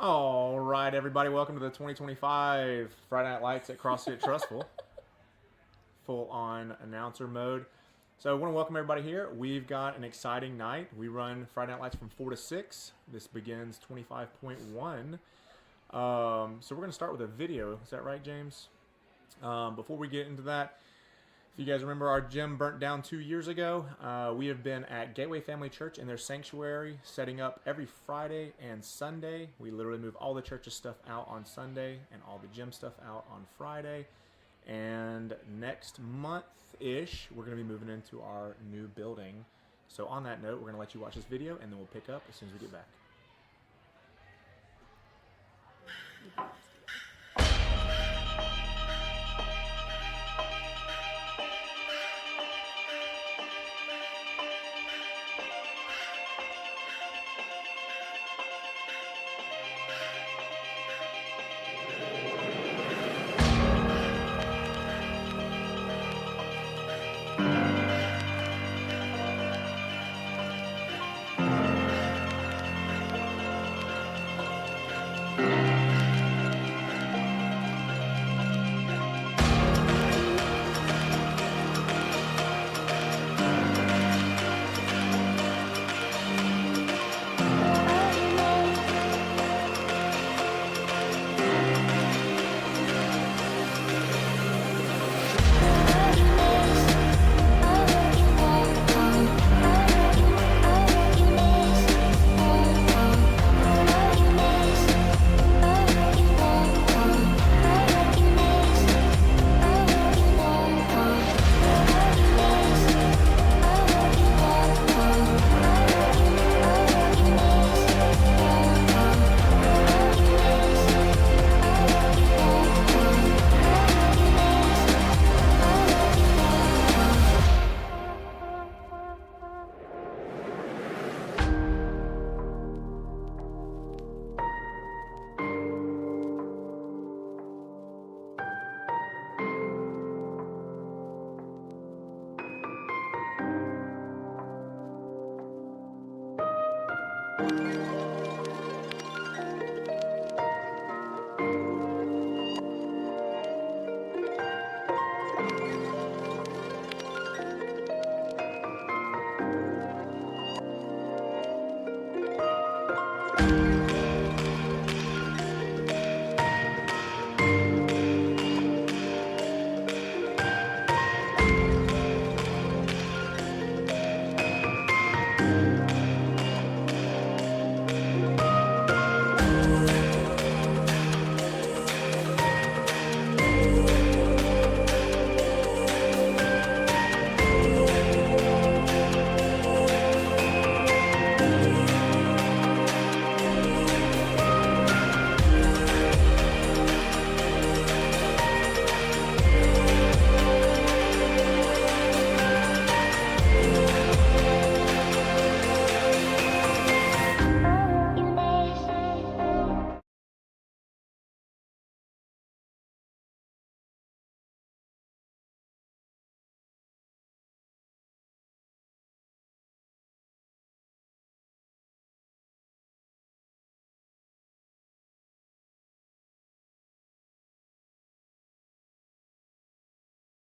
All right, everybody, welcome to the 2025 Friday Night Lights at CrossFit Trussville. Full on announcer mode. So I want to welcome everybody here. We've got an exciting night. We run Friday Night Lights from 4 to 6. This begins 25.1. So we're going to start with a video. Is that right, James? Before we get into that, if you guys remember, our gym burnt down 2 years ago. We have been at Gateway Family Church in their sanctuary, setting up every Friday and Sunday. We literally move all the church's stuff out on Sunday and all the gym stuff out on Friday. And next month-ish, we're going to be moving into our new building. So on that note, we're going to let you watch this video, and then we'll pick up as soon as we get back.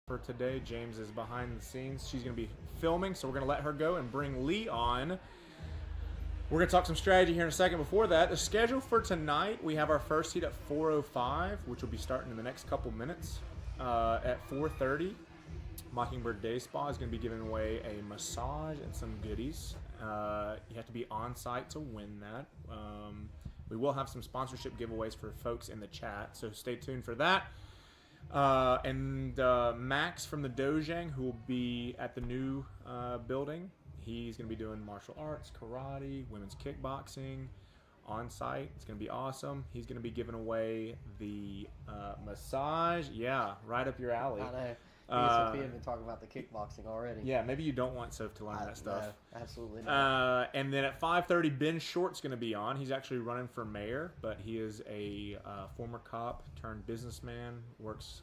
For today, James is behind the scenes. She's going to be filming, so we're going to let her go and bring Lee on. We're going to talk some strategy here in a second. Before that, the schedule for tonight, we have our first heat at 4:05, which will be starting in the next couple minutes. At 4:30, Mockingbird Day Spa is going to be giving away a massage and some goodies. You have to be on site to win that. We will have some sponsorship giveaways for folks in the chat, so stay tuned for that. And Max from the Dojang, who will be at the new building, he's going to be doing martial arts, karate, women's kickboxing on site. It's going to be awesome. He's going to be giving away the massage. Yeah, right up your alley. I know. Sophia have been talking about the kickboxing already. Yeah, maybe you don't want Soph to learn that stuff. No, absolutely not. And then at 5:30, Ben Short's going to be on. He's actually running for mayor, but he is a former cop turned businessman, works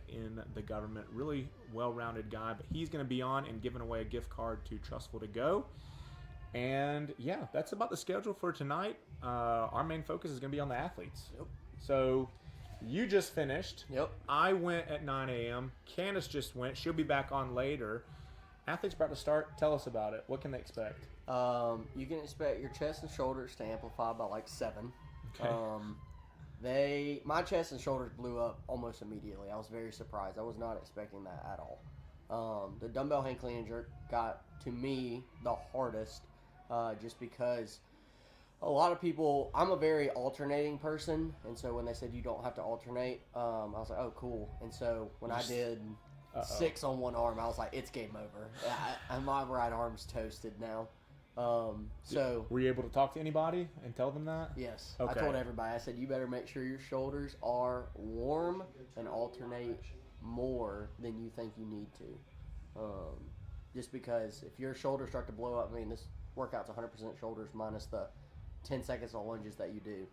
in the government. Really well-rounded guy, but he's going to be on and giving away a gift card to Trussville To Go. And yeah, that's about the schedule for tonight. Our main focus is going to be on the athletes. Yep. So you just finished. Yep. I went at 9 a.m. Candace just went. She'll be back on later. Athletes about to start. Tell us about it. What can they expect? You can expect your chest and shoulders to amplify by like 7. Okay. My chest and shoulders blew up almost immediately. I was very surprised. I was not expecting that at all. The dumbbell hang clean and jerk got to me the hardest, just because a lot of people, I'm a very alternating person, and so when they said you don't have to alternate, I was like, oh, cool. And so when I did 6 on one arm, I was like, it's game over. My right arm's toasted now. So were you able to talk to anybody and tell them that? yes, Okay. I told everybody. I said you better make sure your shoulders are warm and alternate more than you think you need to. Just because if your shoulders start to blow up, I mean, this workout's 100% shoulders minus the 10 seconds on lunges that you do.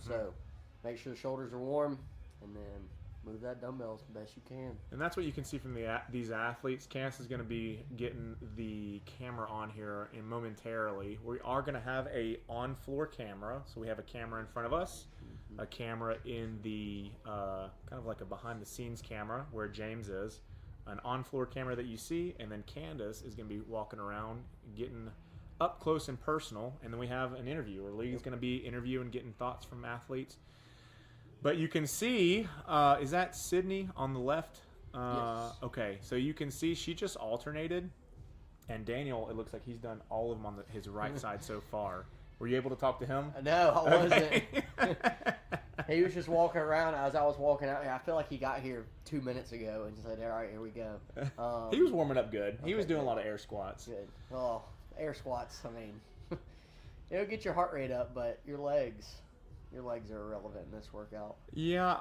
So make sure the shoulders are warm, and then move that dumbbell as best you can. And that's what you can see from these athletes. Cass is going to be getting the camera on here in momentarily. We are going to have a on-floor camera. So we have a camera in front of us, a camera in the kind of like a behind-the-scenes camera where James is, an on-floor camera that you see, and then Candace is going to be walking around getting up close and personal. And then we have an interview where Lee's going to be interviewing, getting thoughts from athletes. But you can see, is that Sydney on the left? Yes. Okay, so you can see she just alternated, and Daniel, it looks like he's done all of them on his right side so far. Were you able to talk to him? No, I Okay. wasn't. He was just walking around as I was walking out here. I feel like he got here 2 minutes ago and said, all right, here we go. He was warming up good. He okay, was doing good. a lot of air squats. Good. Oh, air squats, I mean, it'll get your heart rate up, but your legs are irrelevant in this workout. Yeah,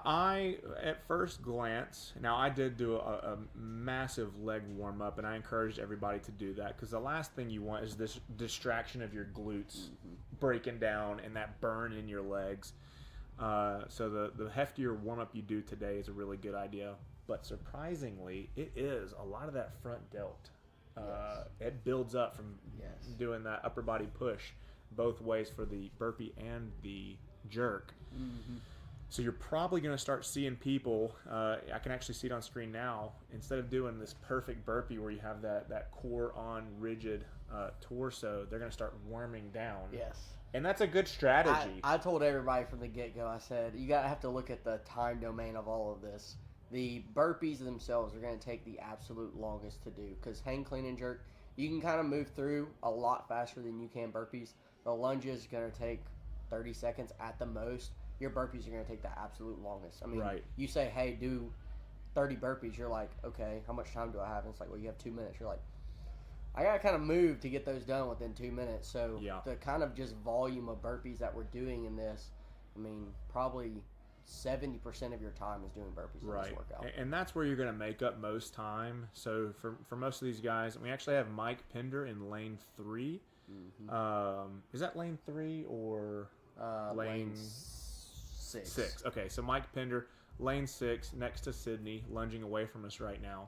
at first glance, now I did do a massive leg warm up, and I encouraged everybody to do that because the last thing you want is this distraction of your glutes breaking down and that burn in your legs. So the heftier warm up you do today is a really good idea. But surprisingly, it is a lot of that front delt. It builds up from doing that upper body push both ways for the burpee and the jerk. So you're probably going to start seeing people, I can actually see it on screen now, instead of doing this perfect burpee where you have that core on rigid torso, they're going to start warming down. Yes. And that's a good strategy. I told everybody from the get-go, I said, you have to look at the time domain of all of this. The burpees themselves are going to take the absolute longest to do because hang clean and jerk, you can kind of move through a lot faster than you can burpees. The lunges are going to take 30 seconds at the most. Your burpees are going to take the absolute longest. I mean, you say, hey, do 30 burpees. You're like, okay, how much time do I have? And it's like, well, you have 2 minutes. You're like, I got to kind of move to get those done within 2 minutes. So the kind of just volume of burpees that we're doing in this, I mean, probably 70% of your time is doing burpees in this workout. And that's where you're going to make up most time. So for most of these guys, we actually have Mike Pender in lane 3. Is that lane 3 or lane 6? Okay, so Mike Pender, lane 6, next to Sydney, lunging away from us right now.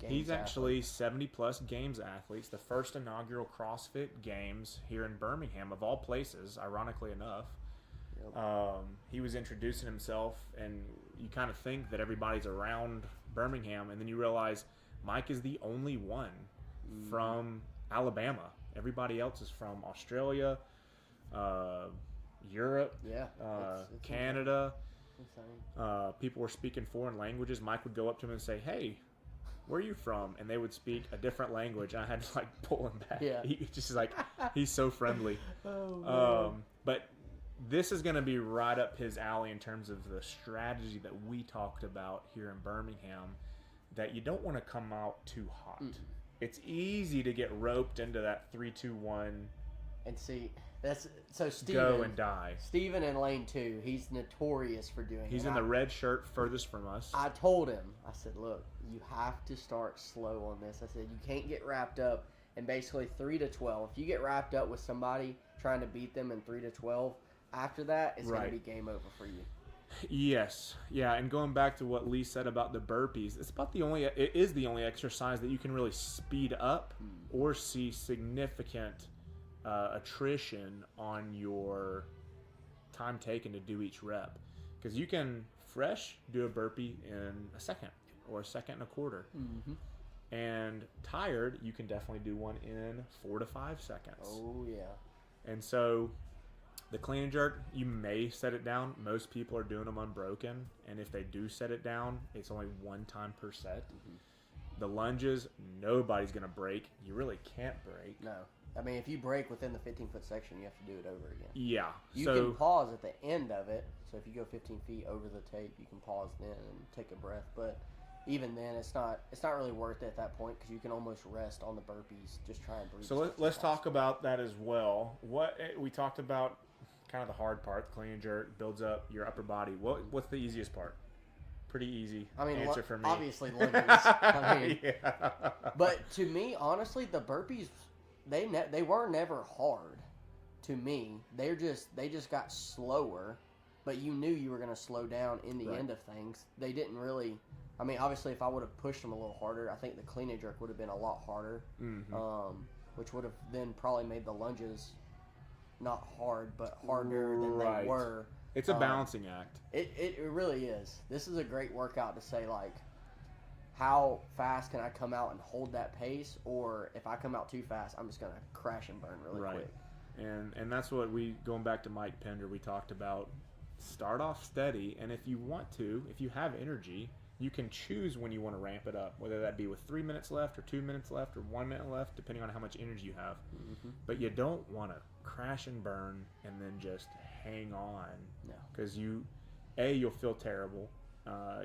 He's actually 70-plus games athletes, the first inaugural CrossFit Games here in Birmingham, of all places, ironically enough. He was introducing himself, and you kind of think that everybody's around Birmingham, and then you realize Mike is the only one from Alabama. Everybody else is from Australia, Europe, it's Canada. insane. People were speaking foreign languages. Mike would go up to him and say, hey, where are you from? And they would speak a different language. I had to pull him back. He just he's so friendly. But this is going to be right up his alley in terms of the strategy that we talked about here in Birmingham, that you don't want to come out too hot. It's easy to get roped into that 3-2-1. And see, that's so Steven. Go and die. Steven in lane 2, he's notorious for doing it. He's in the red shirt furthest from us. I told him, I said, look, you have to start slow on this. I said, you can't get wrapped up in basically 3-12. If you get wrapped up with somebody trying to beat them in 3-12, after that, it's going to be game over for you. Yes. Yeah, and going back to what Lee said about the burpees, it is the only exercise that you can really speed up or see significant attrition on your time taken to do each rep, because you can fresh do a burpee in a second or a second and a quarter. And tired, you can definitely do one in 4 to 5 seconds. Oh yeah. And so the clean and jerk, you may set it down. Most people are doing them unbroken, and if they do set it down, it's only 1 time per set. The lunges, nobody's going to break. You really can't break. No. I mean, if you break within the 15-foot section, you have to do it over again. Yeah. You can pause at the end of it. So if you go 15 feet over the tape, you can pause then and take a breath. But even then, it's not really worth it at that point, because you can almost rest on the burpees. Just try and breathe. So let's talk about that as well. What we talked about, kind of the hard part, the clean and jerk builds up your upper body. What's the easiest part? Pretty easy answer for me. Obviously lunges. I mean, yeah. But to me, honestly, the burpees, they were never hard. To me, they just got slower, but you knew you were going to slow down in the end of things. They didn't really. I mean, obviously, if I would have pushed them a little harder, I think the clean and jerk would have been a lot harder, which would have then probably made the lunges not hard, but harder than they were. It's a balancing act. It really is. This is a great workout to say, like, how fast can I come out and hold that pace, or if I come out too fast, I'm just going to crash and burn really quick. And that's what going back to Mike Pender, we talked about. Start off steady, and if you have energy, you can choose when you want to ramp it up, whether that be with 3 minutes left or 2 minutes left or 1 minute left, depending on how much energy you have. But you don't want to crash and burn and then just hang on. No. Because you'll feel terrible,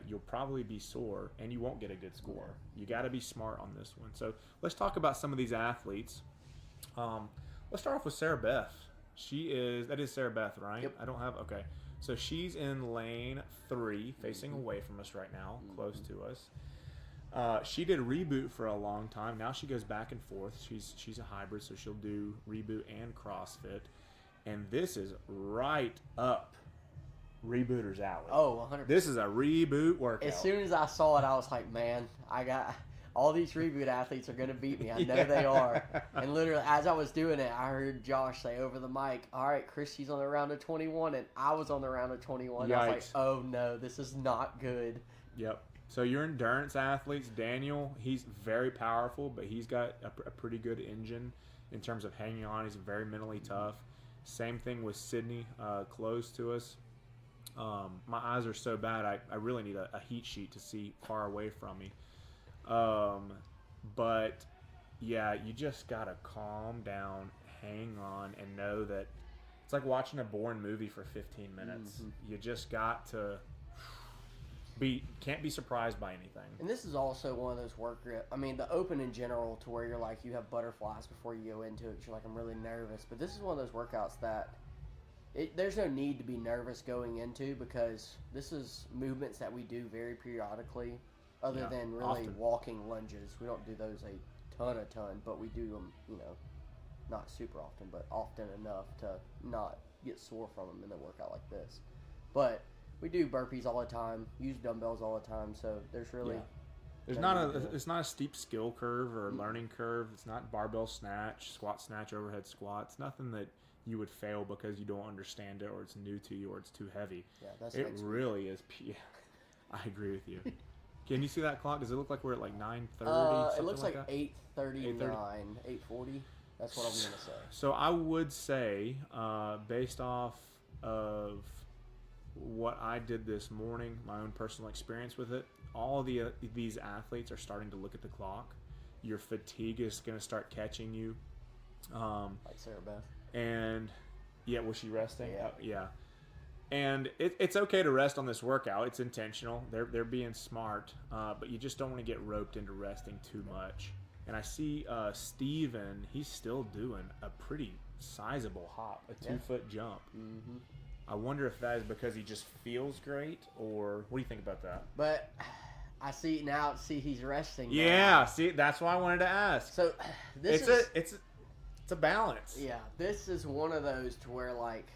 you'll probably be sore, and you won't get a good score. No. You got to be smart on this one. So let's talk about some of these athletes. Let's start off with Sarah Beth. That is Sarah Beth, right? Yep. Okay. So she's in lane 3, facing away from us right now, close to us. She did reboot for a long time. Now she goes back and forth. She's a hybrid, so she'll do reboot and CrossFit. And this is right up Rebooter's alley. Oh, 100%. This is a reboot workout. As soon as I saw it, I was like, man, I got all these reboot athletes are going to beat me. I know they are. And literally, as I was doing it, I heard Josh say over the mic, all right, Chris, she's on the round of 21. And I was on the round of 21. Yikes. I was like, oh, no, this is not good. Yep. So your endurance athletes, Daniel, he's very powerful, but he's got a pretty good engine in terms of hanging on. He's very mentally tough. Same thing with Sydney, close to us. My eyes are so bad, I really need a heat sheet to see far away from me. But yeah, you just gotta calm down, hang on, and know that it's like watching a boring movie for 15 minutes. You just got to can't be surprised by anything. And this is also one of those the open in general, to where you're like, you have butterflies before you go into it. You're like, I'm really nervous. But this is one of those workouts that there's no need to be nervous going into, because this is movements that we do very periodically, other than really often. Walking lunges. We don't do those a ton, but we do them, not super often, but often enough to not get sore from them in a workout like this. But we do burpees all the time, use dumbbells all the time, so there's really... It's not a steep skill curve or learning curve. It's not barbell snatch, squat snatch, overhead squat. It's nothing that you would fail because you don't understand it, or it's new to you, or it's too heavy. Yeah, it really is. Yeah, I agree with you. Can you see that clock? Does it look like we're at like 9:30? It looks like 8:39, 8:40. That's what I'm going to say. So I would say, based off of what I did this morning, my own personal experience with it, all these athletes are starting to look at the clock. Your fatigue is going to start catching you. Like Sarah Beth. And was she resting? Yeah. Yeah. And it's okay to rest on this workout. It's intentional. They're being smart, but you just don't want to get roped into resting too much. And I see Steven, he's still doing a pretty sizable hop, a 2-foot jump. Mm-hmm. I wonder if that is because he just feels great, or what do you think about that? But I see now. He's resting. Yeah. See, that's why I wanted to ask. So it's a balance. Yeah, this is one of those to where, like,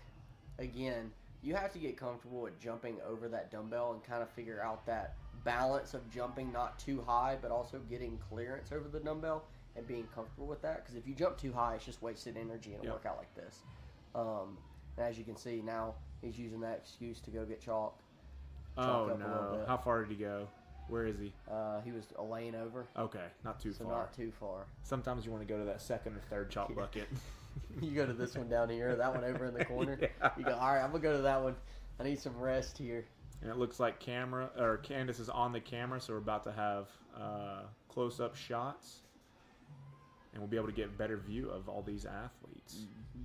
again, you have to get comfortable with jumping over that dumbbell and kind of figure out that balance of jumping not too high, but also getting clearance over the dumbbell. and being comfortable with that. Because if you jump too high, it's just wasted energy in a workout like this. And as you can see now, he's using that excuse to go get chalk. Oh no! How far did he go? Where is he? He was a lane over. Okay, not too far. Not too far. Sometimes you want to go to that second or third chalk bucket. You go to this one down here, that one over in the corner. Yeah. You go, all right, I'm gonna go to that one. I need some rest here. And it looks like Candace is on the camera, so we're about to have close-up shots, and we'll be able to get a better view of all these athletes. Mm-hmm.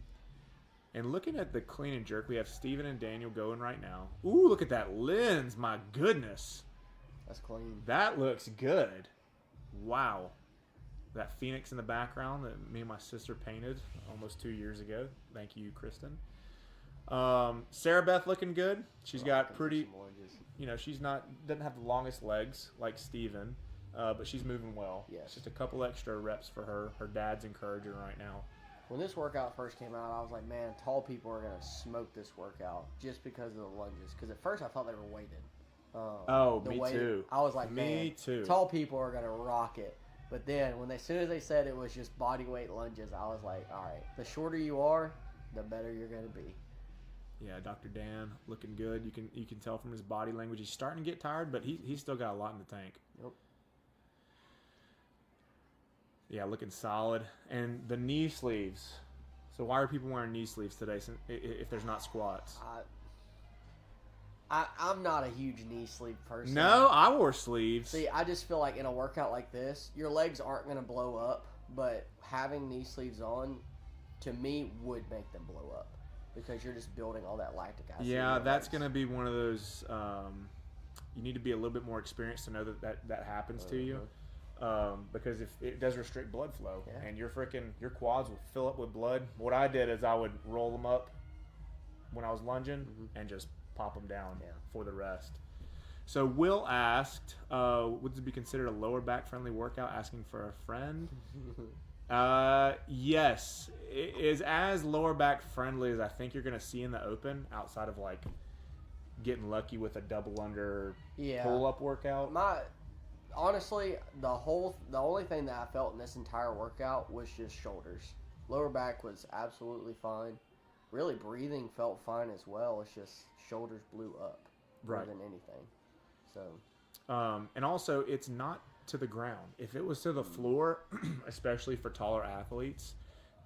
And looking at the clean and jerk, we have Steven and Daniel going right now. Ooh, look at that lens! My goodness, that's clean. That looks good. Wow. That phoenix in the background that me and my sister painted almost 2 years ago. Thank you, Kristen. Sarah Beth looking good. She's got pretty, she's doesn't have the longest legs like Steven, but she's moving well. Yes. It's just a couple extra reps for her. Her dad's encouraging her right now. When this workout first came out, I was like, man, tall people are going to smoke this workout just because of the lunges. Because at first I thought they were weighted. Me too. I was like, me too. Tall people are going to rock it. But then as soon as they said it was just body weight lunges, I was like, all right, the shorter you are, the better you're going to be. Yeah, Dr. Dan looking good. You can tell from his body language. He's starting to get tired, but he's still got a lot in the tank. Yep. Yeah, looking solid. And the knee sleeves. So why are people wearing knee sleeves today if there's not squats? I'm not a huge knee sleeve person. No, I wore sleeves. See, I just feel like in a workout like this, your legs aren't going to blow up, but having knee sleeves on, to me, would make them blow up because you're just building all that lactic acid. Yeah, that's going to be one of those, you need to be a little bit more experienced to know that happens to you. Because if it does restrict blood flow, and your quads will fill up with blood. What I did is I would roll them up when I was lunging and just pop them down for the rest. So Will asked, would this be considered a lower back friendly workout? Asking for a friend. Yes, it is as lower back friendly as I think you're going to see in the open, outside of like getting lucky with a double under pull up workout. Honestly, the only thing that I felt in this entire workout was just shoulders. Lower back was absolutely fine. Really, breathing felt fine as well. It's just shoulders blew up more than anything. So, and also, it's not to the ground. If it was to the floor, especially for taller athletes,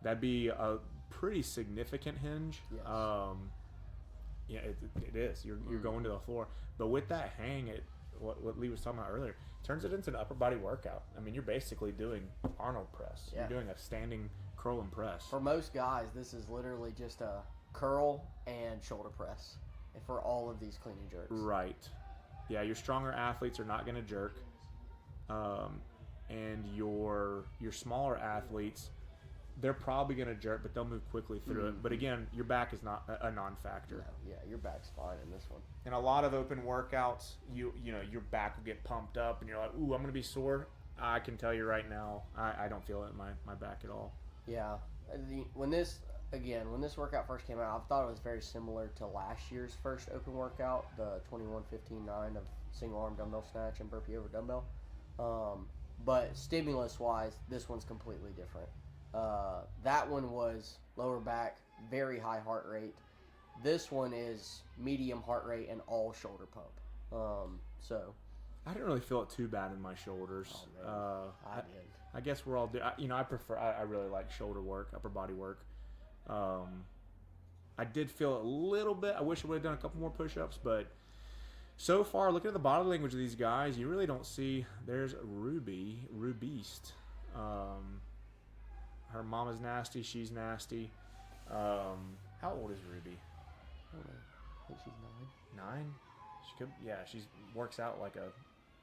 that'd be a pretty significant hinge. Yes. Yeah, it is. You're going to the floor, but with that hang, what Lee was talking about earlier, turns it into an upper body workout. I mean, you're basically doing Arnold press. Yeah. You're doing a standing curl and press. For most guys, this is literally just a curl and shoulder press for all of these clean and jerks. Right. Yeah, your stronger athletes are not going to jerk. And your smaller athletes, they're probably going to jerk, but they'll move quickly through it. But again, your back is not a non-factor. No, yeah, your back's fine in this one. In a lot of open workouts, you know your back will get pumped up, and you're like, ooh, I'm going to be sore. I can tell you right now, I don't feel it in my back at all. Yeah. When this workout first came out, I thought it was very similar to last year's first open workout, the 21-15-9 of single arm dumbbell snatch and burpee over dumbbell. But stimulus-wise, this one's completely different. That one was lower back, very high heart rate. This one is medium heart rate and all shoulder pump. So I didn't really feel it too bad in my shoulders. I did. I guess we're all I really like shoulder work, upper body work. I did feel it a little bit. I wish I would have done a couple more push-ups, but so far, looking at the body language of these guys, you really don't see. There's Rubeast. Her mama's nasty. She's nasty. How old is Ruby? I don't know. I think she's 9. 9? She could. Yeah, she works out like a.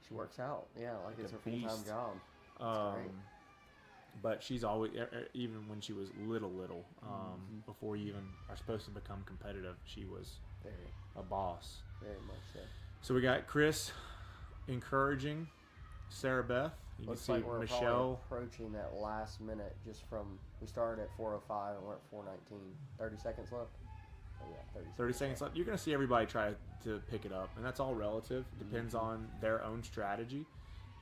She works out. Yeah, like it's her full-time job. That's great. But she's always, even when she was little, before you even are supposed to become competitive, she was a boss. Very much so. So we got Chris encouraging Sarah Beth. You Looks can see like we're Michelle approaching that last minute just from, we started at 4:05 and we're at 4:19. 30 seconds left? Oh, yeah, 30 seconds left. You're going to see everybody try to pick it up, and that's all relative. Depends on their own strategy,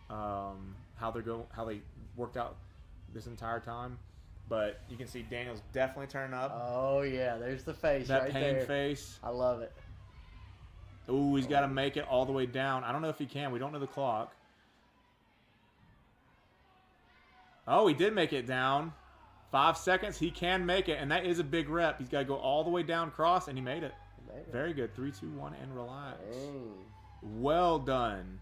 how they worked out this entire time. But you can see Daniel's definitely turning up. Oh, yeah. There's the face That right pain there. face. I love it. Ooh, he's got to make it all the way down. I don't know if he can. We don't know the clock. Oh, he did make it down. 5 seconds. He can make it, and that is a big rep. He's got to go all the way down cross, and he made it. Very good. 3, 2, 1, and relax. Dang. Well done.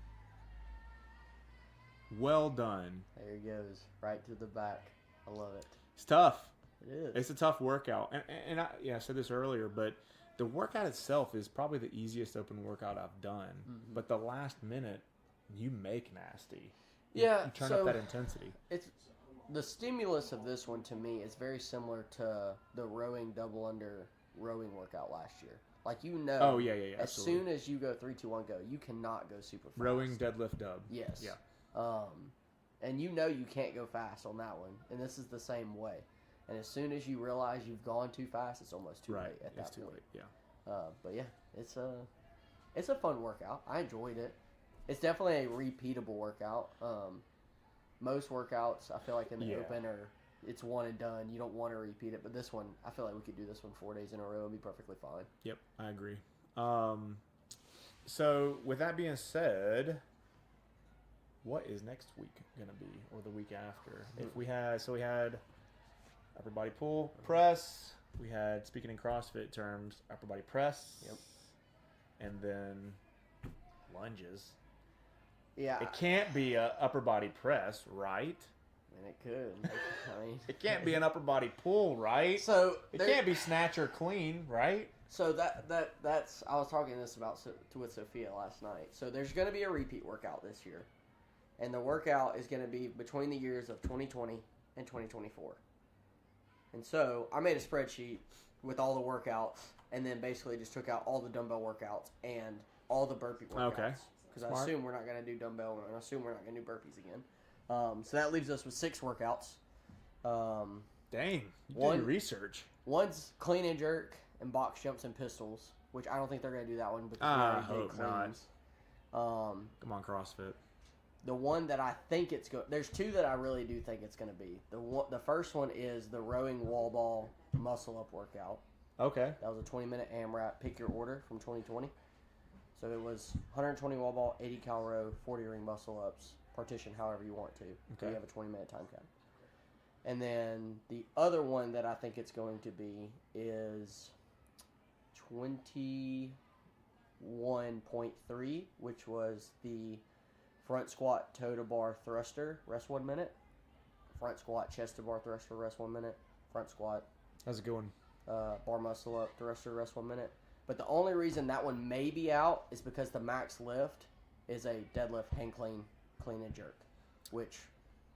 Well done. There he goes. Right to the back. I love it. It's tough. It is. It's a tough workout. And I said this earlier, but the workout itself is probably the easiest open workout I've done. Mm-hmm. But the last minute, you make nasty. Yeah. You turn up that intensity. It's the stimulus of this one to me is very similar to the rowing double under rowing workout last year. Like, you know. Oh, yeah. As Absolutely. soon as you go 3, 2, 1, go, you cannot go super fast. Rowing, deadlift, dub. Yes. Yeah. And you know you can't go fast on that one. And this is the same way. And as soon as you realize you've gone too fast, it's almost too late at that point. Late. Yeah. But yeah, it's a fun workout. I enjoyed it. It's definitely a repeatable workout. Most workouts, I feel like in the open are it's one and done. You don't want to repeat it. But this one, I feel like we could do this one 4 days in a row and be perfectly fine. Yep, I agree. So with that being said, what is next week gonna be, or the week after? If we had upper body pull, press. We had, speaking in CrossFit terms, upper body press. Yep. And then lunges. Yeah. It can't be a upper body press, right? And it could. I mean, It can't be an upper body pull, right? So It can't be snatch or clean, right? So that's I was talking this about with Sophia last night. So there's going to be a repeat workout this year, and the workout is going to be between the years of 2020 and 2024. And so I made a spreadsheet with all the workouts, and then basically just took out all the dumbbell workouts and all the burpee workouts. Okay. Because I assume we're not going to do dumbbell, and I assume we're not going to do burpees again. So that leaves us with 6 workouts. Dang, you did One- your research. One's clean and jerk and box jumps and pistols, which I don't think they're going to do that one because we already did hope not. cleans. Come on, CrossFit. The one that I think it's going, there's 2 that I really do think it's going to be. The first one is the rowing wall ball muscle up workout. Okay. That was a 20-minute AMRAP pick your order from 2020. So it was 120 wall ball, 80 cal row, 40 ring muscle ups, partition however you want to. So Okay. you have a 20-minute time cap. And then the other one that I think it's going to be is 21.3, which was the front squat toe to bar thruster, rest 1 minute. Front squat chest to bar thruster, rest 1 minute. Front squat How's it going? bar muscle up thruster, rest 1 minute. But the only reason that one may be out is because the max lift is a deadlift, hang clean, clean and jerk, which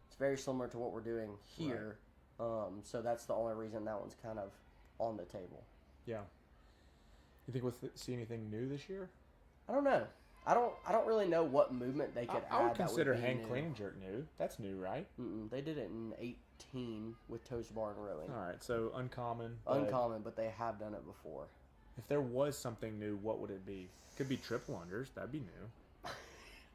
is very similar to what we're doing here. Right. So that's the only reason that one's kind of on the table. Yeah. You think we'll see anything new this year? I don't know. I don't really know what movement they could add. I would consider that would be hang new. clean and jerk new. That's new, right? They did it in 18 with toe to bar and rowing. All right, so uncommon. Uncommon, but they have done it before. If there was something new, what would it be? Could be triple unders. That'd be new.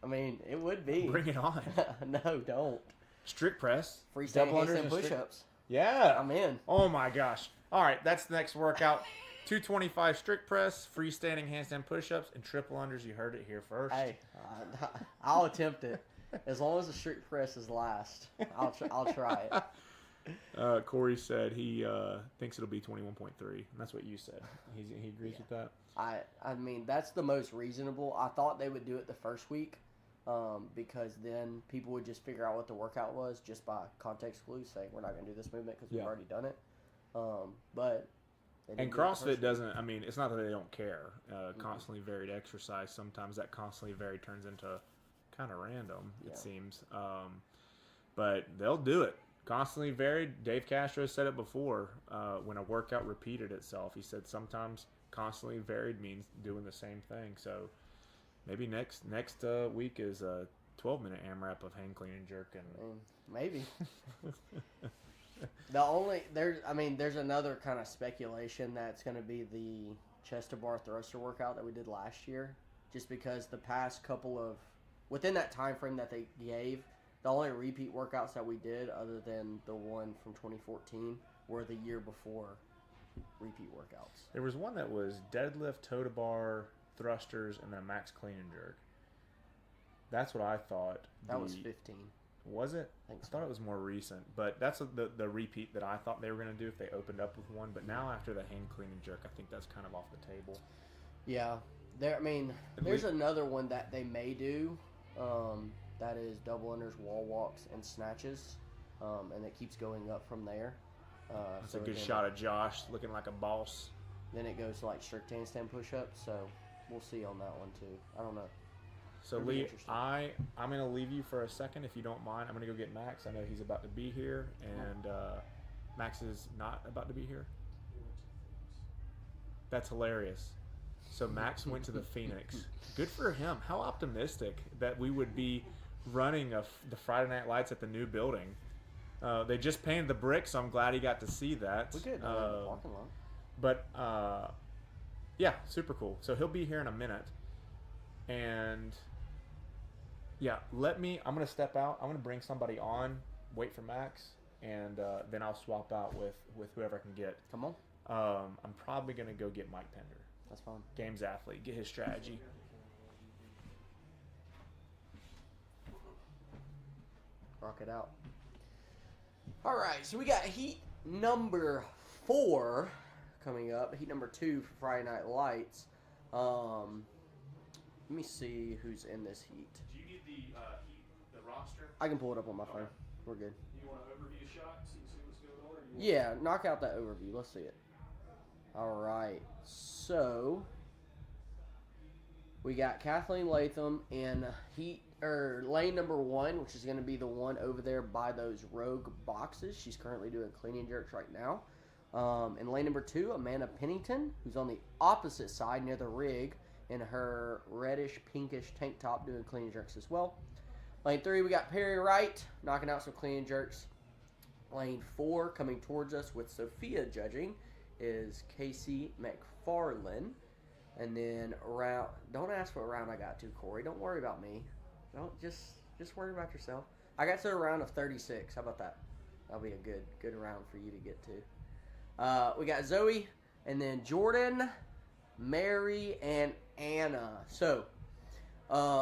I mean, it would be. Bring it on. No, don't. Strict press. Freestanding double unders handstand and strict- push-ups. Yeah. I'm in. Oh my gosh. All right, that's the next workout. 225 strict press, freestanding handstand push-ups, and triple unders. You heard it here first. Hey, I'll attempt it. As long as the strict press is last, I'll try it. Corey said he thinks it'll be 21.3, and that's what you said. He agrees with that. I mean, that's the most reasonable. I thought they would do it the first week because then people would just figure out what the workout was just by context clues, saying we're not going to do this movement because we've already done it. But and CrossFit doesn't, I mean, it's not that they don't care. Constantly varied exercise, sometimes that constantly varied turns into kind of random, it seems. But they'll do it. Constantly varied. Dave Castro said it before when a workout repeated itself. He said sometimes constantly varied means doing the same thing. So maybe next week is a 12-minute AMRAP of hang clean and jerk. And maybe. There's another kind of speculation that's going to be the chest to bar thruster workout that we did last year, just because the past couple of within that time frame that they gave, The only repeat workouts that we did, other than the one from 2014, were the year before repeat workouts. There was one that was deadlift, toe to bar, thrusters, and then a max clean and jerk. That's what I thought. That was 15. Was it? I think so. thought it was more recent, but that's the repeat that I thought they were going to do if they opened up with one. But now after the hang clean and jerk, I think that's kind of off the table. Yeah, there's another one that they may do. That is double unders, wall walks, and snatches, and it keeps going up from there. That's a good shot of Josh looking like a boss. Then it goes to like strict handstand push-ups, so we'll see on that one too. I don't know. So Lee, I'm going to leave you for a second if you don't mind. I'm going to go get Max. I know he's about to be here, and Max is not about to be here. That's hilarious. So Max went to the Phoenix. Good for him. How optimistic that we would be running the Friday Night Lights at the new building. They just painted the bricks, so I'm glad he got to see that. We could parking lot. But yeah, super cool. So he'll be here in a minute, and yeah, I'm gonna step out. I'm gonna bring somebody on. Wait for Max, and then I'll swap out with whoever I can get. Come on. I'm probably gonna go get Mike Pender. That's fine. Games athlete, get his strategy. Rock it out. All right, so we got heat number 4 coming up. Heat number 2 for Friday Night Lights. Let me see who's in this heat. Do you need the roster? I can pull it up on my phone. We're good. You want an overview shot? See what's going on? Yeah, knock out that overview. Let's see it. All right, so we got Kathleen Latham in lane number 1, which is going to be the one over there by those rogue boxes. She's currently doing clean and jerks right now. In lane number 2, Amanda Pennington, who's on the opposite side near the rig in her reddish pinkish tank top doing clean and jerks as well. Lane 3, we got Perry Wright knocking out some clean and jerks. Lane 4, coming towards us with Sophia judging, is Casey McFarlane. And then don't ask what round I got to, Corey. Don't worry about me. Don't just worry about yourself. I got to a round of 36. How about that? That'll be a good round for you to get to. We got Zoe, and then Jordan, Mary, and Anna. So,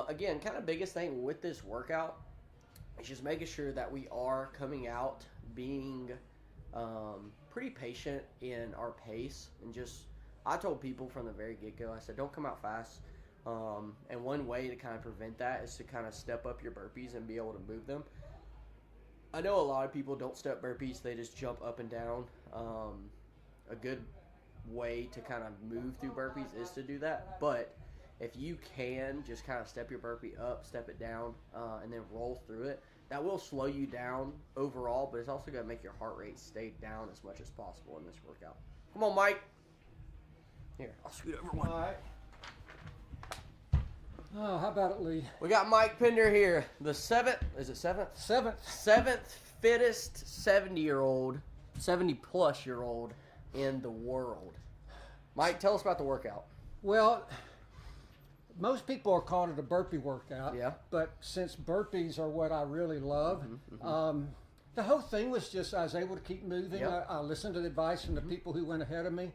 again, kind of biggest thing with this workout is just making sure that we are coming out being pretty patient in our pace, and I told people from the very get-go, I said, don't come out fast. And one way to kind of prevent that is to kind of step up your burpees and be able to move them. I know a lot of people don't step burpees, they just jump up and down. A good way to kind of move through burpees is to do that. But if you can just kind of step your burpee up, step it down, and then roll through it, that will slow you down overall, but it's also going to make your heart rate stay down as much as possible in this workout. Come on, Mike. Here, I'll scoot over one. All right. Oh, how about it, Lee? We got Mike Pender here, the seventh fittest 70-year-old, 70-plus-year-old in the world. Mike, tell us about the workout. Well, most people are calling it a burpee workout. Yeah. But since burpees are what I really love, the whole thing was just I was able to keep moving. Yep. I listened to the advice from the people who went ahead of me,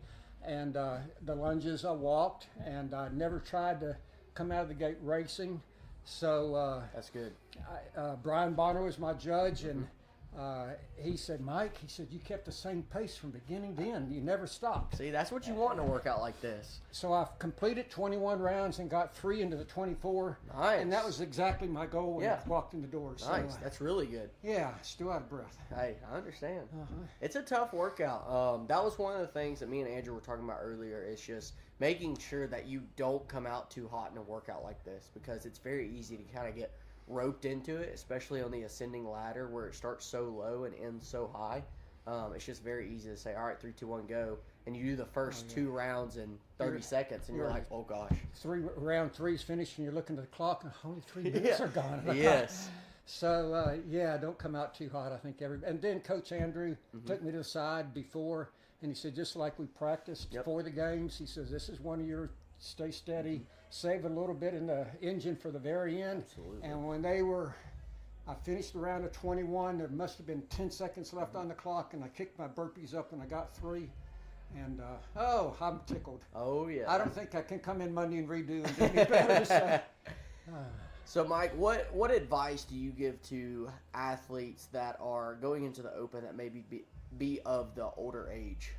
and the lunges I walked, and I never tried to come out of the gate racing. So that's good. Brian Bonner was my judge, and he said, Mike, you kept the same pace from beginning to end. You never stopped. See, that's what you want in a workout like this. So I've completed 21 rounds and got 3 into the 24. Nice. And that was exactly my goal when I walked in the door. Nice. So, that's really good. yeah, still out of breath. Hey, I understand. It's a tough workout. That was one of the things that me and Andrew were talking about earlier. It's just making sure that you don't come out too hot in a workout like this, because it's very easy to kind of get roped into it, especially on the ascending ladder where it starts so low and ends so high. It's just very easy to say, all right, 3, 2, 1, go. And you do the first 2 rounds in 30 seconds, and you're like, oh, gosh. Round 3's finished, and you're looking at the clock, and only 3 minutes are gone. Yes. So, don't come out too hot, I think. And then Coach Andrew took me to the side before, and he said, just like we practiced for the games, he says, this is one of your stay steady, save a little bit in the engine for the very end. Absolutely. And when they were, I finished the round of 21. There must have been 10 seconds left on the clock, and I kicked my burpees up, and I got 3. And, I'm tickled. Oh, yeah. I don't think I can come in Monday and redo and do any better. So. So, Mike, what advice do you give to athletes that are going into the Open that maybe be of the older age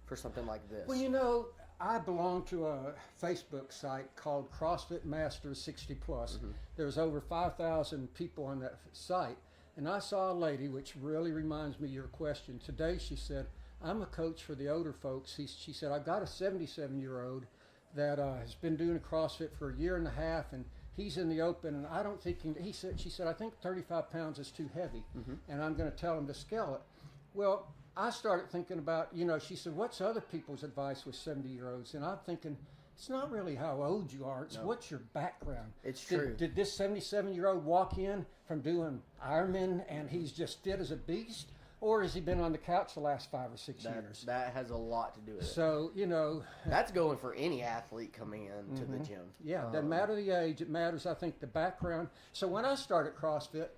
for something like this? Well, I belong to a Facebook site called CrossFit Masters 60 Plus. There's over 5,000 people on that site. And I saw a lady, which really reminds me of your question. Today she said, I'm a coach for the older folks. She said, I've got a 77-year-old that has been doing CrossFit for a year and a half, and he's in the Open, and I don't think she said, I think 35 pounds is too heavy, and I'm going to tell him to scale it. Well, I started thinking about, she said, what's other people's advice with 70-year-olds? And I'm thinking, it's not really how old you are. It's what's your background. It's true. Did this 77-year-old walk in from doing Ironman and he's just fit as a beast? Or has he been on the couch the last 5 or 6 years? That has a lot to do with it. So, That's going for any athlete coming into the gym. Yeah, it doesn't matter the age. It matters, I think, the background. So when I started CrossFit,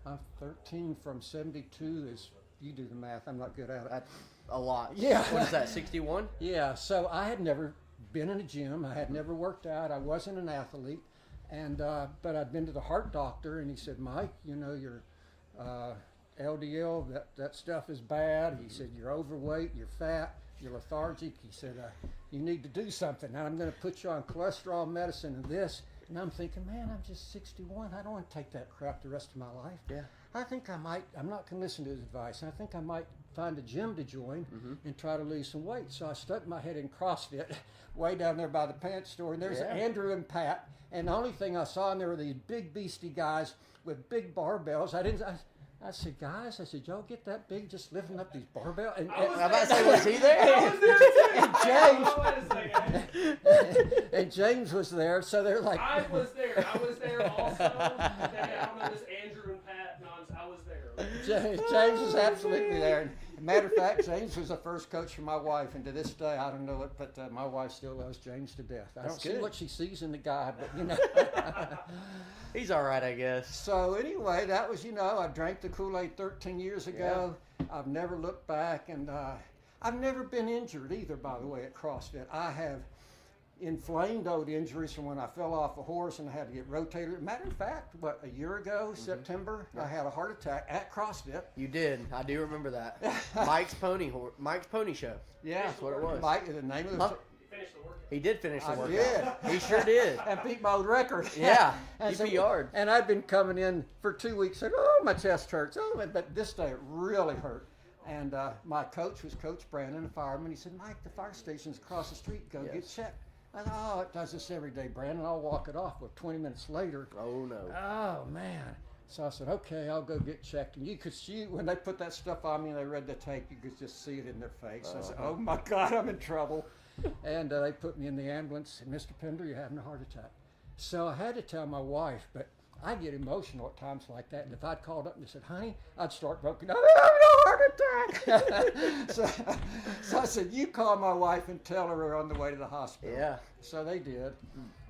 I'm 13 from 72 is, you do the math, I'm not good at it. That's a lot. Yeah. What is that, 61? Yeah, so I had never been in a gym. I had never worked out. I wasn't an athlete. And but I'd been to the heart doctor, and he said, Mike, your LDL, that stuff is bad. He said, you're overweight, you're fat, you're lethargic. He said, you need to do something. Now I'm going to put you on cholesterol medicine and this. And I'm thinking, man, I'm just 61. I don't want to take that crap the rest of my life. Yeah. I think I might, I'm not going to listen to his advice. I think I might find a gym to join and try to lose some weight. So I stuck my head in CrossFit way down there by the pants store. And there's Andrew and Pat. And the only thing I saw in there were these big beastie guys with big barbells. I said, guys, y'all get that big just lifting up these barbells? And I'm about to say, was he there? And James was there, so they're like... I was there also. I don't know this Andrew and Pat nonsense. I was there. James was absolutely there. Matter of fact, James was the first coach for my wife, and to this day, I don't know it, but my wife still loves James to death. I don't see what she sees in the guy, but He's all right, I guess. So anyway, that was, I drank the Kool-Aid 13 years ago. Yeah. I've never looked back, and I've never been injured either, by the way, at CrossFit. I have inflamed old injuries from when I fell off a horse and I had to get rotated. Matter of fact, a year ago, September, I had a heart attack at CrossFit. You did. I do remember that. Mike's Pony Show. Yeah. That's what it was. Mike, the name of the... He did finish the workout. Did. He sure did. And beat my old record. Yeah. And he PR'd. And I'd been coming in for 2 weeks saying, oh, my chest hurts. Oh, but this day it really hurt. And my coach was Coach Brandon, a fireman. He said, Mike, the fire station's across the street. Go get checked. I thought, oh, it does this every day, Brandon. I'll walk it off. Well, 20 minutes later. Oh, no. Oh, man. So I said, okay, I'll go get checked. And you could see, when they put that stuff on me and they read the tape, you could just see it in their face. I said, oh, my God, I'm in trouble. And they put me in the ambulance. And Mr. Pender, you're having a heart attack. So I had to tell my wife, but I get emotional at times like that. And if I'd called up and said, honey, I'd start broken. I'm having a heart attack. so I said, you call my wife and tell her we're on the way to the hospital. Yeah. So they did.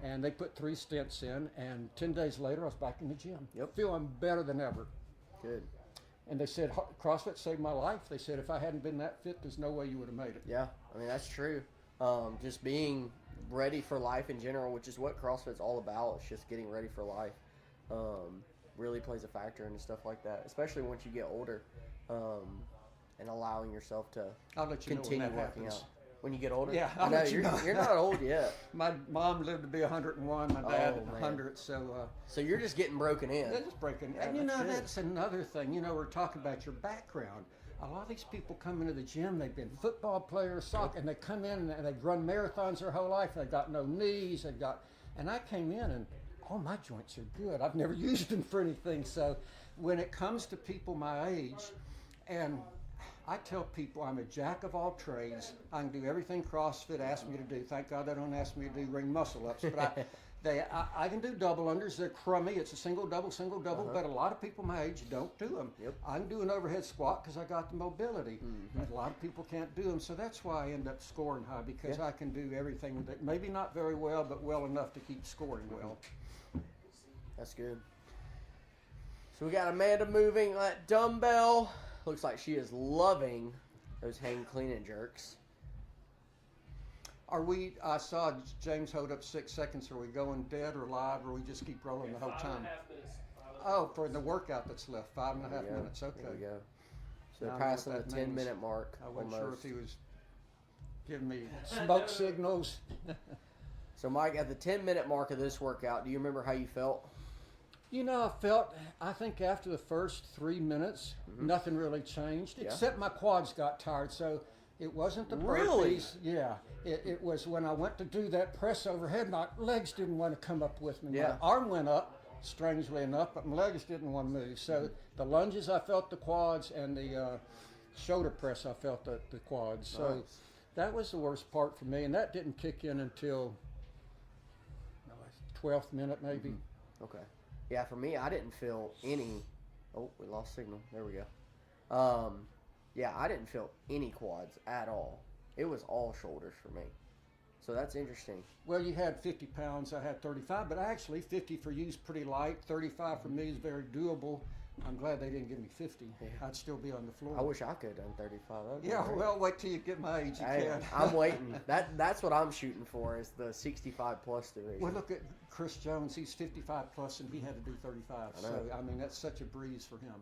And they put 3 stents in. And 10 days later, I was back in the gym. Yep. Feeling better than ever. Good. And they said, CrossFit saved my life. They said, if I hadn't been that fit, there's no way you would have made it. Yeah. I mean, that's true. Just being ready for life in general, which is what CrossFit's all about. It's just getting ready for life. Really plays a factor into stuff like that, especially once you get older, and allowing yourself to continue working out. When you get older? Yeah, no, you're not old yet. My mom lived to be 101, my dad 100, so you're just getting broken in. They're just breaking in. And that's another thing. We're talking about your background. A lot of these people come into the gym, they've been football players, soccer, and they come in and they've run marathons their whole life. They've got no knees. And I came in and, oh, my joints are good. I've never used them for anything. So when it comes to people my age, and I tell people I'm a jack of all trades. I can do everything CrossFit asks me to do. Thank God they don't ask me to do ring muscle ups. But I can do double unders. They're crummy. It's a single, double, but a lot of people my age don't do them. Yep. I can do an overhead squat because I got the mobility. But a lot of people can't do them. So that's why I end up scoring high, because I can do everything. Maybe not very well, but well enough to keep scoring well. That's good. So we got Amanda moving that dumbbell. Looks like she is loving those hang clean and jerks. I saw James hold up 6 seconds. Are we going dead or live, or we just keep rolling the whole 5.5 time? minutes. Oh, for the workout that's left, 5.5 There we go. minutes. Okay. There we go. So Now I they're know what passing the that 10-minute means. mark. I wasn't sure almost. if he was giving me smoke signals. So, Mike, at the 10-minute mark of this workout, do you remember how you felt? You know, I think after the first 3 minutes, nothing really changed, Yeah. except my quads got tired. So it wasn't the burpees. Really? Yeah. It was when I went to do that press overhead, my legs didn't want to come up with me. Yeah. My arm went up, strangely enough, but my legs didn't want to move. So the lunges, I felt the quads, and the shoulder press, I felt the quads. So Nice. that was the worst part for me, and that didn't kick in until 12th minute maybe. Okay. Yeah, for me, I didn't feel any. Oh, we lost signal. There we go. Yeah, I didn't feel any quads at all. It was all shoulders for me. So that's interesting. Well, you had 50 pounds, I had 35, but actually 50 for you is pretty light. 35 for me is very doable. I'm glad they didn't give me 50. Yeah. I'd still be on the floor. I wish I could have done 35. That'd be Yeah, great. well, wait till you get my age. You Hey, can. I'm waiting. That's what I'm shooting for is the 65 plus division. Well, look at Chris Jones. He's 55 plus, and he had to do 35. I So, know. I mean, that's such a breeze for him.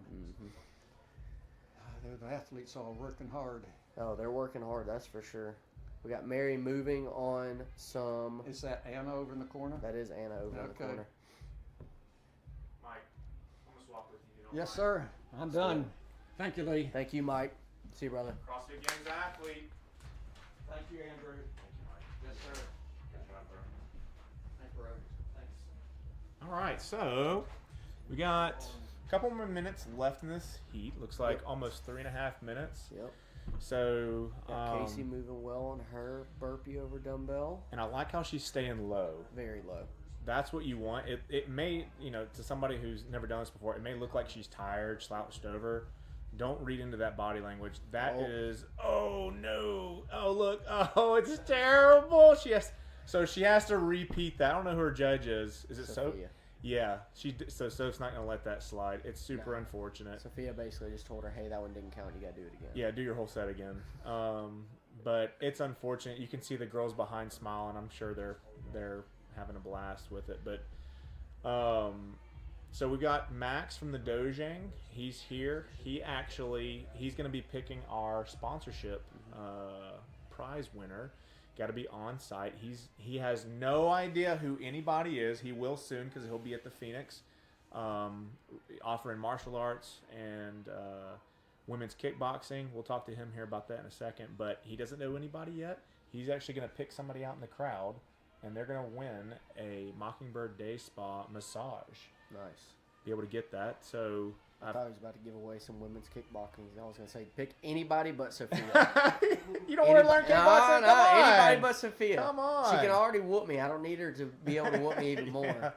They're the athletes all working hard. Oh, they're working hard. That's for sure. We got Mary moving on some. Is that Anna over in the corner? That is Anna over in the Okay. corner. Mike, I'm gonna swap with you. if you don't Yes, mind. sir. I'm done. Thank you, Lee. Thank you, Mike. See you, brother. CrossFit Games athlete. Thank you, Andrew. Thank you, Mike. Yes, sir. Good job, bro. Thank you, Rose. Thanks. All right, so we got a couple more minutes left in this heat. Looks like almost 3.5 minutes. Yep. So, Got Casey moving well on her burpee over dumbbell. and I like how she's staying low. Very low. That's what you want. It may, to somebody who's never done this before, it may look like she's tired, slouched over. Don't read into that body language. That is, oh no, oh look, oh it's terrible. She has to repeat that. I don't know who her judge is. Is it Sophia? Sophia. Yeah, so Soph's not gonna let that slide. It's super unfortunate. Sophia basically just told her, hey, that one didn't count. You got to do it again. Yeah, do your whole set again. But it's unfortunate. You can see the girls behind smiling. I'm sure they're having a blast with it. But so we got Max from the Dojang. He's here. He's going to be picking our sponsorship prize winner. Got to be on site. He has no idea who anybody is. He will soon because he'll be at the Phoenix, offering martial arts and women's kickboxing. We'll talk to him here about that in a second. But he doesn't know anybody yet. He's actually going to pick somebody out in the crowd, and they're going to win a Mockingbird Day Spa massage. Nice. Be able to get that. So I thought I was about to give away some women's kickboxing. I was going to say, pick anybody but Sophia. you don't want to learn kickboxing? No, Come on. anybody but Sophia. Come on. She can already whoop me. I don't need her to be able to whoop me even more. Yeah.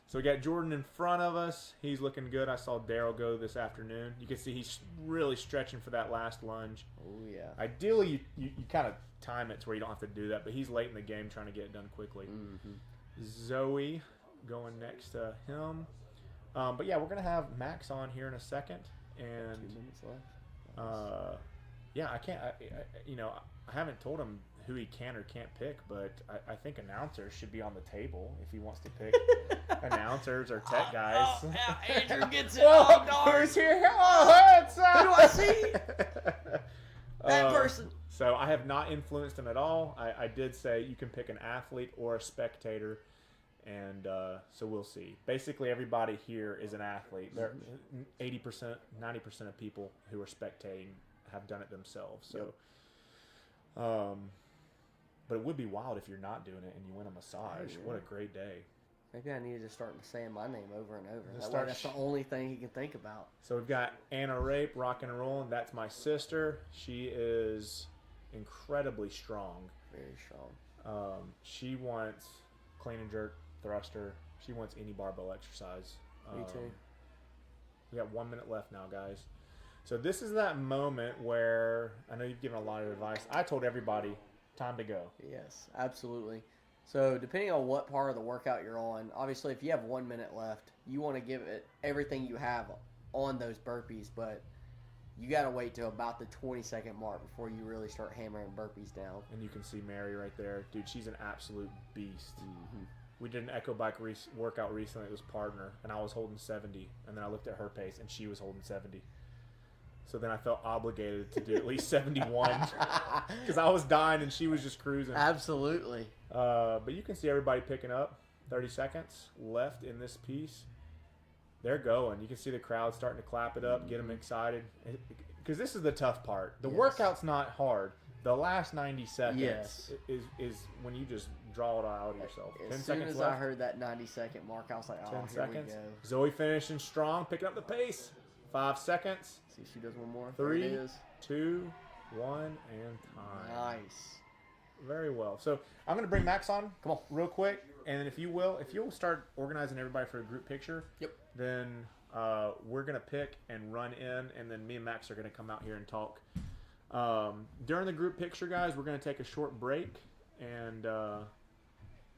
So we got Jordan in front of us. He's looking good. I saw Daryl go this afternoon. You can see he's really stretching for that last lunge. Oh, yeah. Ideally, you kind of time it to where you don't have to do that, but he's late in the game trying to get it done quickly. Zoe going next to him. But yeah, we're going to have Max on here in a second. And 2 minutes left. yeah, I haven't told him who he can or can't pick, but I think announcers should be on the table if he wants to pick announcers or tech guys. Andrew gets it. Whoa, darn. who's here? Oh, it's, Who do I see? That Uh, person. So I have not influenced him at all. I did say you can pick an athlete or a spectator, and so we'll see. Basically, everybody here is an athlete. They're 80%, 90% of people who are spectating have done it themselves. So, but it would be wild if you're not doing it and you win a massage. Yeah. What a great day! Maybe I need to start saying my name over and over. Just That way start that's the only thing he can think about. So we've got Anna Rape, rock and rolling. That's my sister. She is incredibly strong. Very strong. She wants clean and jerk, thruster. She wants any barbell exercise. Me too. We got 1 minute left now, guys. So this is that moment where I know you've given a lot of advice. I told everybody, time to go. Yes, absolutely. So depending on what part of the workout you're on, obviously if you have 1 minute left, you want to give it everything you have on those burpees, but you got to wait till about the 20-second mark before you really start hammering burpees down. And you can see Mary right there. Dude, she's an absolute beast. Mm-hmm. We did an echo bike workout recently. It was partner, and I was holding 70. And then I looked at her pace, and she was holding 70. So then I felt obligated to do at least 71 because I was dying and she was just cruising. Absolutely. But you can see everybody picking up. 30 seconds left in this piece. They're going. You can see the crowd starting to clap it up, get them excited. Because this is the tough part. The workout's not hard. The last 90 seconds is when you just draw it out of yourself. As 10 soon seconds as left. I heard that 90-second mark, I was like, oh, 10 here seconds. we go. Zoe finishing strong, picking up the pace. 5 seconds. See if she does one more. 3, There it is. 2, 1, and time. Nice. Very well. So I'm going to bring Max on. Come on. Real quick. And then if you'll start organizing everybody for a group picture. Yep. Then we're going to pick and run in. And then me and Max are going to come out here and talk. During the group picture, guys, we're going to take a short break. And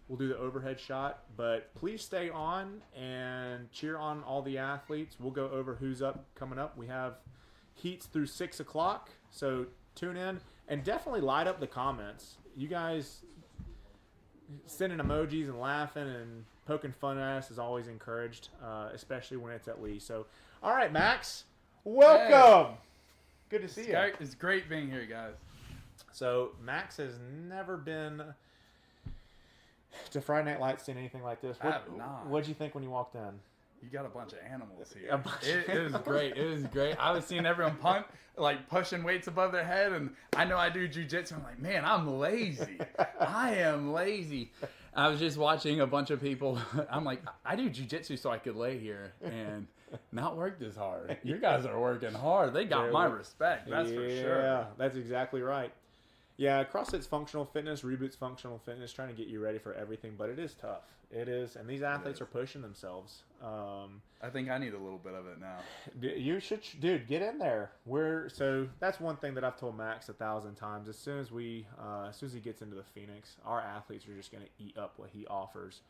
we'll do the overhead shot. But please stay on and cheer on all the athletes. We'll go over who's coming up. We have heats through 6 o'clock. So tune in. And definitely light up the comments. You guys sending emojis and laughing and poking fun at us is always encouraged, especially when it's at Lee. So, all right, Max, welcome. Good to see you. It's great being here, guys. So, Max has never been to Friday Night Lights, seen anything like this. I have not. What'd you think when you walked in? You got a bunch of animals here. A bunch of It was great. It was great. I was seeing everyone pushing weights above their head, and I know I do jujitsu. I'm like, man, I'm lazy. I am lazy. I was just watching a bunch of people. I'm like, I do jujitsu so I could lay here and not work this hard. You guys are working hard. They got my respect. That's for sure. Yeah, that's exactly right. Yeah, CrossFit's functional fitness, Reboot's functional fitness, trying to get you ready for everything, but it is tough. It is, and these athletes are pushing themselves. I think I need a little bit of it now. You should, dude, get in there. So that's one thing that I've told Max 1,000 times. As soon as he gets into the Phoenix, our athletes are just going to eat up what he offers.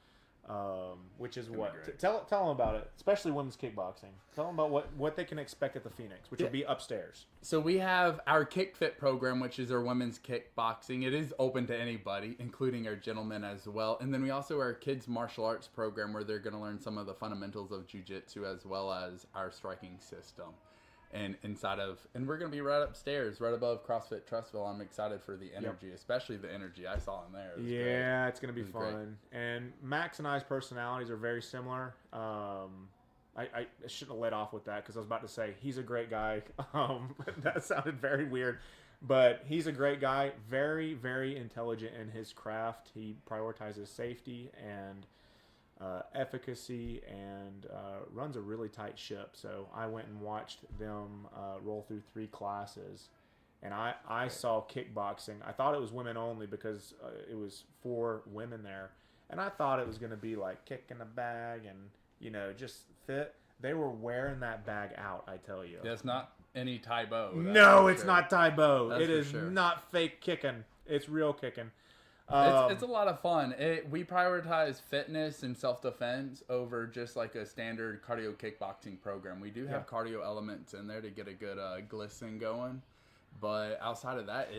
Which is what? Tell them about it, especially women's kickboxing. Tell them about what they can expect at the Phoenix, which will be upstairs. So we have our KickFit program, which is our women's kickboxing. It is open to anybody, including our gentlemen as well. And then we also have our kids martial arts program, where they're going to learn some of the fundamentals of jiu-jitsu as well as our striking system. And we're going to be right upstairs, right above CrossFit Trussville. I'm excited for the energy, especially the energy I saw in there. Yeah, it's going to be fun. Great. And Max and I's personalities are very similar. I shouldn't have led off with that because I was about to say he's a great guy. That sounded very weird. But he's a great guy, very, very intelligent in his craft. He prioritizes safety and efficacy and runs a really tight ship. So I went and watched them roll through 3 classes, and I saw kickboxing. I thought it was women only because it was 4 women there, and I thought it was going to be like kicking a bag and just fit. They were wearing that bag out, I tell you. That's not any Taibo. No, it's not Taibo. That's it is sure. not fake kicking. It's real kicking. It's a lot of fun. We prioritize fitness and self-defense over just like a standard cardio kickboxing program. We do have cardio elements in there to get a good glisten going, but outside of that,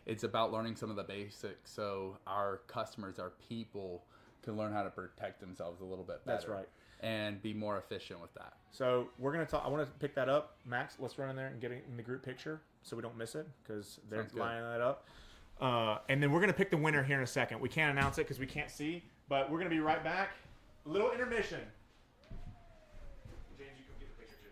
it's about learning some of the basics so our customers, our people, can learn how to protect themselves a little bit better. That's right. And be more efficient with that. So we're gonna talk. I want to pick that up, Max. Let's run in there and get it in the group picture so we don't miss it because they're lining that up. And then we're going to pick the winner here in a second. We can't announce it because we can't see, but we're going to be right back. A little intermission. James, you come get the picture too.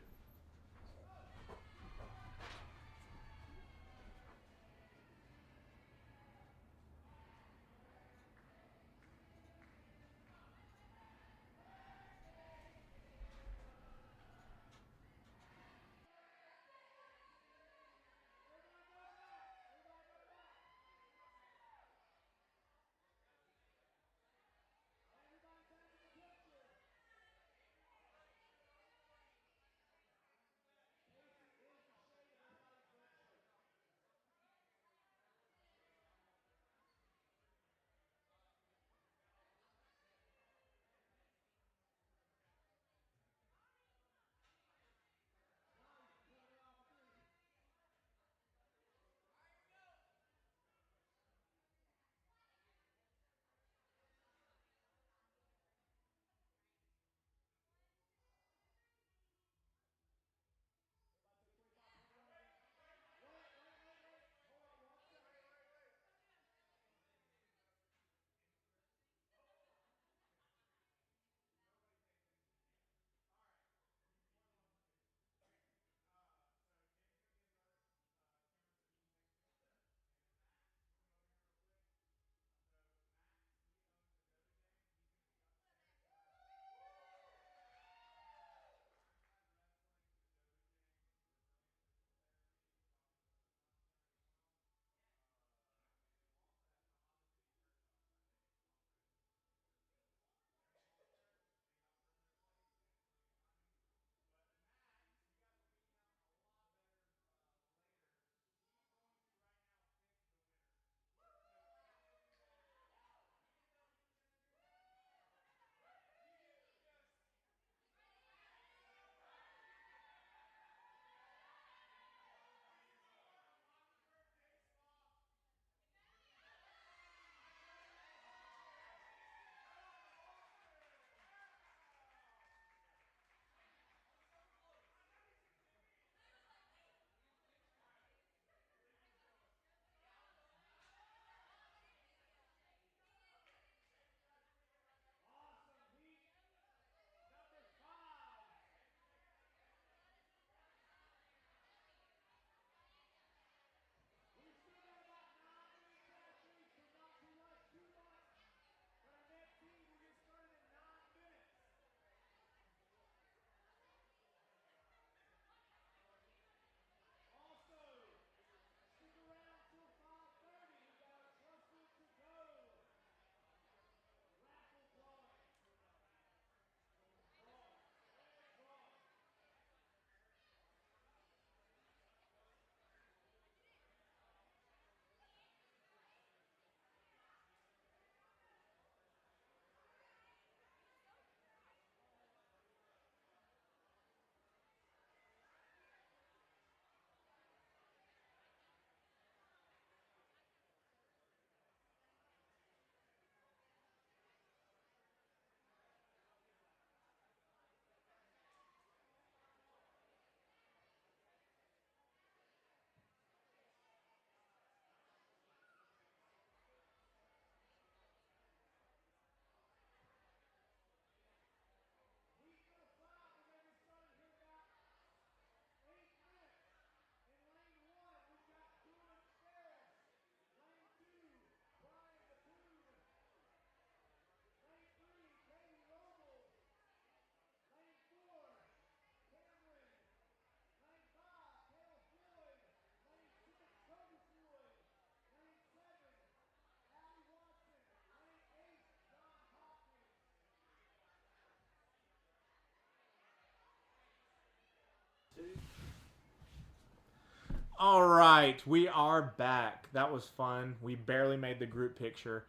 All right, we are back. That was fun. We barely made the group picture.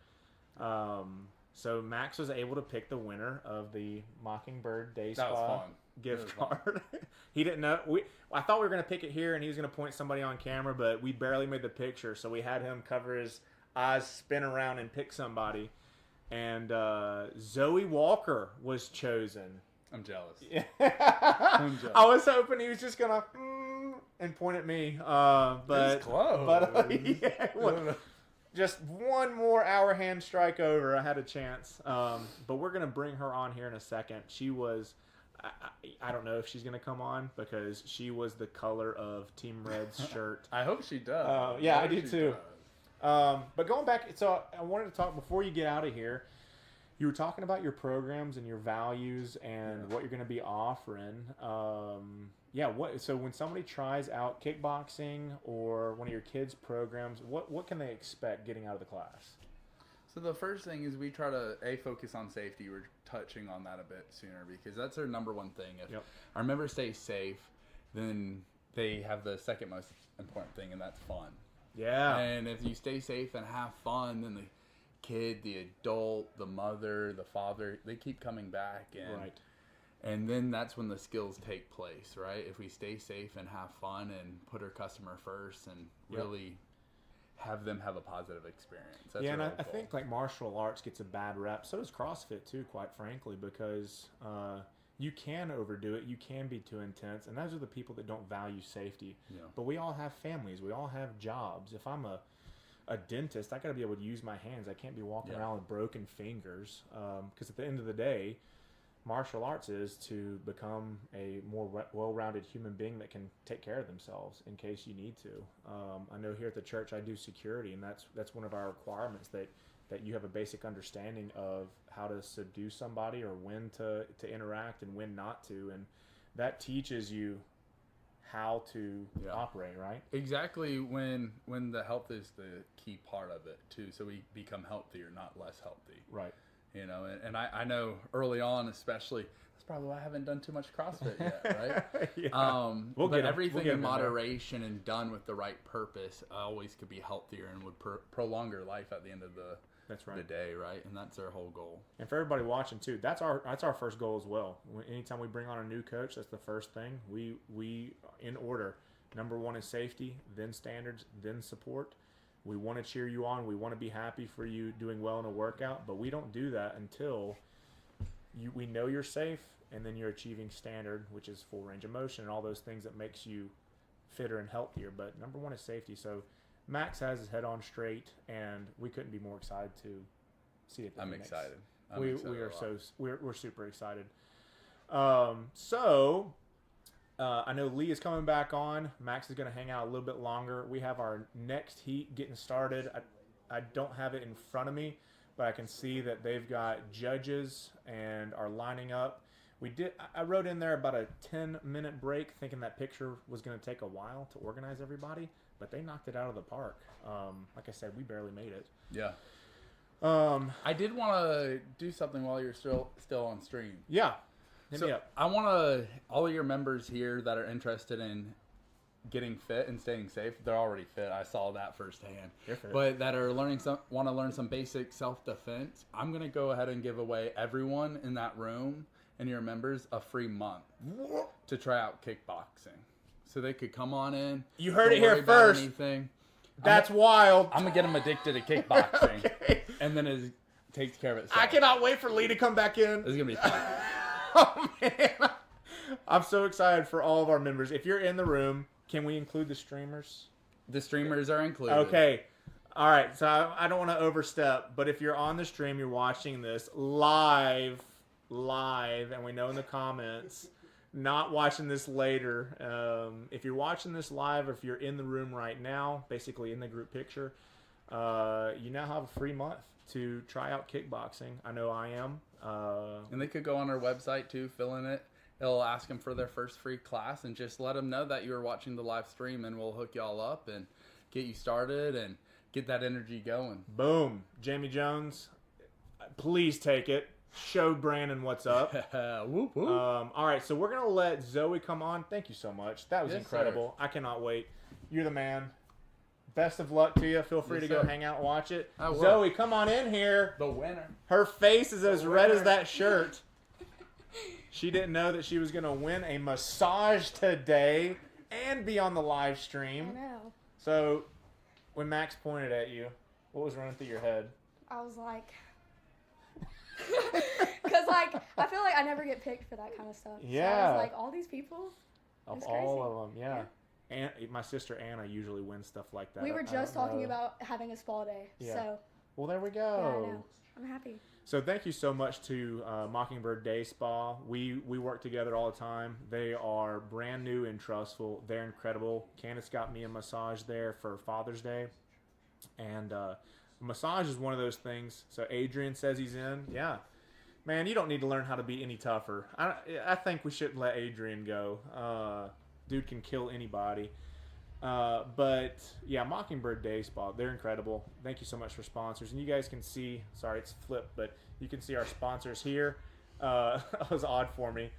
So Max was able to pick the winner of the Mockingbird Day Spa That was fun. gift card. He didn't know. I thought we were going to pick it here, and he was going to point somebody on camera, but we barely made the picture, so we had him cover his eyes, spin around, and pick somebody. And Zoe Walker was chosen. I'm jealous. I'm jealous. I was hoping he was just going to and point at me. But It's close. But yeah, just one more hour hand strike over. I had a chance. But we're going to bring her on here in a second. She was... I don't know if she's going to come on because she was the color of Team Red's shirt. I hope she does. Yeah, I do too. But going back, so I wanted to talk before you get out of here. You were talking about your programs and your values and what you're going to be offering. So when somebody tries out kickboxing or one of your kids' programs, what can they expect getting out of the class? So the first thing is we try to focus on safety. We're touching on that a bit sooner because that's our number one thing. If our members stay safe, then they have the second most important thing, and that's fun. Yeah. And if you stay safe and have fun, then the kid, the adult, the mother, the father, they keep coming back. And, right. And then that's when the skills take place, right? If we stay safe and have fun and put our customer first and really have them have a positive experience. That's and I goal. think like martial arts gets a bad rep. So does CrossFit too, quite frankly, because you can overdo it. You can be too intense. And those are the people that don't value safety. Yeah. But we all have families. We all have jobs. If I'm a dentist, I got to be able to use my hands. I can't be walking around with broken fingers. Because at the end of the day, martial arts is to become a more well-rounded human being that can take care of themselves in case you need to. I know here at the church I do security, and that's one of our requirements that you have a basic understanding of how to subdue somebody or when to interact and when not to, and that teaches you how to operate, right? Exactly. When the health is the key part of it too, so we become healthier, not less healthy. Right. You know, and I know early on, especially, that's probably why I haven't done too much CrossFit yet, right? But everything in moderation and done with the right purpose always could be healthier and would prolong your life at the end of the day, right? And that's our whole goal. And for everybody watching too, that's our first goal as well. Anytime we bring on a new coach, that's the first thing. We in order. Number one is safety, then standards, then support. We want to cheer you on. We want to be happy for you doing well in a workout, but we don't do that until we know you're safe, and then you're achieving standard, which is full range of motion and all those things that makes you fitter and healthier. But number one is safety. So Max has his head on straight, and we couldn't be more excited to see it. I'm excited. We're super excited. I know Lee is coming back on. Max is going to hang out a little bit longer. We have our next heat getting started. I don't have it in front of me, but I can see that they've got judges and are lining up. I wrote in there about a 10-minute break thinking that picture was going to take a while to organize everybody, but they knocked it out of the park. Like I said, we barely made it. Yeah. I did want to do something while you're still on stream. Yeah. I want to, all of your members here that are interested in getting fit and staying safe, they're already fit. I saw that firsthand. But that are want to learn some basic self-defense, I'm going to go ahead and give away everyone in that room and your members a free month to try out kickboxing. So they could come on in. You heard it here first. That's wild. I'm going to get them addicted to kickboxing. And then it takes care of itself. I cannot wait for Lee to come back in. This is going to be fun. Oh, man. I'm so excited for all of our members. If you're in the room, can we include the streamers? The streamers are included. Okay. All right. So I don't want to overstep, but if you're on the stream, you're watching this live, and we know in the comments, not watching this later. If you're watching this live, or if you're in the room right now, basically in the group picture, you now have a free month to try out kickboxing. I know I am. And they could go on our website too, fill in it. It'll ask them for their first free class, and just let them know that you are watching the live stream, and we'll hook you all up and get you started and get that energy going. Boom. Jamie Jones, please take it. show Brandon what's up. Whoop, whoop. All right, so we're going to let Zoe come on. Thank you so much. That was Yes, incredible. I cannot wait. You're the man. Best of luck to you. Feel free Yes, to go sir. hang out and watch it. I will. Zoe, come on in here. The winner. Her face is as red as winner. that shirt. She didn't know that she was going to win a massage today and be on the live I stream. know. So, when Max pointed at you, what was running through your head? I was like, because like I feel like I never get picked for that kind of stuff. So I Yeah. was like, all these people. Of It's all crazy. of them, yeah. And my sister Anna usually wins stuff like that. We were I just don't talking know. about having a spa day. Yeah. So Well, there we yeah, I go. know. I'm happy. So thank you so much to Mockingbird Day Spa. We work together all the time. They are brand new in Trussville. They're incredible. Candace got me a massage there for Father's Day. And massage is one of those things. So Adrian says he's in. Yeah. Man, you don't need to learn how to be any tougher. I think we shouldn't let Adrian go. Dude can kill anybody. But yeah, Mockingbird Day Spa, they're incredible. Thank you so much for sponsors. And you guys can see, sorry, it's flipped, but you can see our sponsors here. That was odd for me.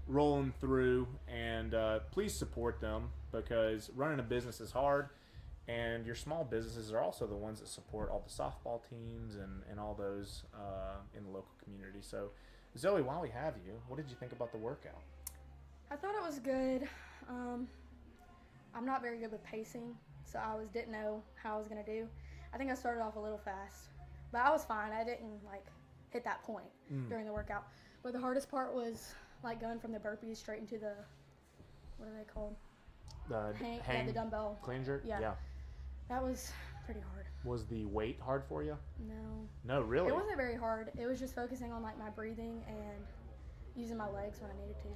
Rolling through, and please support them because running a business is hard. And your small businesses are also the ones that support all the softball teams and all those in the local community. So, Zoe, while we have you, what did you think about the workout? I thought it was good. I'm not very good with pacing, so I didn't know how I was gonna do. I think I started off a little fast, but I was fine. I didn't like hit that point during the workout. But the hardest part was like going from the burpees straight into the, what are they called? Yeah, the dumbbell. Clean jerk? Yeah. That was pretty hard. Was the weight hard for you? No. No, really? It wasn't very hard. It was just focusing on like my breathing and using my legs when I needed to.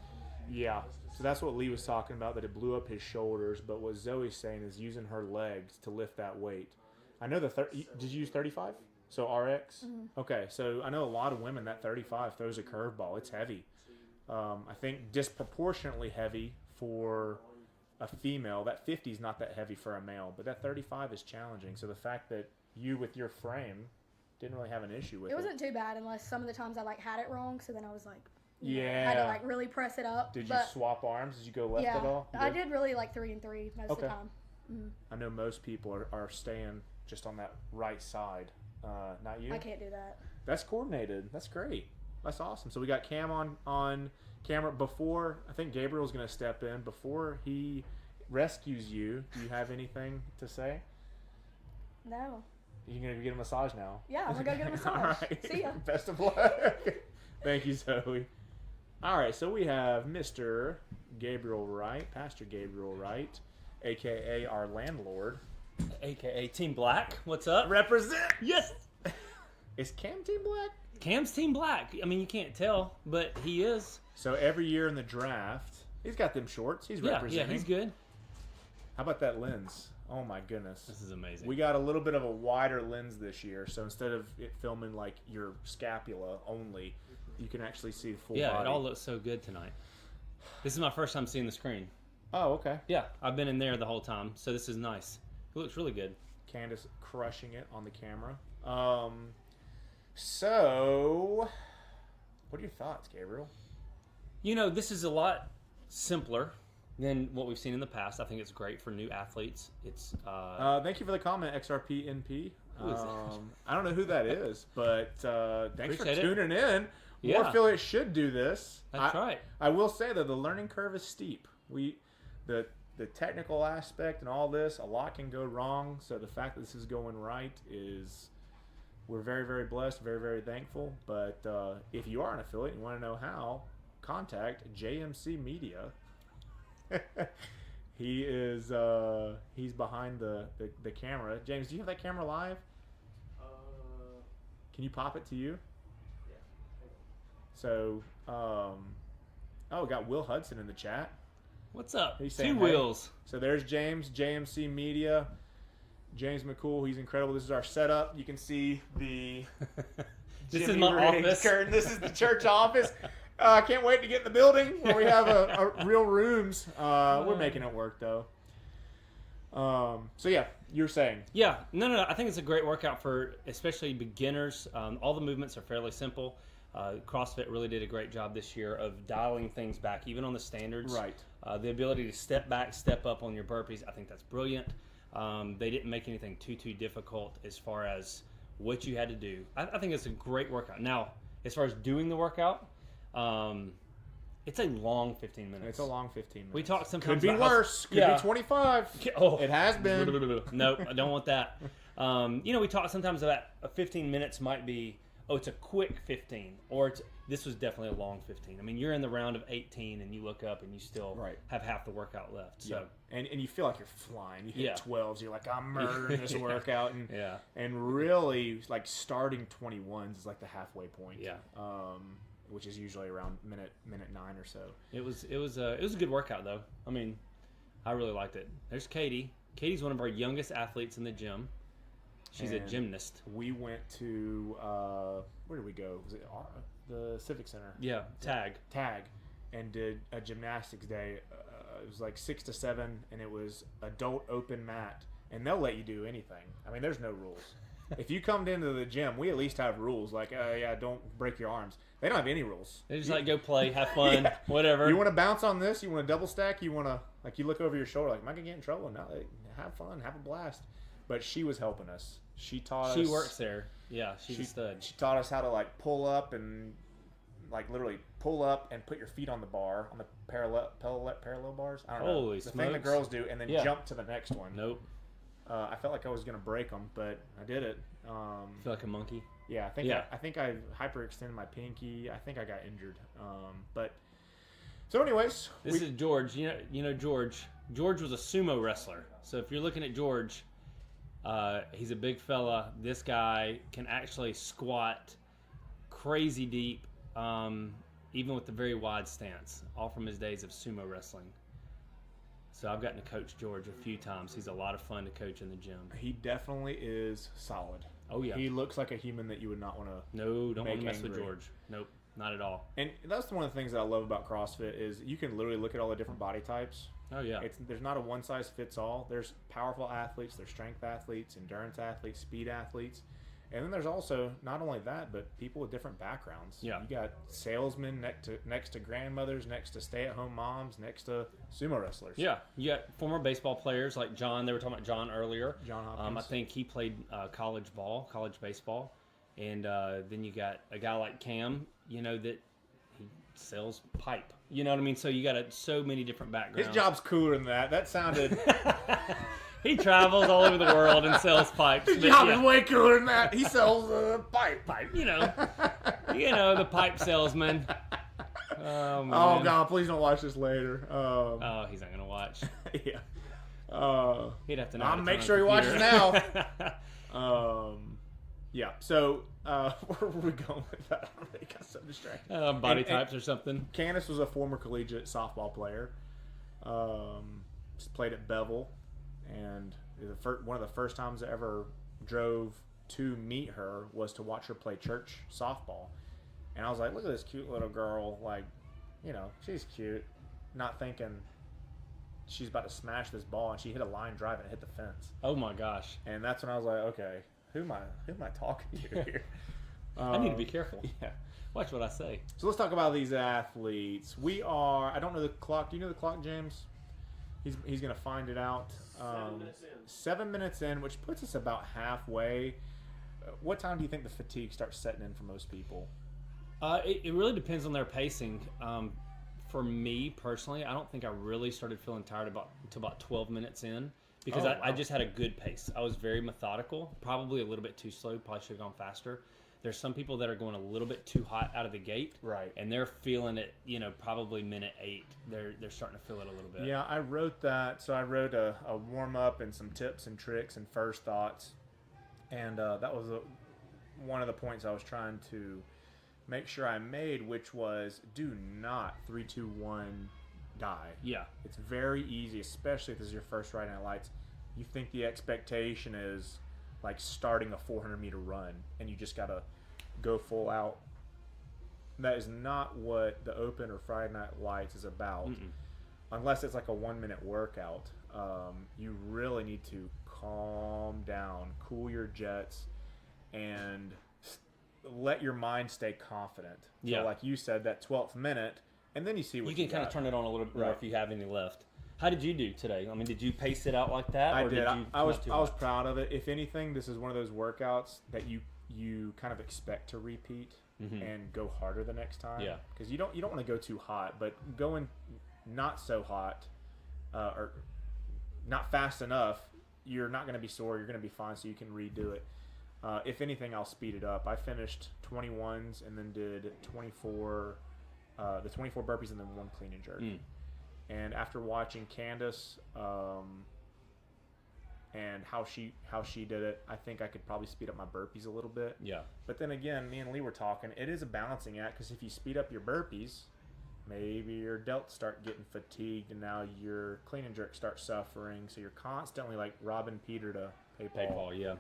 Yeah. So that's what Lee was talking about, that it blew up his shoulders. But what Zoe's saying is using her legs to lift that weight. I know did you use 35? So RX? Okay. So I know a lot of women, that 35 throws a curveball. It's heavy. I think disproportionately heavy for a female. That 50 is not that heavy for a male, but that 35 is challenging. So the fact that you with your frame didn't really have an issue with it. It wasn't too bad unless some of the times I like had it wrong, so then I was like, Yeah. had to like really press it up. Did you but, swap arms? Did you go left yeah, at all? I did really like 3 and 3 most of the Okay. time. I know most people are staying just on that right side. Not you? I can't do that. That's coordinated. That's great. That's awesome. So we got Cam on camera. Before, I think Gabriel's going to step in. Before he rescues you, do you have anything to say? No. You're going to get a massage now. Yeah, I'm gonna go get a massage. All right. See ya. Best of luck. Thank you, Zoe. All right, so we have Mr. Gabriel Wright, Pastor Gabriel Wright, a.k.a. our landlord. AKA Team Black. What's up? Represent! Yes. Is Cam Team Black? Cam's Team Black. I mean, you can't tell, but he is. So every year in the draft, he's got them shorts. He's Yeah, representing. he's good. How about that lens? Oh my goodness. This is amazing. We got a little bit of a wider lens this year, so instead of it filming like your scapula only, you can actually see the full yeah, body. it all looks so good tonight. This is my first time seeing the screen. Oh, okay. Yeah, I've been in there the whole time, so this is nice. It looks really good. Candace crushing it on the camera. So, what are your thoughts, Gabriel? You know, this is a lot simpler than what we've seen in the past. I think it's great for new athletes. It's Thank you for the comment, XRPNP. Who is that? I don't know who that is, but thanks for Appreciate it. tuning in. More Yeah. affiliates should do this. That's right. I will say that the learning curve is steep. The technical aspect and all this, a lot can go wrong. So the fact that this is going right is, we're very, very blessed, very, very thankful. But if you are an affiliate and you want to know how, contact JMC Media. He is he's behind the camera. James, do you have that camera live? Can you pop it to you? Yeah. So, we got Will Hudson in the chat. What's up? He's Two saying, hey. wheels. So there's James, JMC Media. James McCool, he's incredible. This is our setup. You can see the This is Jimmy my Riggs office. curtain. This is the church office. I can't wait to get in the building where we have a real rooms. We're making it work though. So yeah, you're saying. Yeah, no. I think it's a great workout for especially beginners. All the movements are fairly simple. CrossFit really did a great job this year of dialing things back, even on the standards. Right. The ability to step back, step up on your burpees, I think that's brilliant. They didn't make anything too difficult as far as what you had to do. I think it's a great workout. Now, as far as doing the workout, it's a long 15 minutes. It's a long 15 minutes. We talked sometimes Could be about how- worse. Could be 25. Oh, It has been. Nope, I don't want that. We talk sometimes about a 15 minutes might be, it's a quick 15, or this was definitely a long 15. I mean, you're in the round of 18, and you look up, and you still have half the workout left. So, and you feel like you're flying. You hit 12s. You're like, I'm murdering this Yeah. workout, and really, like starting 21s is like the halfway point. Yeah. Which is usually around minute 9 or so. It was a good workout though. I mean, I really liked it. There's Katie. Katie's one of our youngest athletes in the gym. She's a gymnast. We went to where did we go? Was it the Civic Center? Yeah, tag, and did a gymnastics day. It was like 6 to 7, and it was adult open mat, and they'll let you do anything. I mean, there's no rules. If you come into the gym, we at least have rules like, don't break your arms. They don't have any rules. They just like go play, have fun, whatever. You want to bounce on this? You want to double stack? You want to you look over your shoulder like, am I gonna get in trouble? No, have fun, have a blast. But she was helping us. She taught us. She works there. Yeah, she's a stud. She taught us how to pull up and literally pull up and put your feet on the bar on the parallel bars. I don't know. Holy the thing the smokes. girls do, and then jump to the next one. Nope. I felt like I was gonna break them, but I did it. Feel like a monkey. Yeah, I think I hyperextended my pinky. I think I got injured. But so, anyways, this is George. You know George. George was a sumo wrestler. So if you're looking at George, he's a big fella. This guy can actually squat crazy deep, even with the very wide stance. All from his days of sumo wrestling. So I've gotten to coach George a few times. He's a lot of fun to coach in the gym. He definitely is solid. Oh yeah. He looks like a human that you would not want to. No, don't want to mess angry. with George. Nope, not at all. And that's one of the things that I love about CrossFit is you can literally look at all the different body types. Oh yeah. There's not a one size fits all. There's powerful athletes, there's strength athletes, endurance athletes, speed athletes. And then there's also not only that, but people with different backgrounds. Yeah. You got salesmen next to grandmothers, next to stay-at-home moms, next to sumo wrestlers. Yeah, you got former baseball players like John. They were talking about John earlier. John Hopkins. I think he played college baseball. And then you got a guy like Cam, that he sells pipe. You know what I mean? So you got so many different backgrounds. His job's cooler than that. That sounded... He travels all over the world and sells pipes. His job is way cooler than that. He sells pipe. The pipe salesman. Oh, man. Oh, God, please don't watch this later. Oh, he's not going to watch. Yeah. He'd have to know. I'll make sure he watches now. Yeah, so where were we going with that? I really got so distracted. Body types or something. Candace was a former collegiate softball player. Played at Bevel. And one of the first times I ever drove to meet her was to watch her play church softball. And I was like, look at this cute little girl. She's cute. Not thinking she's about to smash this ball. And she hit a line drive and hit the fence. Oh, my gosh. And that's when I was like, okay, who am I talking to here? I need to be careful. Yeah. Watch what I say. So let's talk about these athletes. I don't know the clock. Do you know the clock, James? He's going to find it out. 7 minutes in. 7 minutes in, which puts us about halfway. What time do you think the fatigue starts setting in for most people? It really depends on their pacing. For me personally, I don't think I really started feeling tired until about 12 minutes in because I just had a good pace. I was very methodical, probably a little bit too slow. Probably should have gone faster. There's some people that are going a little bit too hot out of the gate, right? And they're feeling it. Probably minute 8, they're starting to feel it a little bit. Yeah, I wrote that. So I wrote a warm up and some tips and tricks and first thoughts, and that was one of the points I was trying to make sure I made, which was do not 3, 2, 1 die. Yeah, it's very easy, especially if this is your first Friday Night Lights. You think the expectation is like starting a 400-meter run, and you just gotta go full out. That is not what the Open or Friday Night Lights is about. unless it's like a 1-minute workout, you really need to calm down, cool your jets, and let your mind stay confident. Yeah. So like you said, that 12th minute, and then you see what You can kind of got. turn it on a little bit more Right. if you have any left. How did you do today? I mean, did you pace it out like that? I or did. you I was not too I was much? proud of it. If anything, this is one of those workouts that you kind of expect to repeat and go harder the next time. Yeah. Because you don't want to go too hot, but going not so hot or not fast enough, you're not going to be sore. You're going to be fine, so you can redo it. If anything, I'll speed it up. I finished 21s and then did 24, the 24 burpees and then 1 clean and jerk. And after watching Candace and how she did it, I think I could probably speed up my burpees a little bit. Yeah. But then again, me and Lee were talking. It is a balancing act because if you speed up your burpees, maybe your delts start getting fatigued, and now your clean and jerk starts suffering. So you're constantly like robbing Peter to pay Paul. Pay Paul, yeah.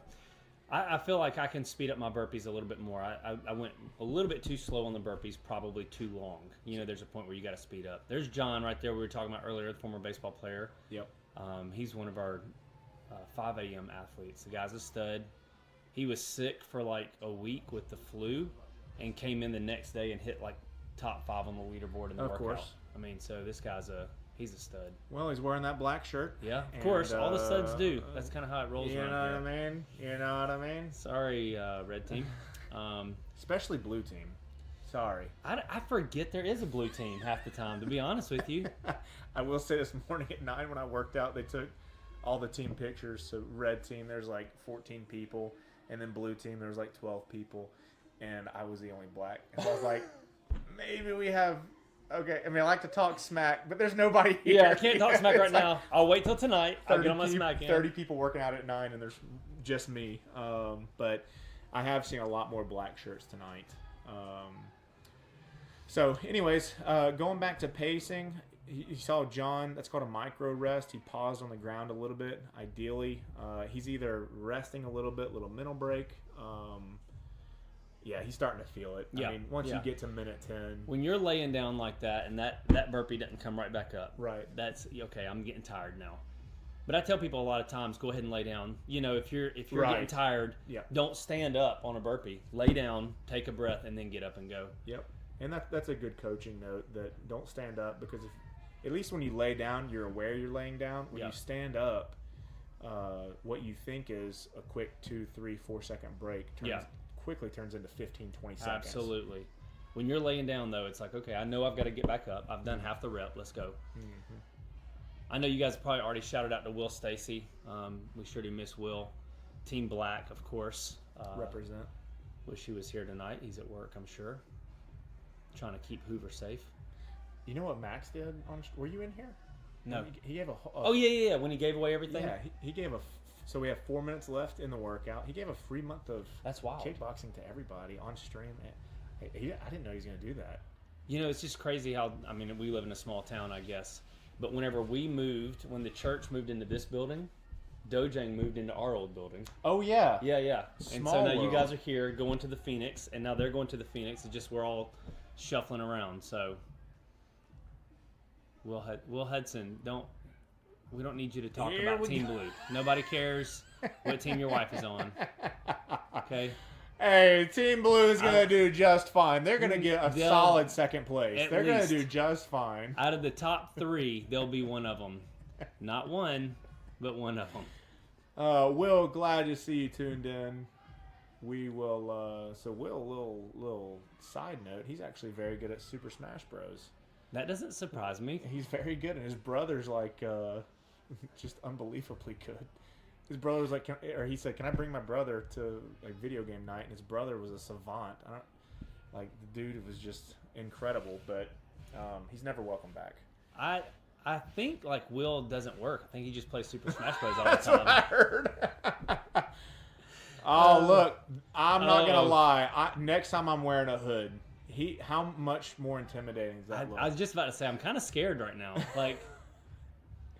I feel like I can speed up my burpees a little bit more. I went a little bit too slow on the burpees, probably too long. You know, there's a point where you got to speed up. There's John right there we were talking about earlier, the former baseball player. Yep. He's one of our 5 a.m. athletes. The guy's a stud. He was sick for like a week with the flu and came in the next day and hit like top 5 on the leaderboard in the Of workout. course. I mean, so this guy's he's a stud. Well, he's wearing that black shirt. Yeah, of course. All the studs do. That's kind of how it rolls You know around what here. I mean? You know what I mean? Sorry, red team. Especially blue team. Sorry. I forget there is a blue team half the time, to be honest with you. I will say this morning at 9 when I worked out, they took all the team pictures. So red team, there's like 14 people, and then blue team, there's like 12 people, and I was the only black. And I was like, maybe we have. Okay, I mean, I like to talk smack, but there's nobody here. Yeah, I can't talk smack right It's like now. I'll wait till tonight. I'll get on my smack in. 30 people working out at 9, and there's just me. But I have seen a lot more black shirts tonight. So, anyways, going back to pacing, you saw John, that's called a micro rest. He paused on the ground a little bit, ideally. He's either resting a little bit, little mental break. Yeah, he's starting to feel it. Yeah, I mean, once yeah. you get to minute 10. When you're laying down like that and that burpee doesn't come right back up, Right. that's okay. I'm getting tired now. But I tell people a lot of times, go ahead and lay down. You know, if you're Right. getting tired, Yeah. don't stand up on a burpee. Lay down, take a breath, and then get up and go. Yep. And that's a good coaching note, that don't stand up, because if, at least when you lay down, you're aware you're laying down. When Yeah. you stand up, what you think is a quick 2, 3, 4 second break quickly turns into 15, 20 seconds. Absolutely. When you're laying down, though, it's like, okay, I know I've got to get back up. I've done half the rep. Let's go. Mm-hmm. I know you guys probably already shouted out to Will Stacy. We sure do miss Will. Team Black, of course. Represent. Wish he was here tonight. He's at work, I'm sure. Trying to keep Hoover safe. You know what Max did? Were you in here? No. He gave a. Oh, yeah. When he gave away everything? Yeah, he gave a. So we have 4 minutes left in the workout. He gave a free month of That's wild. kickboxing to everybody on stream. I didn't know he was going to do that. You know, it's just crazy how, I mean, we live in a small town, I guess. But whenever we moved, when the church moved into this building, Dojang moved into our old building. Oh, yeah. Yeah. And so Small now you world. guys are here going to the Phoenix, and now they're going to the Phoenix. It's just we're all shuffling around. So, Will Hudson, we don't need you to talk Here about we Team go. Blue. Nobody cares what team your wife is on. Okay? Hey, Team Blue is going to do just fine. They're going to get a They'll- solid second place. at They're going to least. do just fine. Out of the top 3, they'll be one of them. Not one, but one of them. Will, glad to see you tuned in. We will, so Will, little side note, he's actually very good at Super Smash Bros. That doesn't surprise me. He's very good, and his brother's like, just unbelievably good. His brother was like, he said, "Can I bring my brother to like video game night?" And his brother was a savant. The dude was just incredible, but he's never welcome back. I think like Will doesn't work. I think he just plays Super Smash Bros. All the That's what I time. heard. Look, I'm not gonna lie. Next time I'm wearing a hood. How much more intimidating does that look? I was just about to say I'm kind of scared right now. Like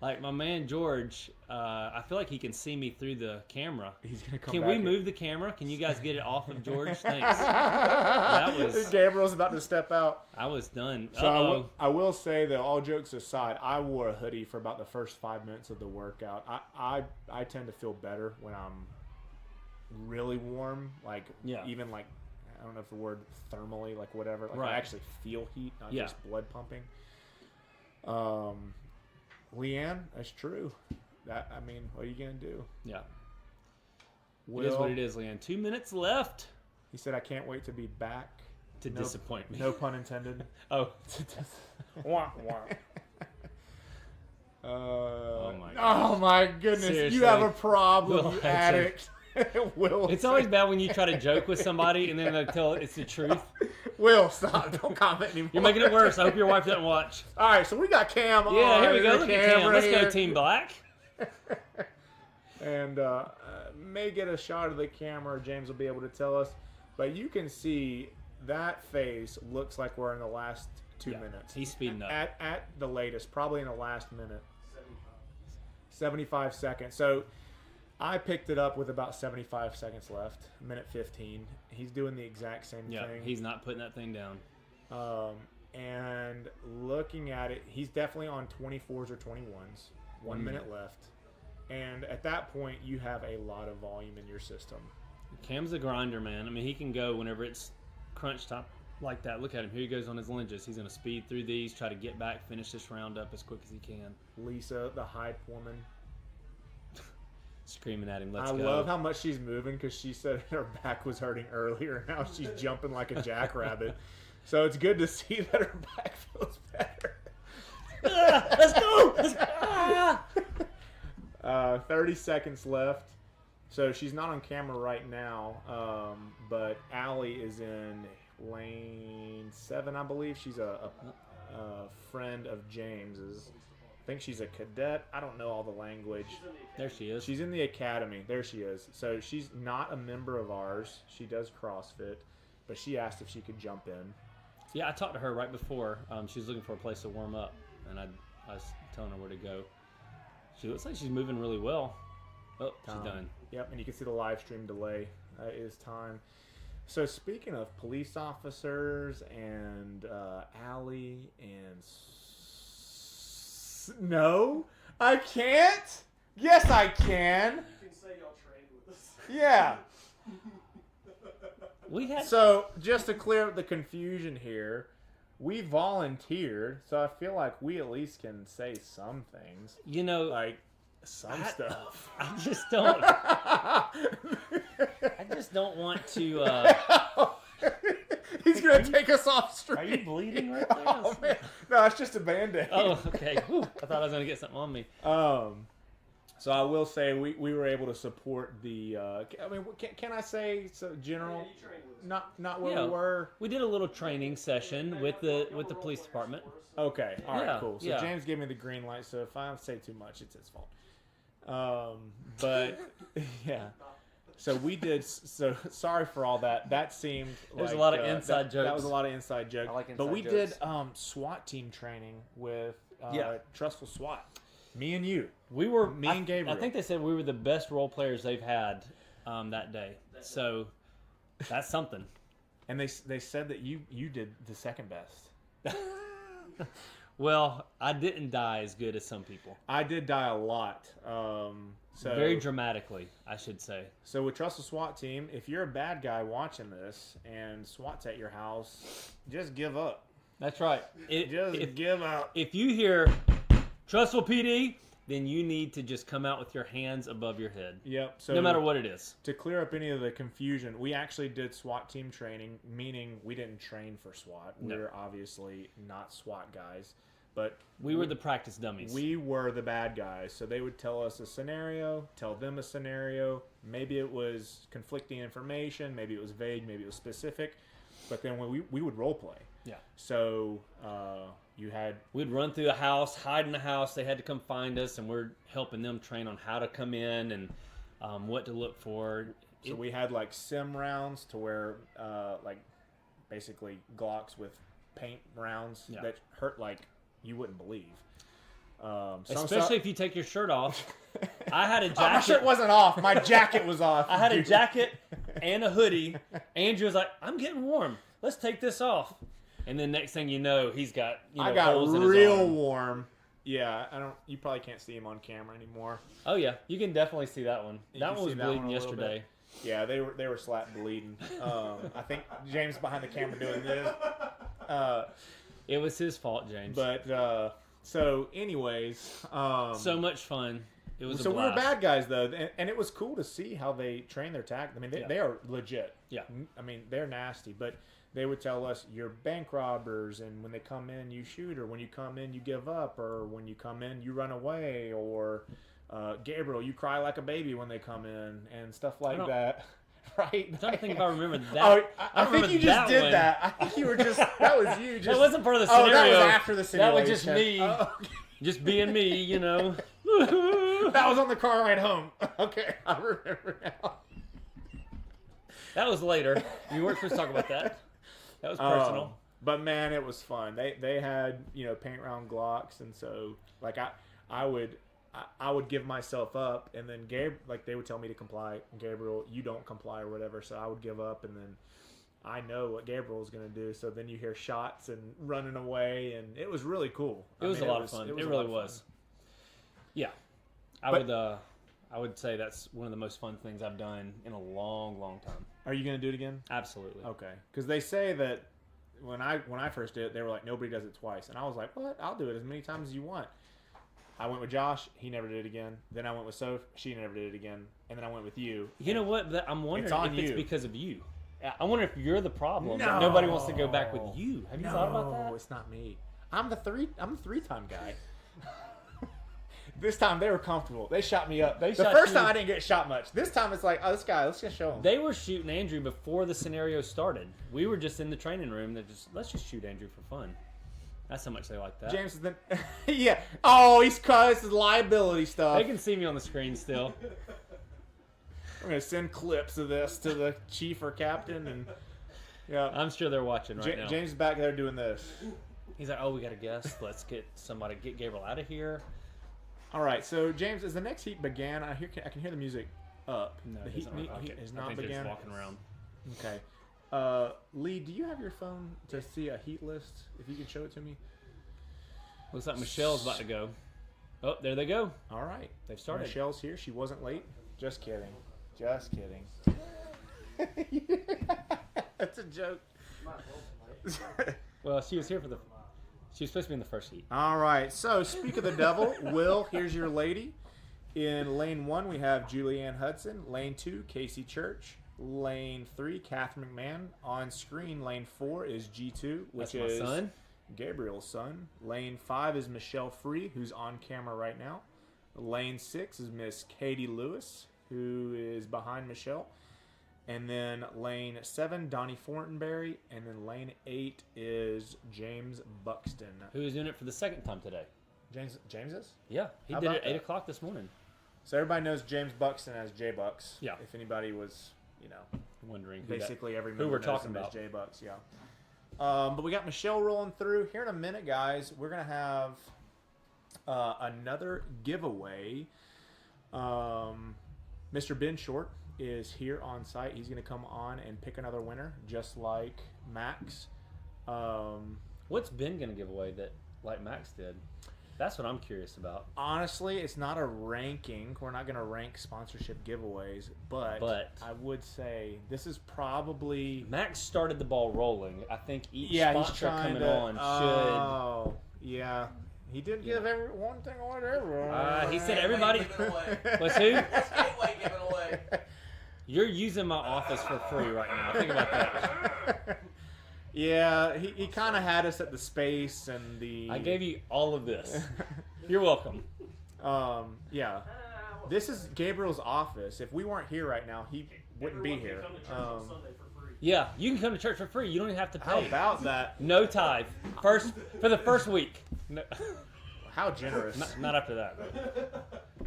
Like my man George, I feel like he can see me through the camera. He's gonna come. Can back we in. move the camera? Can you guys get it off of George? Thanks. That was. Gabriel's about to step out. I was done. So I will say that all jokes aside, I wore a hoodie for about the first 5 minutes of the workout. I tend to feel better when I'm really warm, like even like I don't know if the word thermally, like whatever, like I actually feel heat, not just blood pumping. Leanne, that's true. That I mean, what are you gonna do? Yeah. It is what it is, Leanne. 2 minutes left. He said, "I can't wait to be back." To disappoint me. No pun intended. Oh. Wah, wah. Oh my gosh. Oh my goodness! Seriously. You have a problem, Will you Hudson. addict. Will. It's always bad when you try to joke with somebody and then they tell it's the truth. Will, stop! Don't comment anymore. You're making it worse. I hope your wife doesn't watch. All right, so we got Cam on. Yeah, here we go. There's Look a at Cam. camera Let's go, here. Team Black. And may get a shot of the camera. James will be able to tell us, but you can see that face looks like we're in the last 2 minutes. He's speeding up. At the latest, probably in the last minute. 75 seconds. So I picked it up with about 75 seconds left, minute 15. He's doing the exact same thing. He's not putting that thing down. And looking at it, he's definitely on 24s or 21s. 1 minute left. And at that point, you have a lot of volume in your system. Cam's a grinder, man. I mean, he can go whenever it's crunch time like that. Look at him. Here he goes on his lunges. He's going to speed through these, try to get back, finish this round up as quick as he can. Lisa, the hype woman. Screaming at him, let's I go. love how much she's moving because she said her back was hurting earlier. Now she's jumping like a jackrabbit. So it's good to see that her back feels better. Let's go! Let's go! 30 seconds left. So she's not on camera right now, but Allie is in lane 7, I believe. She's a friend of James's. I think she's a cadet. I don't know all the language. There she is. She's in the academy. There she is. So she's not a member of ours. She does CrossFit, but she asked if she could jump in. Yeah, I talked to her right before. She was looking for a place to warm up, and I was telling her where to go. She looks like she's moving really well. Oh, she's done. Yep, and you can see the live stream delay. It is time. So speaking of police officers and Allie and... No, I can't. Yes, I can. You can say y'all trained with us. Yeah. We had So just to clear up the confusion here, we volunteered, so I feel like we at least can say some things, you know, like some stuff. I just don't. I just don't want to. He's gonna take us off street. Are you bleeding right there? Oh, man. No, it's just a band-aid. Oh, okay. Whew. I thought I was gonna get something on me. So I will say we were able to support the. I mean, can I say so general? Yeah, you trained with us. Not where Yeah. we were. We did a little training session with the police department. Okay, all right, Yeah, cool. So yeah. James gave me the green light. So if I say too much, it's his fault. But yeah. So we did. So sorry for all that. That seemed. There's like, a lot of inside that jokes. was a lot of inside jokes. I like but inside we jokes. did SWAT team training with Yeah. Trussville SWAT. Me and you. We were Me and Gabriel. I think they said we were the best role players they've had that day. So that's something. And they said that you did the second best. Well, I didn't die as good as some people. I did die a lot. So Very dramatically, I should say. So with Trussville SWAT team, if you're a bad guy watching this and SWAT's at your house, just give up. That's right. Just give up. If you hear Trussville PD, then you need to just come out with your hands above your head. Yep. So No matter what it is. To clear up any of the confusion, we actually did SWAT team training, meaning we didn't train for SWAT. No. We're obviously not SWAT guys, but We were the practice dummies. we were the bad guys. So they would tell us a scenario, tell them a scenario. Maybe it was conflicting information, maybe it was vague, maybe it was specific. But then when we would role play. Yeah. So you had We'd run through the house, hide in the house. They had to come find us, and we're helping them train on how to come in and what to look for. So we had like sim rounds to where like basically Glocks with paint rounds Yeah. that hurt like you wouldn't believe. Especially if you take your shirt off. I had a jacket. My shirt wasn't off. My jacket was off. I had a jacket and a hoodie. Andrew was like, "I'm getting warm. Let's take this off." And then next thing you know, he's got I got holes in real his arm. warm. Yeah, I don't. You probably can't see him on camera anymore. Oh yeah, you can definitely see that one. You That can one was see that one bleeding a little yesterday. Yeah, they were slap bleeding. I think James behind the camera doing this. It was his fault, James. But so, anyways, so much fun. It was. So a we were blast. bad guys though, and it was cool to see how they train their tactics. I mean, they are legit. Yeah. I mean, they're nasty, but they would tell us you're bank robbers, and when they come in, you shoot, or when you come in, you give up, or when you come in, you run away, or Gabriel, you cry like a baby when they come in, and stuff like that. Right? I'm trying to think if I remember that. Oh, I remember think you just did one. that. I think you were just that was you. Just, That wasn't part of the Oh, scenario. that was after the That was simulation. just me. Oh, okay. Just being me, you know. That was on the car ride home. Okay, I remember now. That was later. You weren't supposed to talk about that. That was personal. But man, it was fun. They had paint round Glocks, and so like I would give myself up, and then they would tell me to comply. Gabriel, you don't comply or whatever, so I would give up, and then I know what Gabriel was going to do. So then you hear shots and running away, and it was really cool. It was a lot of fun. It really was. Yeah, I would say that's one of the most fun things I've done in a long, long time. Are you going to do it again? Absolutely. Okay, because they say that when I first did it, they were like, nobody does it twice, and I was like, what? I'll do it as many times as you want. I went with Josh. He never did it again. Then I went with Soph. She never did it again. And then I went with you. You know what? I'm wondering on if it's you. because of you. I wonder if you're the problem. No. That nobody wants to go back with you. Have you thought about No, that? it's not me. I'm the three-time guy. This time they were comfortable. They shot me up. The shot first you. time I didn't get shot much. This time it's like, oh, this guy, let's just show him. They were shooting Andrew before the scenario started. We were just in the training room. Let's just shoot Andrew for fun. That's how much they like that. James is then, yeah. Oh, he's cut. This is liability stuff. They can see me on the screen still. I'm gonna send clips of this to the chief or captain, and yeah. I'm sure they're watching right now. James is back there doing this. He's like, oh, we got a guest. Let's get Gabriel out of here. All right, so James, as the next heat began, I can hear the music up. No, the it heat, doesn't look like heat it. is I not think they're began. just walking around. Okay. Lee, do you have your phone to see a heat list? If you can show it to me. Looks like Michelle's about to go. Oh, there they go. All right. They've started. Michelle's here. She wasn't late. Just kidding. Just kidding. That's a joke. Well, she was here she was supposed to be in the first heat. All right. So, speak of the devil. Will, here's your lady. In lane 1, we have Julianne Hudson. Lane 2, Casey Church. Lane 3, Catherine McMahon. On screen, lane 4 is G2, which That's is my son. Gabriel's son. Lane 5 is Michelle Free, who's on camera right now. Lane 6 is Miss Katie Lewis, who is behind Michelle. And then lane 7, Donnie Fortenberry. And then lane 8 is James Buxton. Who is doing it for the second time today? James is? Yeah, he How did it about at 8 that? o'clock this morning. So everybody knows James Buxton as J Bucks. Yeah. If anybody was, Wondering who basically every who member we're knows talking him about. as J Bucks. Yeah. But we got Michelle rolling through here in a minute, guys. We're gonna have another giveaway. Mr. Ben Short is here on site. He's gonna come on and pick another winner, just like Max. What's Ben going to give away that like Max did? That's what I'm curious about. Honestly, it's not a ranking. We're not going to rank sponsorship giveaways, but I would say this is probably... Max started the ball rolling. I think each he's sponsor trying coming to... on Oh, yeah. He did give one thing away to everyone. He said everybody... What's who? Gateway giving away. You're using my office for free right now. Think about that. Yeah, he kind of had us at the space and the... I gave you all of this. You're welcome. Yeah. This is Gabriel's office. If we weren't here right now, he wouldn't be here. Come to church on Sunday for free. Yeah, you can come to church for free. You don't even have to How pay. about that? No tithe. For the first week. No, How generous. not after that.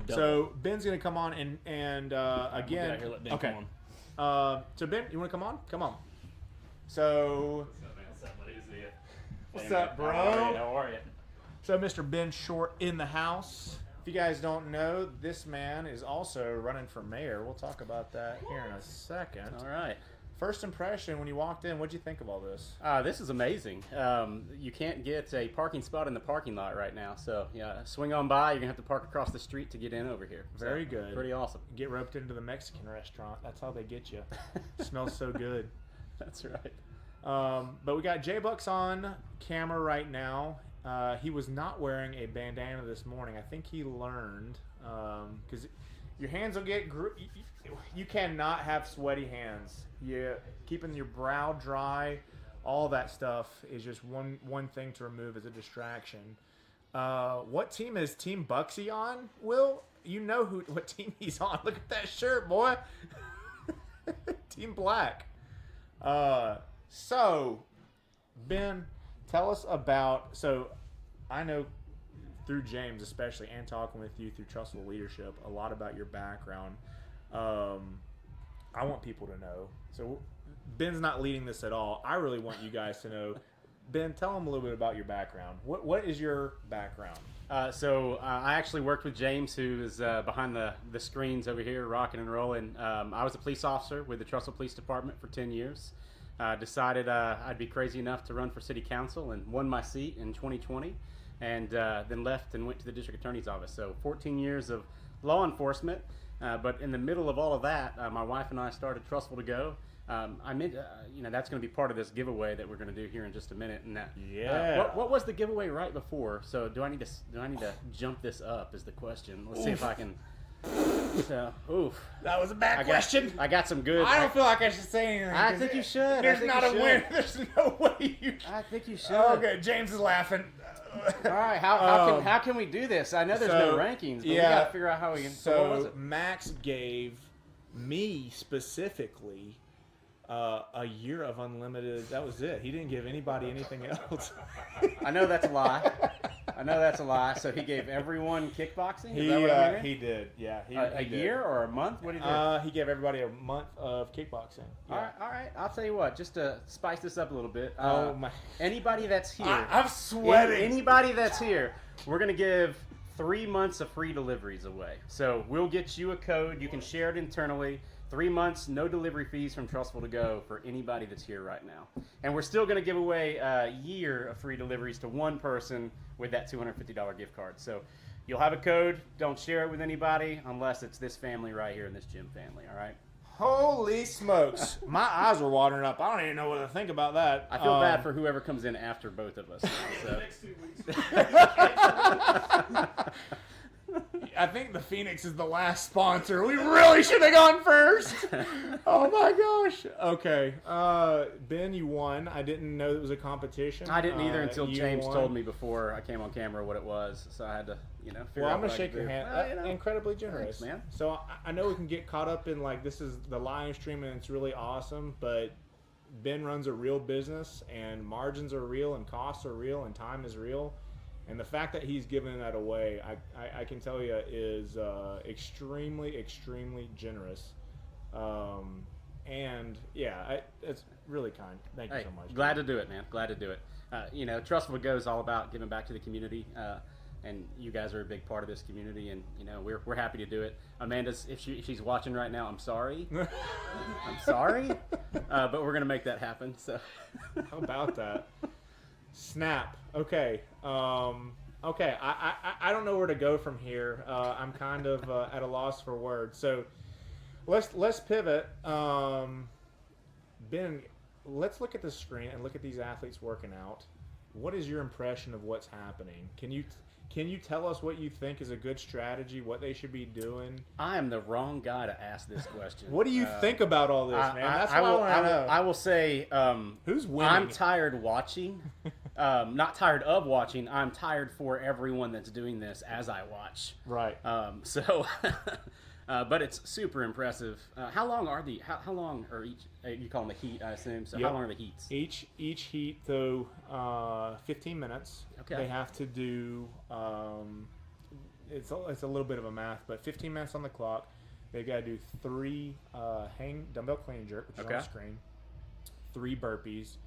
So Ben's gonna come on and Get out again. here, let Ben Okay. come on. So Ben, you want to come on? Come on. So what's up, bro? How are you? So Mr. Ben Short in the house. If you guys don't know, this man is also running for mayor. We'll talk about that here in a second. All right. First impression when you walked in, what'd you think of all this? This is amazing. You can't get a parking spot in the parking lot right now. So, yeah, swing on by. You're going to have to park across the street to get in over here. So, Very good. Pretty awesome. Get roped into the Mexican restaurant. That's how they get you. Smells so good. That's right. But we got J-Bucks on camera right now. He was not wearing a bandana this morning. I think he learned because your hands will get you cannot have sweaty hands. Keeping your brow dry, all that stuff is just one thing to remove as a distraction. What team is Team Bucksy on, Will? You know what team he's on. Look at that shirt, boy. Team Black. So, Ben, tell us about. So, I know through James, especially, and talking with you through Trussville Leadership, a lot about your background. I want people to know. So, Ben's not leading this at all. I really want you guys to know. Ben, tell them a little bit about your background. What is your background? I actually worked with James, who is behind the screens over here, rocking and rolling. I was a police officer with the Trussville Police Department for 10 years. Decided I'd be crazy enough to run for city council and won my seat in 2020, and then left and went to the district attorney's office. So 14 years of law enforcement. But in the middle of all of that, my wife and I started Trussville To Go. I meant, that's going to be part of this giveaway that we're going to do here in just a minute. And that, what was the giveaway right before? So do I need to jump this up? Is the question. Let's see if I can. So, That was a bad question. I got some good. I don't feel like I should say anything. I think you should. There's not a win. There's no way you can. I think you should. Okay, James is laughing. All right, how can we do this? I know there's no rankings, but we got to figure out how we can. So what was it? Max gave me specifically a year of unlimited. That was it. He didn't give anybody anything else. I know that's a lie. So he gave everyone kickboxing? Is that what I'm hearing? He did. Yeah. A year or a month? What did he do? He gave everybody a month of kickboxing. Yeah. All right. I'll tell you what. Just to spice this up a little bit. My! Anybody that's here. I'm sweating. Anybody that's here, we're gonna give 3 months of free deliveries away. So we'll get you a code. You can share it internally. 3 months, no delivery fees from Trussville To Go for anybody that's here right now. And we're still going to give away a year of free deliveries to one person with that $250 gift card. So you'll have a code. Don't share it with anybody unless it's this family right here and this gym family, all right? Holy smokes. My eyes are watering up. I don't even know what to think about that. I feel bad for whoever comes in after both of us. So. Next 2 weeks. I think the Phoenix is the last sponsor. We really should have gone first. Oh my gosh. Okay. Ben, you won. I didn't know it was a competition. I didn't either until you James won. told me before I came on camera what it was. So I had to, figure Well, out I'm going what to I shake could your do. hand. Well, Incredibly generous. Thanks, man. So I know we can get caught up in this is the live stream and it's really awesome, but Ben runs a real business and margins are real and costs are real and time is real. And the fact that he's giving that away, I can tell you, is extremely, extremely generous. And, yeah, it's really kind. Thank you so much. Glad to do it, man. Glad to do it. Trussville To Go is all about giving back to the community. And you guys are a big part of this community, and, we're happy to do it. Amanda's, if she's watching right now, I'm sorry. I'm sorry. But we're going to make that happen. So. How about that? Snap. Okay. Okay. I don't know where to go from here. I'm kind of at a loss for words. So let's pivot. Ben, let's look at the screen and look at these athletes working out. What is your impression of what's happening? Can you tell us what you think is a good strategy, what they should be doing? I am the wrong guy to ask this question. What do you think about all this, man? That's what I want to know. I will say, who's winning? I'm tired watching. Not tired of watching. I'm tired for everyone that's doing this as I watch. Right. But it's super impressive. How long are how long are each? You call them the heat, I assume. So Yep. how long are the heats? Each heat, though, 15 minutes. Okay. They have to do. It's a little bit of a math, but 15 minutes on the clock. They've got to do 3 dumbbell clean and jerk, which is on the screen, 3 burpees,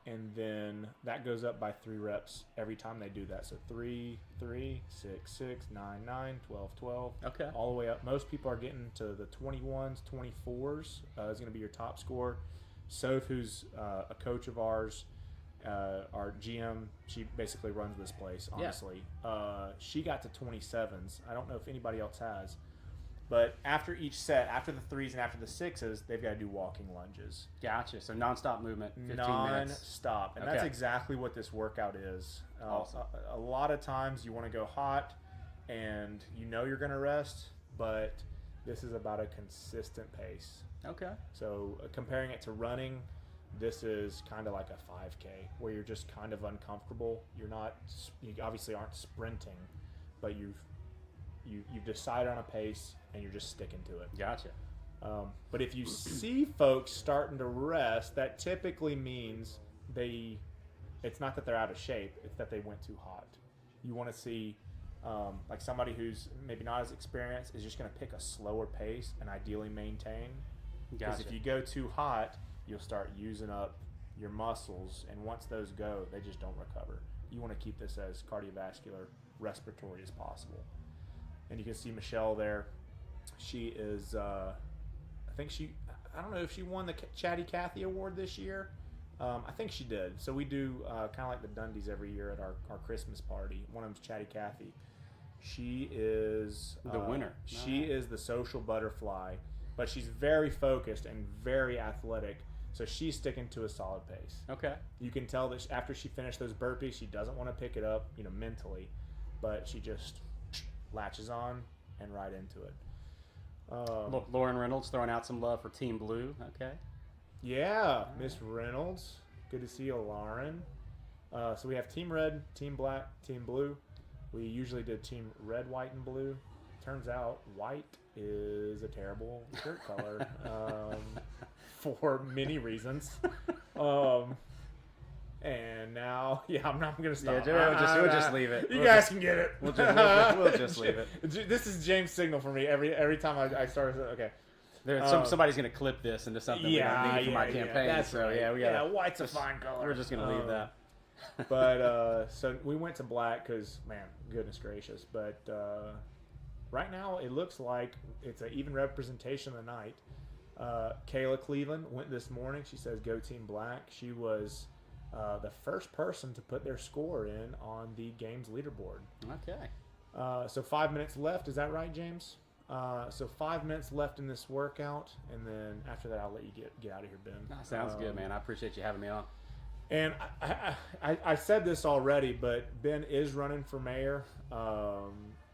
and then that goes up by 3 reps every time they do that. So 3, 3, 6, 6, 9, 9, 12, 12. Okay. All the way up. Most people are getting to the 21s, 24s. Is going to be your top score. Soph, who's a coach of ours, our GM, she basically runs this place, honestly. She got to 27s. I don't know if anybody else has. But after each set, after the 3s and after the 6s, they've got to do walking lunges. Gotcha. So nonstop movement, 15 minutes. Non-stop. And that's Okay. exactly what this workout is. Awesome. A lot of times you want to go hot and you know you're going to rest, but this is about a consistent pace. Okay. So comparing it to running, this is kind of like a 5K where you're just kind of uncomfortable. You obviously aren't sprinting, but you've decided on a pace and you're just sticking to it. Gotcha. But if you see folks starting to rest, that typically means it's not that they're out of shape, it's that they went too hot. You want to see like somebody who's maybe not as experienced is just going to pick a slower pace and ideally maintain. Because Gotcha. if you go too hot, you'll start using up your muscles, and once those go, they just don't recover. You want to keep this as cardiovascular, respiratory as possible. And you can see Michelle there. She is, I don't know if she won the Chatty Cathy Award this year. I think she did. So we do kind of like the Dundies every year at our Christmas party. One of them's Chatty Cathy. She is The winner. She is the social butterfly, but she's very focused and very athletic. So she's sticking to a solid pace. Okay. You can tell that after she finished those burpees, she doesn't want to pick it up, mentally, but she just latches on and right into it. Lauren Reynolds throwing out some love for Team Blue. Okay. Yeah, Miss Reynolds. Good to see you, Lauren. So we have Team Red, Team Black, Team Blue. We usually did Team Red, White, and Blue. Turns out white is a terrible shirt color for many reasons. And now, I'm not going to stop. Yeah, we'll just leave it. You guys can get it. We'll just leave it. This is James' signal for me every time I start. Okay. Somebody's going to clip this into something we don't need for my campaign. That's so right. White's a fine color. We're just going to leave that. But so we went to black because, man, goodness gracious. But right now it looks like it's an even representation of the night. Kayla Cleveland went this morning. She says go Team Black. She was the first person to put their score in on the game's leaderboard. Okay. So 5 minutes left. Is that right, James? So 5 minutes left in this workout, and then after that, I'll let you get out of here, Ben. Sounds good, man. I appreciate you having me on. And I said this already, but Ben is running for mayor.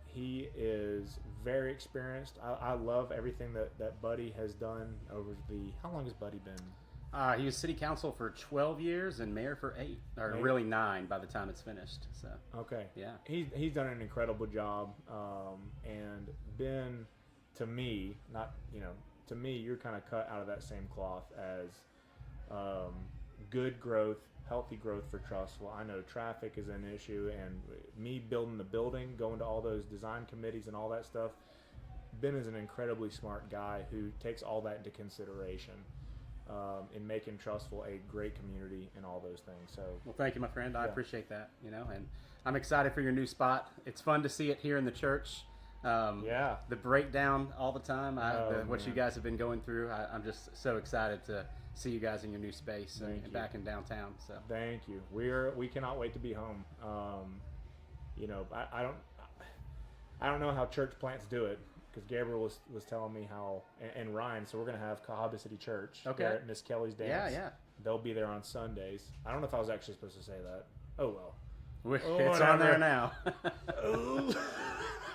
He is very experienced. I love everything that Buddy has done over how long has Buddy been? He was city council for 12 years and mayor for 8, or 8? really 9 by the time it's finished. So okay, yeah, he's done an incredible job. And Ben, to me, you're kind of cut out of that same cloth as good growth, healthy growth for Trussville. I know traffic is an issue, and me building the building, going to all those design committees and all that stuff. Ben is an incredibly smart guy who takes all that into consideration in making Trussville a great community and all those things. So, well, thank you, my friend. I appreciate that. And I'm excited for your new spot. It's fun to see it here in the church. The breakdown all the time. What you guys have been going through. I'm just so excited to see you guys in your new space and back in downtown. So thank you. We cannot wait to be home. I don't know how church plants do it, because Gabriel was telling me how, and Ryan. So we're gonna have Cahaba City Church there at Miss Kelly's dance. Yeah. They'll be there on Sundays. I don't know if I was actually supposed to say that. Oh well. It's on there now.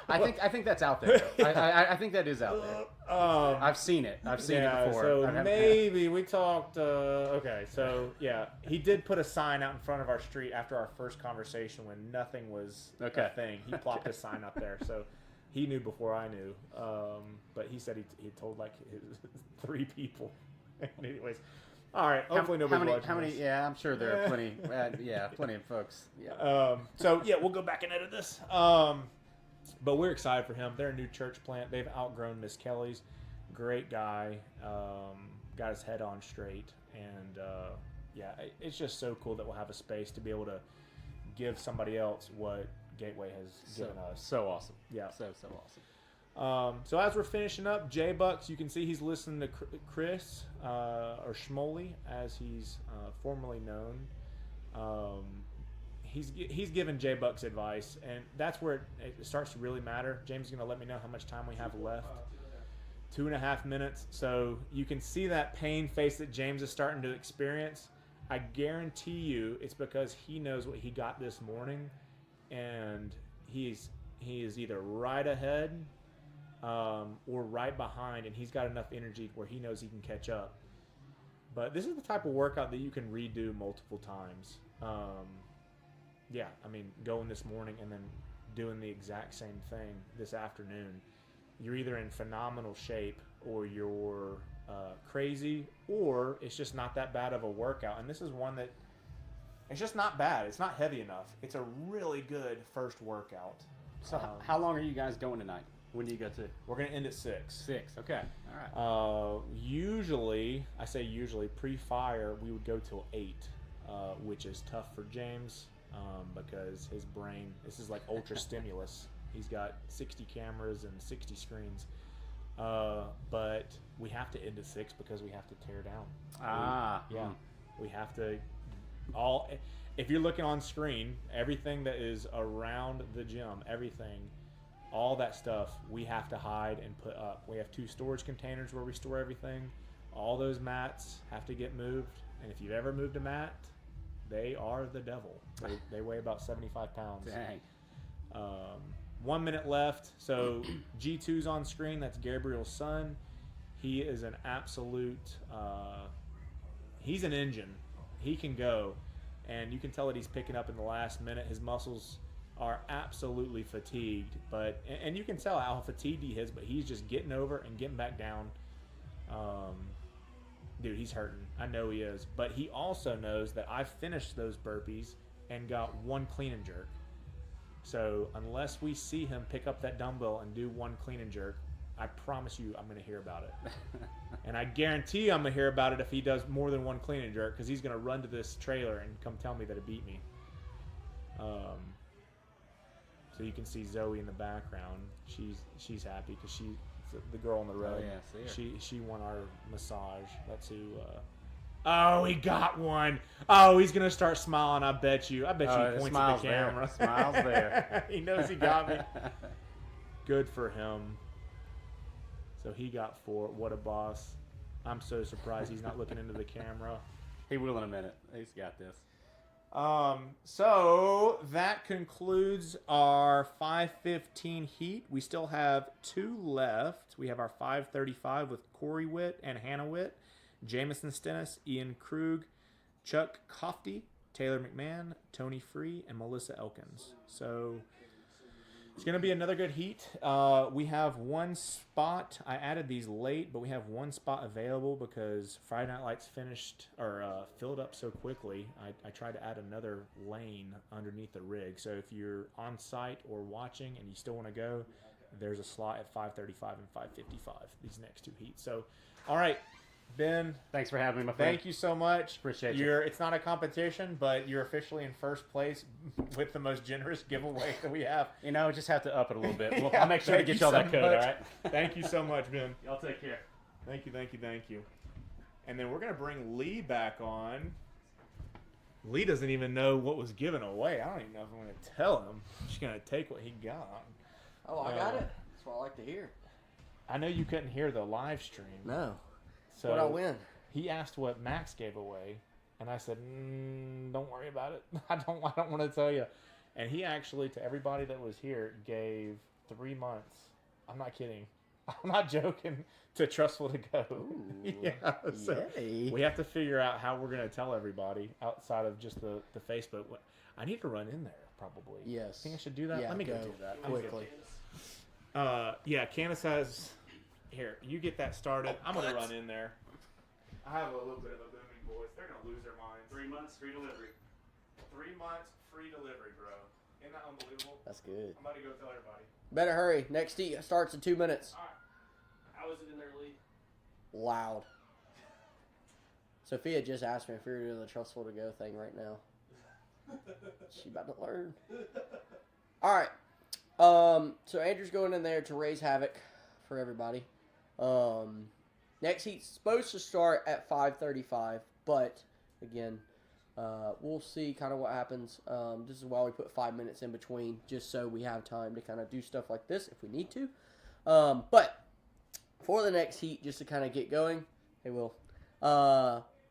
I think that's out there. I think that is out there. I've seen it. I've seen it before. So maybe we talked. Okay, so he did put a sign out in front of our street after our first conversation when nothing was a thing. He plopped a sign up there, so he knew before I knew. But he said he told like 3 people. Anyways. All right. Hopefully nobody watching How many? this. Yeah, I'm sure there are plenty. Plenty of folks. Yeah. We'll go back and edit this. But we're excited for him. They're a new church plant. They've outgrown Miss Kelly's. Great guy. Got his head on straight, and it's just so cool that we'll have a space to be able to give somebody else what Gateway has given us. So awesome. Yeah. So awesome. So as we're finishing up, J-Bucks, you can see he's listening to Chris, or Schmoley, as he's formerly known. He's given J-Bucks advice, and that's where it starts to really matter. James is going to let me know how much time we have left. 2.5 minutes. So you can see that pain face that James is starting to experience. I guarantee you it's because he knows what he got this morning, and he is either right ahead or right behind, and he's got enough energy where he knows he can catch up. But this is the type of workout that you can redo multiple times. Yeah, I mean, going this morning and then doing the exact same thing this afternoon. You're either in phenomenal shape, or you're crazy, or it's just not that bad of a workout. And this is one that it's just not bad. It's not heavy enough. It's a really good first workout. So how long are you guys going tonight? When do you go to? We're going to end at 6. 6. Okay. All right. Usually, I say usually, pre-fire, we would go till 8, which is tough for James because his brain, this is like ultra stimulus. He's got 60 cameras and 60 screens. But we have to end at 6 because we have to tear down. We have to if you're looking on screen, everything that is around the gym, everything, all that stuff, we have to hide and put up. We have 2 storage containers where we store everything. All those mats have to get moved. And if you've ever moved a mat, they are the devil. They weigh about 75 pounds. Dang. 1 minute left. So G2's on screen. That's Gabriel's son. He is an absolute, he's an engine. He can go. And you can tell that he's picking up in the last minute. His muscles are absolutely fatigued. And you can tell how fatigued he is, but he's just getting over and getting back down. Dude, he's hurting. I know he is. But he also knows that I finished those burpees and got 1 clean and jerk. So unless we see him pick up that dumbbell and do 1 clean and jerk, I promise you I'm going to hear about it. And I guarantee I'm going to hear about it if he does more than 1 clean and jerk, because he's going to run to this trailer and come tell me that it beat me. So you can see Zoe in the background. She's happy because she's the girl on the road. Oh, yeah, see her. She won our massage. That's who. Oh, he got one. Oh, he's gonna start smiling. I bet you. He points at the camera. Smiles there. He knows he got me. Good for him. So he got 4. What a boss. I'm so surprised he's not looking into the camera. He will in a minute. He's got this. So that concludes our 5:15 heat. We still have 2 left. We have our 5:35 with Corey Witt and Hannah Witt, Jamison Stennis, Ian Krug, Chuck Kofty, Taylor McMahon, Tony Free, and Melissa Elkins. So it's going to be another good heat. We have 1 spot. I added these late, but we have 1 spot available because Friday Night Lights finished or filled up so quickly. I tried to add another lane underneath the rig. So if you're on site or watching and you still want to go, there's a slot at 5:35 and 5:55, these next 2 heats. So, all right. Ben, thanks for having me, my friend. Thank you so much. Appreciate you. It's not a competition, but you're officially in first place with the most generous giveaway that we have. You know, just have to up it a little bit. Yeah, I'll make sure to get y'all that code, all right? Thank you so much, Ben. Y'all take care. Thank you. And then we're going to bring Lee back on. Lee doesn't even know what was given away. I don't even know if I'm going to tell him. I'm just going to take what he got. Oh, I got it. That's what I like to hear. I know you couldn't hear the live stream. No. So What'd I win? He asked what Max gave away, and I said, don't worry about it. I don't want to tell you. And he actually, to everybody that was here, gave 3 months. I'm not kidding. I'm not joking. To Trussville To Go. Ooh, Yeah. So yay. we have to figure out how we're going to tell everybody outside of just the Facebook. I need to run in there probably. Yes. Think I should do that? Yeah, Let me go go do that quickly. Yeah, Candace has. Here, you get that started. I'm gonna run in there. I have a little bit of a booming voice. They're gonna lose their minds. 3 months free delivery. 3 months free delivery, bro. Isn't that unbelievable? That's good. I'm about to go tell everybody. Better hurry. Next heat starts in 2 minutes. All right. How is it in there, Lee? Loud. Sophia just asked me if we were doing the Trussville To Go thing right now. She about to learn. All right. So Andrew's going in there to raise havoc for everybody. Next heat's supposed to start at 5:35, but again, we'll see kind of what happens. This is why we put 5 minutes in between, just so we have time to kind of do stuff like this if we need to. But for the next heat, just to kind of get going, hey Will,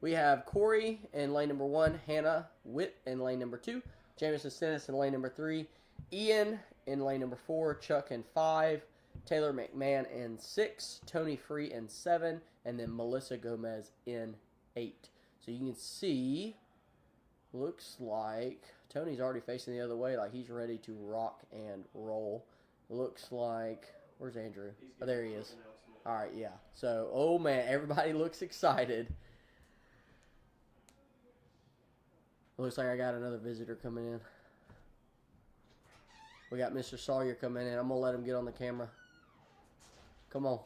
we have Corey in lane number 1, Hannah Witt in lane number 2, Jameson Stennis in lane number 3, Ian in lane number 4, Chuck in 5, Taylor McMahon in 6, Tony Free in 7, and then Melissa Gomez in 8. So you can see, looks like Tony's already facing the other way, like he's ready to rock and roll. Looks like, where's Andrew? Oh, there he is. All right, yeah. So, oh man, everybody looks excited. Looks like I got another visitor coming in. We got Mr. Sawyer coming in. I'm going to let him get on the camera. Come on.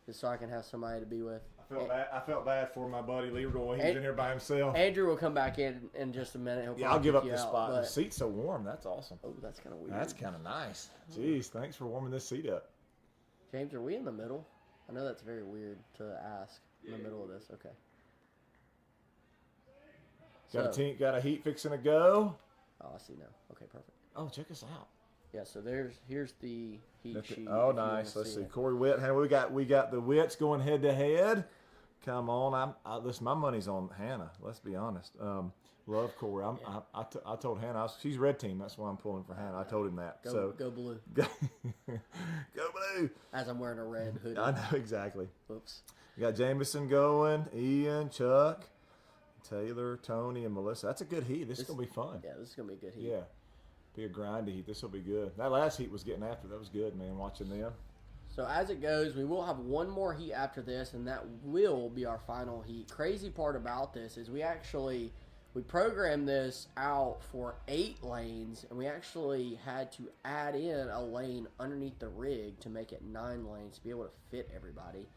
Just so I can have somebody to be with. I felt bad for my buddy Leroy. He was in here by himself. Andrew will come back in just a minute. Yeah, I'll give up the spot. The seat's so warm. That's awesome. Oh, that's kind of weird. That's kind of nice. Jeez, thanks for warming this seat up. James, are we in the middle? I know that's very weird to ask in the middle of this. Okay. Got a heat fixing to go. Oh, I see now. Okay, perfect. Oh, check us out. Yeah, so here's the heat sheet. Oh, nice. Let's see. Corey Witt. Hey, we got the Witts going head to head. Come on. Listen, my money's on Hannah. Let's be honest. Love Corey. I told Hannah she's red team. That's why I'm pulling for Hannah. I told him that. Go blue. Go blue. As I'm wearing a red hoodie. I know exactly. Whoops. We got Jameson going. Ian, Chuck, Taylor, Tony, and Melissa. That's a good heat. This is gonna be fun. Yeah, this is gonna be a good heat. Yeah. Be a grindy heat. This will be good. That last heat was getting after. That was good, man, watching them. So as it goes, we will have one more heat after this, and that will be our final heat. Crazy part about this is we programmed this out for 8 lanes, and we actually had to add in a lane underneath the rig to make it 9 lanes to be able to fit everybody.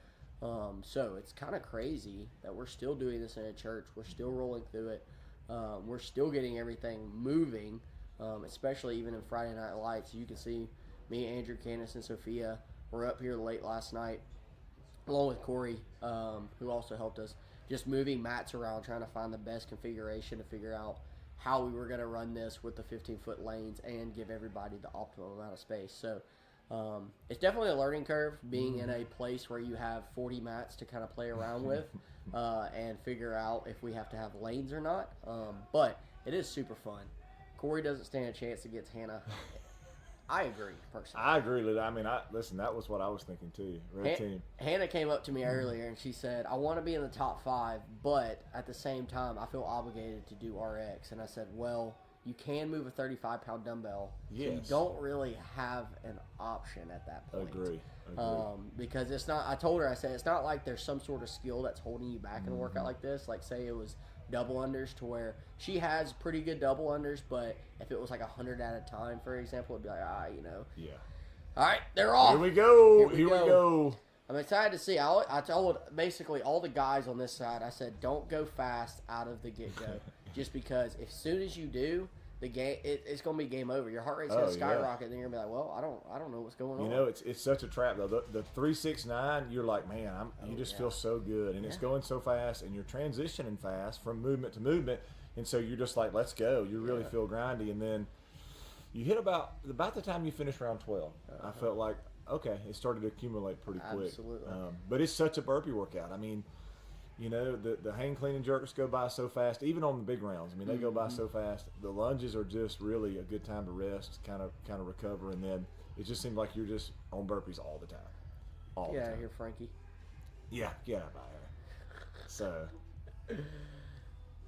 So it's kind of crazy that we're still doing this in a church. We're still rolling through it. We're still getting everything moving. Especially even in Friday Night Lights. You can see me, Andrew, Candace, and Sophia were up here late last night, along with Corey, who also helped us, just moving mats around, trying to find the best configuration to figure out how we were going to run this with the 15-foot lanes and give everybody the optimal amount of space. So it's definitely a learning curve, being in a place where you have 40 mats to kind of play around with and figure out if we have to have lanes or not. But it is super fun. Corey doesn't stand a chance against Hannah. I agree, personally. I agree, Lily. I mean, listen, that was what I was thinking too. Red team. Hannah came up to me earlier and she said, I want to be in the top 5, but at the same time, I feel obligated to do RX. And I said, well, you can move a 35-pound dumbbell. Yes. So you don't really have an option at that point. Agree. Because it's not, I told her, I said, it's not like there's some sort of skill that's holding you back in a workout like this. Like, say it was double unders, to where she has pretty good double unders, but if it was like 100 at a time, for example, it'd be like, Yeah. All right, they're off. Here we go. Here we go. I'm excited to see. I told basically all the guys on this side, I said, don't go fast out of the get-go. Just because as soon as you do, the game it's going to be game over. Your heart rate's going to skyrocket, and then you're going to be like, well, I don't know what's going on. You know, it's such a trap, though. The 369, you're like, man, you just feel so good. And it's going so fast, and you're transitioning fast from movement to movement. And so you're just like, let's go. You really feel grindy. And then you hit about the time you finish round 12. I felt like, okay, it started to accumulate pretty quick. Absolutely. But it's such a burpee workout. I mean, you know, the hang, clean, and jerks go by so fast, even on the big rounds. I mean, they go by so fast. The lunges are just really a good time to rest, kind of recover, and then it just seems like you're just on burpees all the time. All the time. Here, Frankie. Yeah, get out of here. So.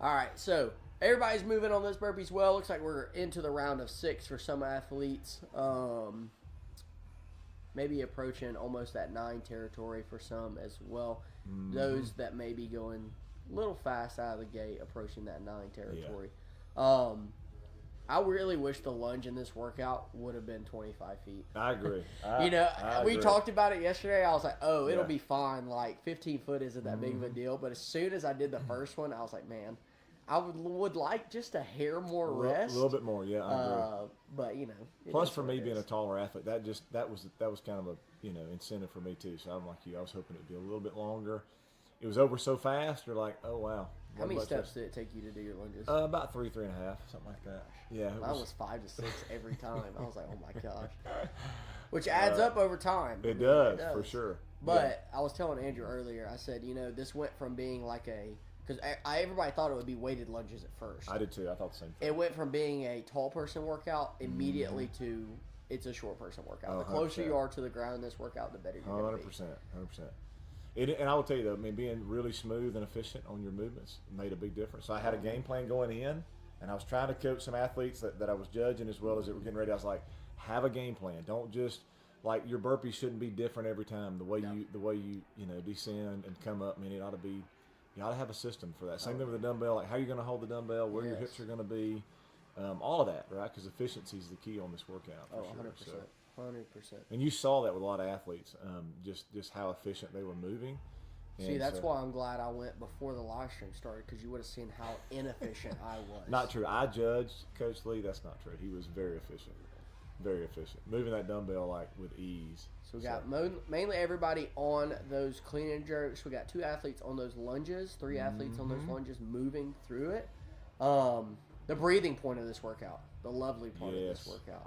All right, so everybody's moving on those burpees well. Looks like we're into the round of 6 for some athletes. Maybe approaching almost that 9 territory for some as well. Those that may be going a little fast out of the gate, approaching that 9 territory. I really wish the lunge in this workout would have been 25 feet. I agree. We talked about it yesterday. I was like, oh, it'll Yeah. be fine. Like 15 foot isn't that big of a deal. But as soon as I did the first one, I was like, man, I would like just a hair more rest. A little bit more, yeah. I agree. But you know. Plus, for me being a taller athlete, that was kind of a incentive for me too. So I'm like you. I was hoping it'd be a little bit longer. It was over so fast. You're like, oh wow. How many steps did it take you to do your lunges? About 3.5, something like that. Yeah. Mine was 5 to 6 every time. I was like, oh my gosh. Which adds up over time. It does, for sure. But I was telling Andrew earlier, I said, this went from being like because everybody thought it would be weighted lunges at first. I did too. I thought the same thing. It went from being a tall person workout immediately to it's a short person workout. Oh, the closer 100%. you are to the ground in this workout, the better you're going to be. 100%. And I will tell you though, being really smooth and efficient on your movements made a big difference. So I had a game plan going in, and I was trying to coach some athletes that I was judging as well as it were getting ready. I was like, have a game plan. Don't just like your burpees shouldn't be different every time. The way you descend and come up. It ought to be. You ought to have a system for that. Same thing with the dumbbell. Like how you're going to hold the dumbbell, where your hips are going to be, all of that, right? Because efficiency is the key on this workout. For sure. 100%. So, 100%. and you saw that with a lot of athletes, just how efficient they were moving. See, And that's so- why I'm glad I went before the live stream started, because you would have seen how inefficient I was. Not true. I judged Coach Lee. That's not true. He was very efficient. Very efficient. Moving that dumbbell like with ease. So we got mainly everybody on those clean and jerks. We got 2 athletes on those lunges, 3 athletes on those lunges moving through it. The breathing point of this workout, the lovely part of this workout.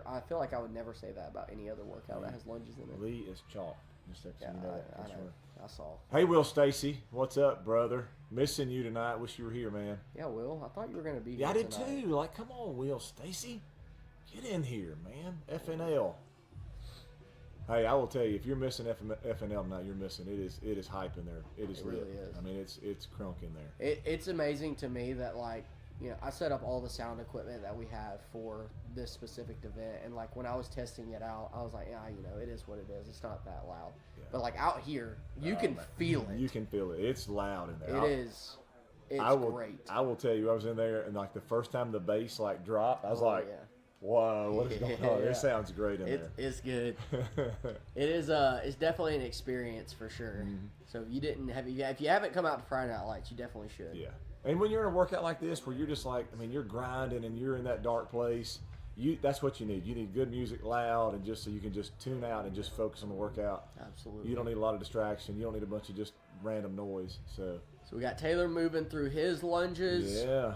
I feel like I would never say that about any other workout that has lunges in it. Lee is chalk. Just so you know that I for know. sure. I saw. Hey, Will Stacy. What's up, brother? Missing you tonight. Wish you were here, man. Yeah, Will. I thought you were going to be here Yeah, I did tonight. too. Like, come on, Will Stacy. Get in here, man. FNL. Hey, I will tell you, if you're missing FNL tonight, you're missing. It is hype in there. It is lit. really is. It's crunk in there. It's amazing to me that I set up all the sound equipment that we have for this specific event, and like when I was testing it out, I was like, yeah, it is what it is. It's not that loud, but like out here, you can feel it. You can feel it. It's loud in there. It is. It's great. I will tell you, I was in there, and like the first time the bass like dropped, I was like, "Whoa, what is going on?" It sounds great in there. It's good. It is. It's definitely an experience for sure. So if you haven't come out to Friday Night Lights, you definitely should. Yeah. And when you're in a workout like this, where you're just like, you're grinding and you're in that dark place, that's what you need. You need good music, loud, and just so you can just tune out and just focus on the workout. Absolutely. You don't need a lot of distraction. You don't need a bunch of just random noise. So we got Taylor moving through his lunges. Yeah.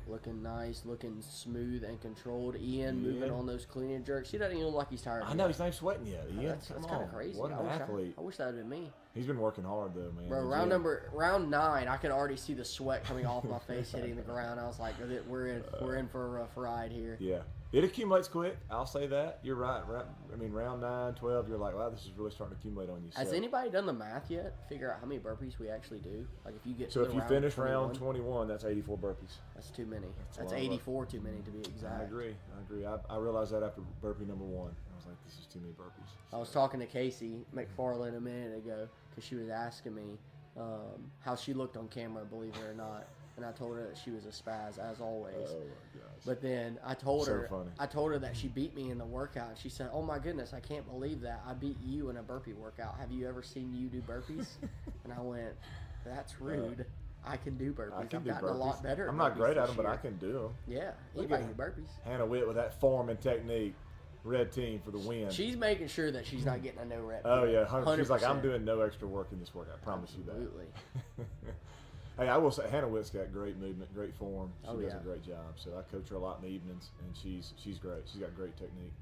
Looking nice, looking smooth and controlled. Ian moving on those clean and jerks. He doesn't even look like he's tired. I know, he's not even sweating yet. Ian, That's kind of crazy. What an athlete. I wish that had been me. He's been working hard though, man. Bro, round 9, I could already see the sweat coming off my face hitting the ground. I was like, we're in for a rough ride here. Yeah. It accumulates quick. I'll say that. You're right. Round 9, 12, you're like, wow, this is really starting to accumulate on you. Has anybody done the math yet? Figure out how many burpees we actually do? Like if you get So to if you round finish 21, round 21, that's 84 burpees. that's too many. That's a That's lot of 84 too many to be exact. I agree. I realized that after burpee number 1. I was like, this is too many burpees. I was talking to Casey McFarland a minute ago because she was asking me how she looked on camera, believe it or not. And I told her that she was a spaz, as always. Oh my gosh. But then I told her funny. I told her that she beat me in the workout. She said, "Oh my goodness, I can't believe that. I beat you in a burpee workout. Have you ever seen you do burpees?" And I went, "That's rude. I can do burpees. I've gotten a lot better. I'm at not burpees great at this them, but I year." can do them. Yeah, Look anybody at can do burpees. Hannah Witt with that form and technique. Red team for the win. She's making sure that she's not getting a no rep. Oh yeah, 100%. She's like, 100%. I'm doing no extra work in this workout. I promise Absolutely. you that. Hey, I will say Hannah Witt's got great movement, great form. She Oh, does yeah. a great job. So I coach her a lot in the evenings, and she's great. She's got great technique.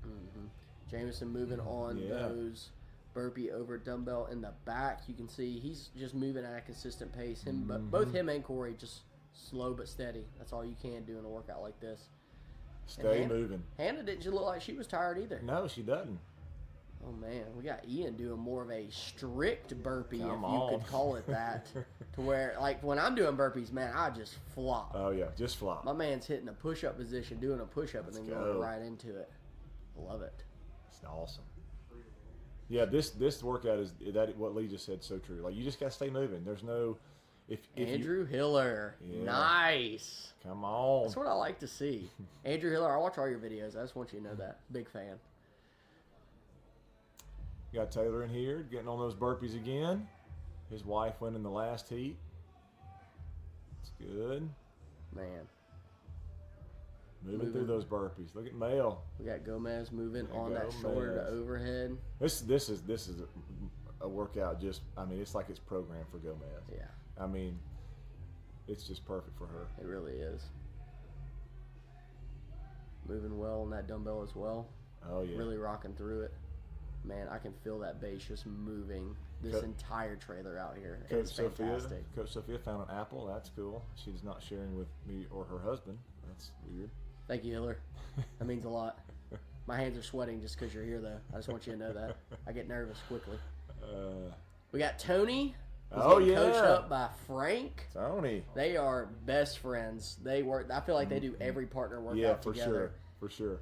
Jameson moving on Yeah. those burpee over dumbbell in the back. You can see he's just moving at a consistent pace. But both him and Corey just slow but steady. That's all you can do in a workout like this. Stay moving. Hannah didn't look like she was tired either. No, she doesn't. Oh man, we got Ian doing more of a strict burpee, Come if you on. could call it that. To where, like, when I'm doing burpees, man, I just flop. Oh yeah, just flop. My man's hitting a push-up position, doing a push-up, and then Let's going go. right into it. Love it. It's awesome. Yeah, this workout is that what Lee just said so true. Like you just gotta stay moving. There's no, if Andrew Hiller. Yeah. Nice. Come on. That's what I like to see. Andrew Hiller, I watch all your videos. I just want you to know that. Big fan. Got Taylor in here getting on those burpees again. His wife went in the last heat. It's good. Man. Moving through those burpees. Look at Mel. We got Gomez moving There on you that go, shoulder Gomez. to overhead. This is a workout. Just I mean, it's like it's programmed for Gomez. Yeah, I mean, it's just perfect for her. it really is. Moving well on that dumbbell as well. Oh yeah. Really rocking through it. Man, I can feel that base just moving this entire trailer out here. It's fantastic. Coach Sophia found an apple. That's cool. She's not sharing with me or her husband. That's weird. Thank you, Hiller. That means a lot. My hands are sweating just because you're here, though. I just want you to know that. I get nervous quickly. We got Tony. He's getting coached up by Frank. Tony. They are best friends. They work. I feel like they do every partner workout together. For sure.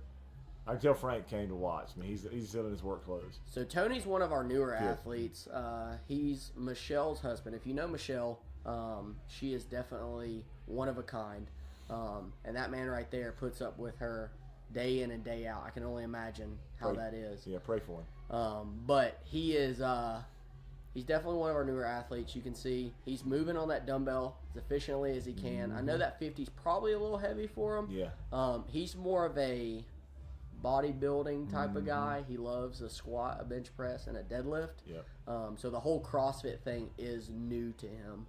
I can tell Frank came to watch. I mean, he's still in his work clothes. So Tony's one of our newer athletes. He's Michelle's husband. If you know Michelle, she is definitely one of a kind. And that man right there puts up with her day in and day out. I can only imagine how that is. Yeah, pray for him. But he is he's definitely one of our newer athletes. You can see he's moving on that dumbbell as efficiently as he can. I know that 50 is probably a little heavy for him. Yeah. He's more of a bodybuilding type of guy. He loves a squat, a bench press, and a deadlift. Yep. So the whole CrossFit thing is new to him.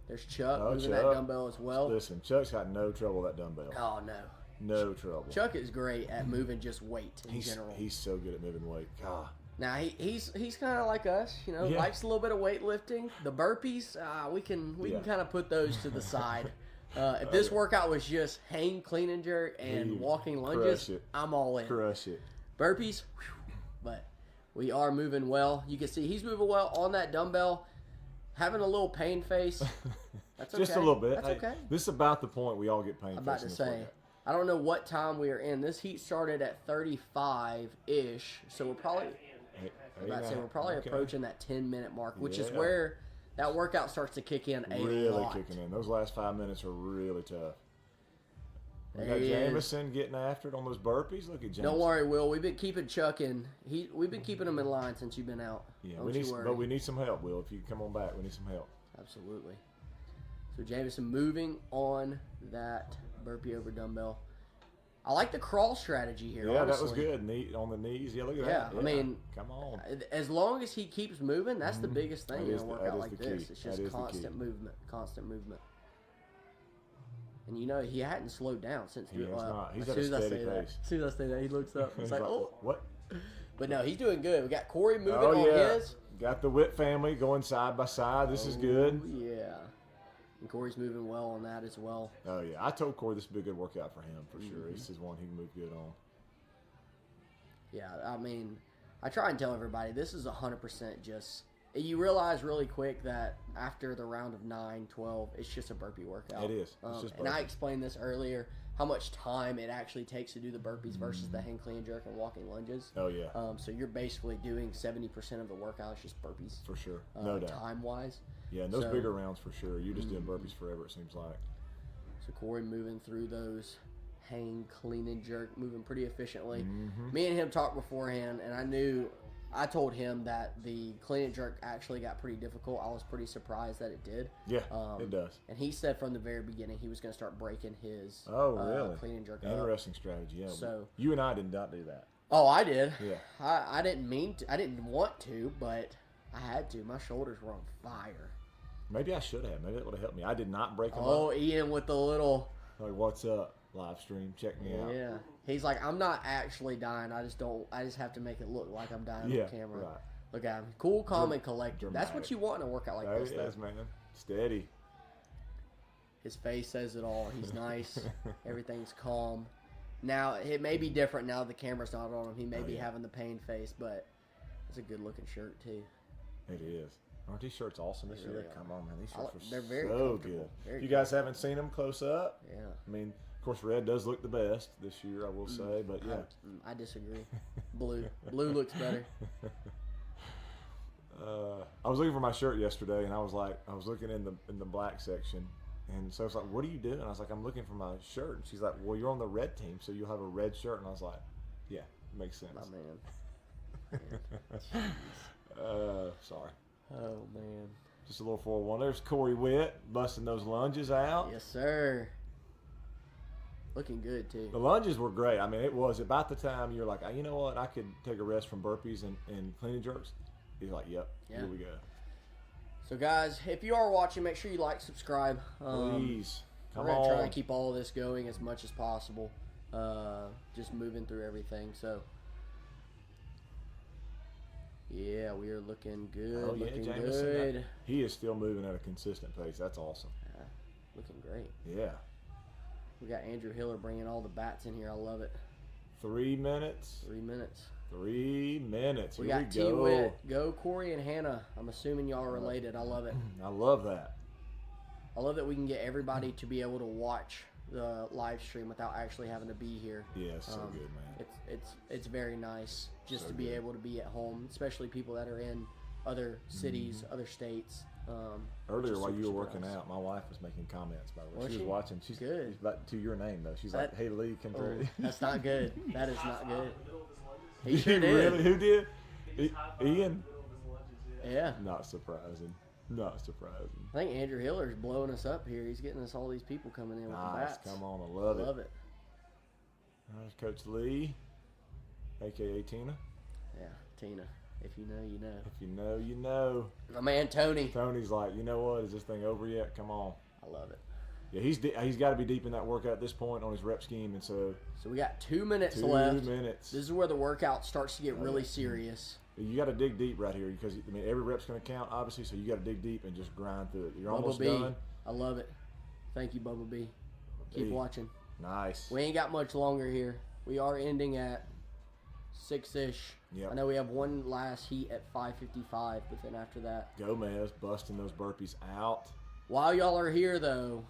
There's Chuck moving Chuck. that dumbbell as well. Listen, Chuck's got no trouble with that dumbbell. Oh no. No trouble. Chuck is great at moving just weight in general. He's so good at moving weight. God. Now he's kind of like us, you know, likes a little bit of weightlifting. The burpees, we can kind of put those to the side. If this workout was just hang, clean and jerk, and walking lunges, I'm all in. Crush it. Burpees, but we are moving well. You can see he's moving well on that dumbbell, having a little pain face. That's okay. Just a little bit. That's okay. This is about the point we all get pain. I'm about to say. I don't know what time we are in. This heat started at 35-ish, so we're probably we're probably approaching that 10-minute mark, which is where that workout starts to kick in a lot. Kicking in. Those last 5 minutes are really tough. We got Jameson getting after it on those burpees. Look at Jameson. Don't worry, Will. We've been keeping Chuck in. We've been keeping him in line since you've been out. Yeah, worry. but we need some help, Will. If you come on back, we need some help. Absolutely. So Jameson moving on that burpee over dumbbell. I like the crawl strategy here. Yeah, honestly. that was good. Knee on the knees. Yeah, look at that. Yeah, I mean, come on. As long as he keeps moving, that's the biggest thing in a workout like this. Key. It's just constant movement, constant movement. And you know, he hadn't slowed down since He's not. He's as at a soon as I steady say that, pace. as soon as I say that, he looks up. It's like, oh, what? But no, he's doing good. We got Corey moving on his. Got the Whip family going side by side. This is good. Yeah. And Corey's moving well on that as well. Oh, yeah. I told Corey this would be a good workout for him, for sure. This is one he can move good on. Yeah, I mean, I try and tell everybody, this is 100% just... You realize really quick that after the round of 9, 12, it's just a burpee workout. It is. It's just and I explained this earlier, how much time it actually takes to do the burpees versus the hang, clean, jerk, and walking lunges. Oh, yeah. So you're basically doing 70% of the workout is just burpees. For sure. No doubt. Time-wise. Yeah, and those bigger rounds for sure. You're just doing burpees forever, it seems like. So Corey moving through those hang, clean, and jerk, moving pretty efficiently. Me and him talked beforehand, and I told him that the clean and jerk actually got pretty difficult. I was pretty surprised that it did. Yeah, it does. And he said from the very beginning he was going to start breaking his really? clean and jerk Interesting strategy, yeah. So, you and I did not do that. Oh, I did. Yeah. I didn't mean to. I didn't want to, but I had to. My shoulders were on fire. Maybe I should have. Maybe that would have helped me. I did not break them up. Oh, Ian with the little... Like, what's up? Live stream. Check me out. Yeah. He's like, I'm not actually dying. I just have to make it look like I'm dying on camera. Right. Look at him. Cool, calm, and collected. Dramatic. That's what you want in a workout like this. There he is, man. Steady. His face says it all. He's nice. Everything's calm. Now, it may be different now the camera's not on him. He may be having the pain face, but it's a good-looking shirt, too. It is. Aren't these shirts awesome this year? Really are. Come on, man. These shirts They're are very so comfortable. good. Very You guys haven't seen them close up? Yeah. I mean, of course, red does look the best this year, I will say, but yeah. I disagree. Blue looks better. I was looking for my shirt yesterday, and I was looking in the black section, and so it's like, what are you doing? I was like, I'm looking for my shirt. And she's like, well, you're on the red team, so you'll have a red shirt. And I was like, yeah, makes sense. My man. Sorry. Oh man. Just a little 4-1. There's Corey Witt busting those lunges out. Yes, sir. Looking good too. The lunges were great. I mean, it was about the time you're like, you know what? I could take a rest from burpees and clean and jerks. He's like, yep, here we go. So, guys, if you are watching, make sure you like, subscribe. Please. Come We're going to try on. and keep all of this going as much as possible. Just moving through everything. So, yeah, we are looking good. Oh, yeah, looking Jameson. good. He is still moving at a consistent pace. That's awesome. Yeah, looking great. Yeah. We got Andrew Hiller bringing all the bats in here. I love it. 3 minutes. 3 minutes. 3 minutes. We Here got we go. T-Wit. Go, Corey, and Hannah. I'm assuming y'all are related. I love it. I love that. I love that we can get everybody to be able to watch the live stream without actually having to be here. Yeah, it's so good, man. It's very nice just So to be good. able to be at home, especially people that are in other cities, other states. Earlier, just while super, you were super working nice. out, my wife was making comments, by the way. Was She was she? watching. She's Good. She's about to your name, though. She's That- like, hey, Lee, come Oh, through. that's not good. That is not good. He He sure did. really? Who did? Ian? Middle of his lunges, Yeah. Not surprising. Not surprising. I think Andrew Hiller's blowing us up here. He's getting us all these people coming in with the Nice. bats. Come on. I love it. Love it. There's Coach Lee, a.k.a. Tina. Yeah, Tina. If you know, you know. If you know, you know. My man Tony. Tony's like, you know what? Is this thing over yet? Come on. I love it. Yeah, he's got to be deep in that workout at this point on his rep scheme, and so So we got 2 minutes 2 left. minutes. This is where the workout starts to get really serious. You got to dig deep right here because I mean every rep's going to count, obviously. So you got to dig deep and just grind through it. You're Bubba almost B. done. I love it. Thank you, Bubba B. Keep B. watching. Nice. We ain't got much longer here. We are ending at 6-ish. Yep. I know we have one last heat at 5:55, but then after that. Gomez busting those burpees out. While y'all are here, though,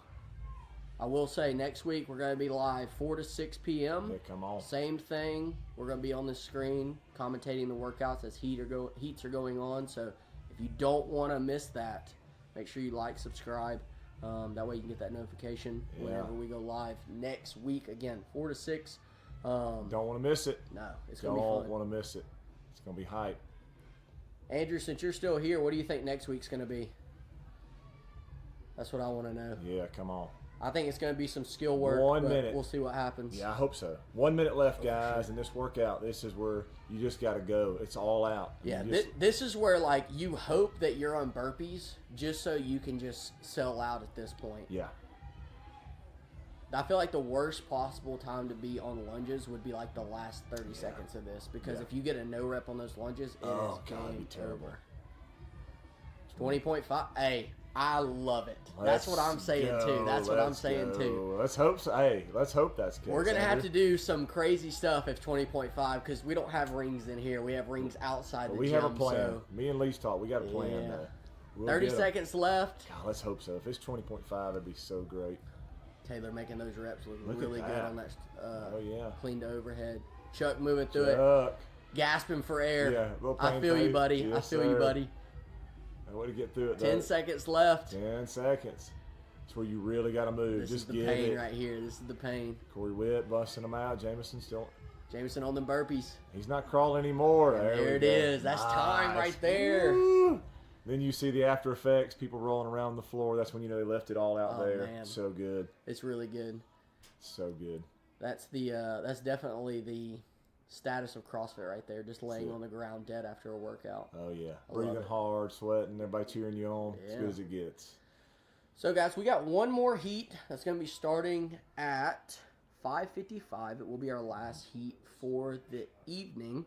I will say next week we're going to be live 4 to 6 p.m. Yeah, come on. Same thing. We're going to be on the screen commentating the workouts as heats are going on. So if you don't want to miss that, make sure you like, subscribe. That way you can get that notification whenever we go live next week. Again, 4 to 6. Don't want to miss it. No, it's going to be Don't fun. want to miss it. It's going to be hype. Andrew, since you're still here, what do you think next week's going to be? That's what I want to know. Yeah, come on. I think it's going to be some skill work. 1 but minute. We'll see what happens. Yeah, I hope so. 1 minute left, guys, in this workout. This is where you just got to go. It's all out. Yeah, You just- this is where like you hope that you're on burpees just so you can just sell out at this point. yeah. I feel like the worst possible time to be on lunges would be like the last 30 seconds of this because Yeah. if you get a no rep on those lunges, it Oh, is God, it'd be game terrible. over. 20.5. Hey, I love it. That's what I'm Let's saying go. too. That's what I'm Let's saying go. too. Let's hope so. Hey, let's hope that's good. We're going to have to do some crazy stuff if 20.5 because we don't have rings in here. We have rings outside the We gym. have a plan. So Me and Lee's talk. We got a plan, Yeah. though. We'll 30 get 'em. seconds left. God, let's hope so. If it's 20.5, that'd be so great. Taylor making those reps look Look at really good that. on that Oh, yeah. clean to overhead. Chuck moving through it, Chuck. gasping for air. Yeah, little I pain feel you, face. buddy. Yes, I feel you, sir. buddy. Now, way to get through it, 10 though. seconds left. 10 seconds. It's where you really got to move. This Just is the get pain it. right here. This is the pain. Corey Witt busting them out. Jameson still. Jameson on them burpees. He's not crawling anymore. There we it go. is. That's time right there. Woo. Then you see the after effects, people rolling around the floor. That's when you know they left it all out Oh, there. man. So good. It's really good. So good. That's definitely the status of CrossFit right there. Just laying it. on the ground dead after a workout. Oh, yeah. I love Breathing it. hard, sweating, everybody cheering you on. As Yeah. good as it gets. So, guys, we got one more heat that's going to be starting at 5:55. It will be our last heat for the evening.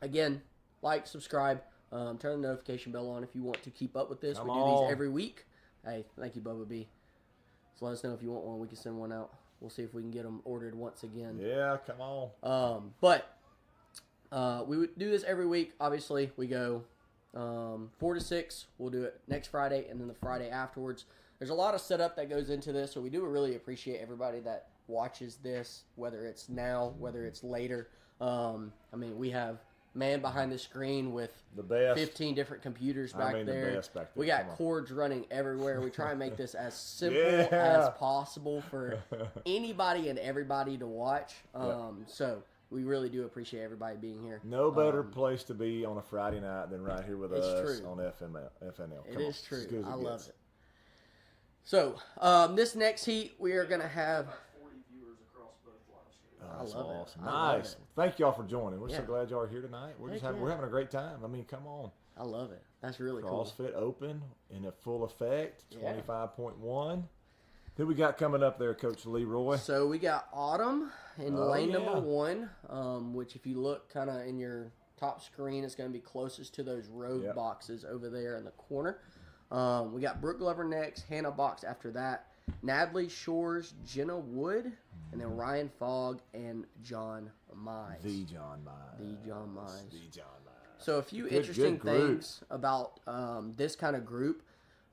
Again, like, subscribe, turn the notification bell on if you want to keep up with this. Come we do on. these every week. Hey, thank you, Bubba B. So let us know if you want one. We can send one out. We'll see if we can get them ordered once again. Yeah, come on. But we would do this every week. Obviously, we go 4 to 6. We'll do it next Friday and then the Friday afterwards. There's a lot of setup that goes into this, so we do really appreciate everybody that watches this, whether it's now, whether it's later. I mean, we have man behind the screen with The best. 15 different computers I back mean, the there. best back there. We got Come on. cords running everywhere. We try and make this as simple Yeah. as possible for anybody and everybody to watch. So we really do appreciate everybody being here. No better place to be on a Friday night than right here with It's us true. on FNL. It Come is on. As true. good as I love gets. it. So this next heat, we are going to have... 40 viewers across both live streams. Oh, that's love it. awesome. I love Nice. it. Thank y'all for joining. We're Yeah. so glad y'all are here tonight. We're just Heck having, yeah. we're having a great time. I mean, come on. I love it. That's really cool. CrossFit Open in a full effect. Yeah. 25.1. Who we got coming up there, Coach Leroy? So we got Autumn in Oh, lane yeah. number 1, which if you look kind of in your top screen, it's going to be closest to those road Yep. boxes over there in the corner. We got Brooke Glover next, Hannah Box after that, Natalie Shores, Jenna Wood, and then Ryan Fogg and John Mize. The John Mize. The John Mize. The John Mize. So a few Good interesting group. things about this kind of group.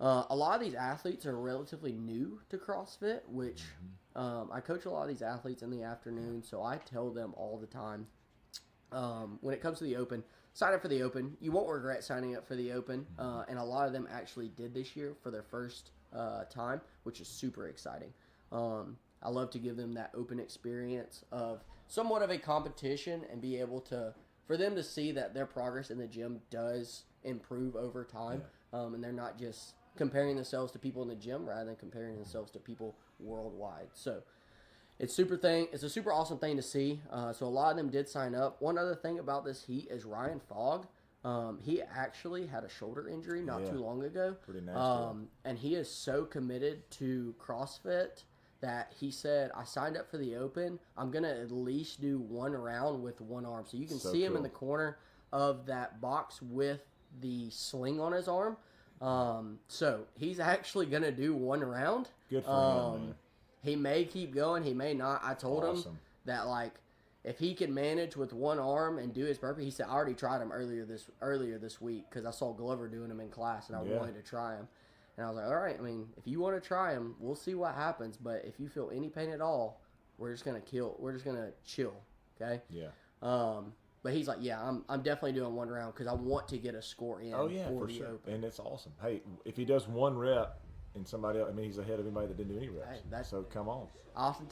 A lot of these athletes are relatively new to CrossFit, which I coach a lot of these athletes in the afternoon, so I tell them all the time, when it comes to the Open, sign up for the Open. You won't regret signing up for the Open, and a lot of them actually did this year for their first time, which is super exciting. I love to give them that Open experience of somewhat of a competition and be able to, for them to see that their progress in the gym does improve over time, and they're not just comparing themselves to people in the gym rather than comparing themselves to people worldwide. So it's a super awesome thing to see. So a lot of them did sign up. One other thing about this heat is Ryan Fogg. He actually had a shoulder injury not Yeah. too long ago. Pretty nasty. And he is so committed to CrossFit that he said, I signed up for the Open. I'm going to at least do one round with one arm. So you can So see him in cool. the corner of that box with the sling on his arm. So he's actually going to do one round. Good for him, man. He may keep going. He may not. I told him Awesome. that, like, if he can manage with one arm and do his burpee, he said, I already tried him earlier this week because I saw Glover doing them in class and I Yeah. wanted to try him. And I was like, all right, I mean, if you want to try him, we'll see what happens. But if you feel any pain at all, we're just going to chill. Okay. Yeah. But he's like, yeah, I'm definitely doing one round because I want to get a score in. Oh, yeah, for for the sure. Open. And it's awesome. Hey, if he does one rep and somebody else, I mean, he's ahead of anybody that didn't do any reps. Hey, that's- so come on.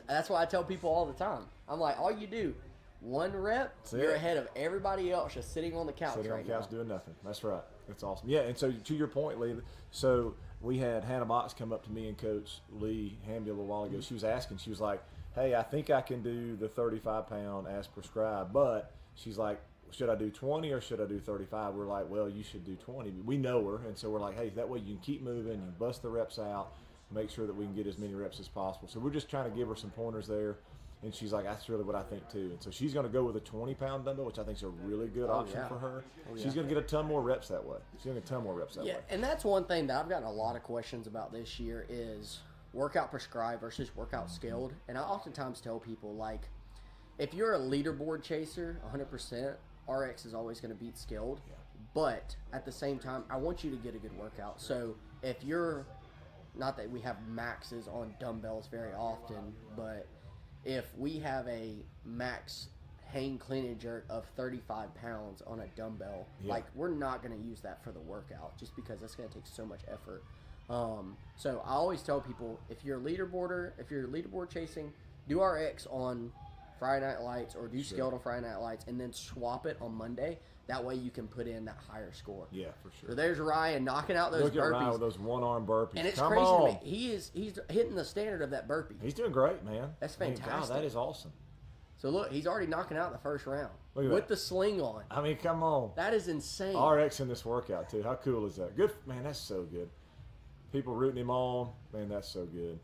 That's why I tell people all the time. I'm like, all you do, one rep, That's you're it. ahead of everybody else just sitting on the couch Sitting on right the couch now. doing nothing. That's right. That's awesome. Yeah, and so to your point, Lee, so we had Hannah Box come up to me and Coach Lee Hamby a little while ago. She was asking, she was like, hey, I think I can do the 35-pound as prescribed, but she's like, should I do 20 or should I do 35? We're like, well, you should do 20. We know her, and so we're like, hey, that way you can keep moving, you bust the reps out, make sure that we can get as many reps as possible. So we're just trying to give her some pointers there. And she's like, that's really what I think too. And so she's going to go with a 20-pound dumbbell, which I think is a really good option yeah. for her. Oh, She's yeah. going to get a ton more reps that way. She's going to get a ton more reps that Yeah, way. and that's one thing that I've gotten a lot of questions about this year is workout prescribed versus workout scaled. And I oftentimes tell people, like, if you're a leaderboard chaser, 100%, RX is always going to beat scaled. Yeah. But at the same time, I want you to get a good workout. So if you're, not that we have maxes on dumbbells very often, but if we have a max hang clean and jerk of 35 pounds on a dumbbell, Yeah. like, we're not going to use that for the workout just because that's going to take so much effort. So I always tell people, if you're a leaderboard chasing, do RX on Friday Night Lights or do Sure. scaled on Friday Night Lights and then swap it on Monday. That way you can put in that higher score. Yeah, for sure. So there's Ryan knocking out those Look at burpees. Ryan with those one-arm burpees. And it's Come crazy on. to me. He's hitting the standard of that burpee. He's doing great, man. That's I mean, God, fantastic. that is awesome. So look, he's already knocking out the first round Look at with that. the sling on. I mean, come on. That is insane. RX in this workout, too. How cool is that? Good. Man, that's so good. People rooting him on. Man, that's so good.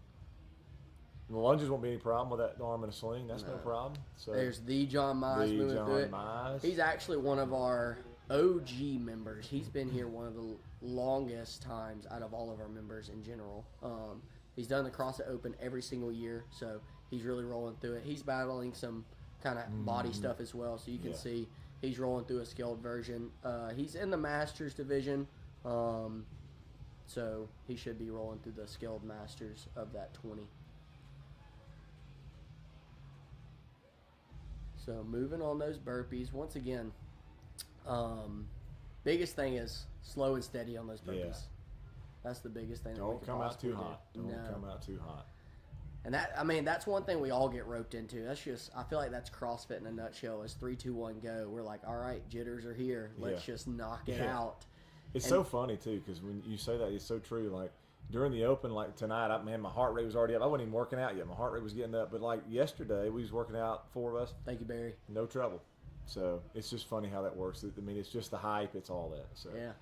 And the lunges won't be any problem with that arm in a sling. That's no problem. So There's the John Mize the moving through it. John Mize. He's actually one of our OG members. He's been here one of the longest times out of all of our members in general. He's done the CrossFit Open every single year, so he's really rolling through it. He's battling some kind of body stuff as well, so you can Yeah. see he's rolling through a scaled version. He's in the Masters division, so he should be rolling through the scaled Masters of that 20. So moving on those burpees, once again, Biggest thing is slow and steady on those burpees. Yeah. That's the biggest thing. That we Don't could come out possibly too hot. do. Don't No. come out too hot. And that, I mean, that's one thing we all get roped into. That's just, I feel like that's CrossFit in a nutshell. Is 3, 2, 1, go. We're like, all right, jitters are here. Let's Yeah. just knock it Yeah. out. It's And- so funny too, because when you say that, it's so true. Like during the open, like tonight, man, my heart rate was already up. I wasn't even working out yet. My heart rate was getting up. But like yesterday, we was working out, 4 of us, Thank you, Barry. no trouble. So it's just funny how that works. I mean, it's just the hype. It's all that. So Yeah.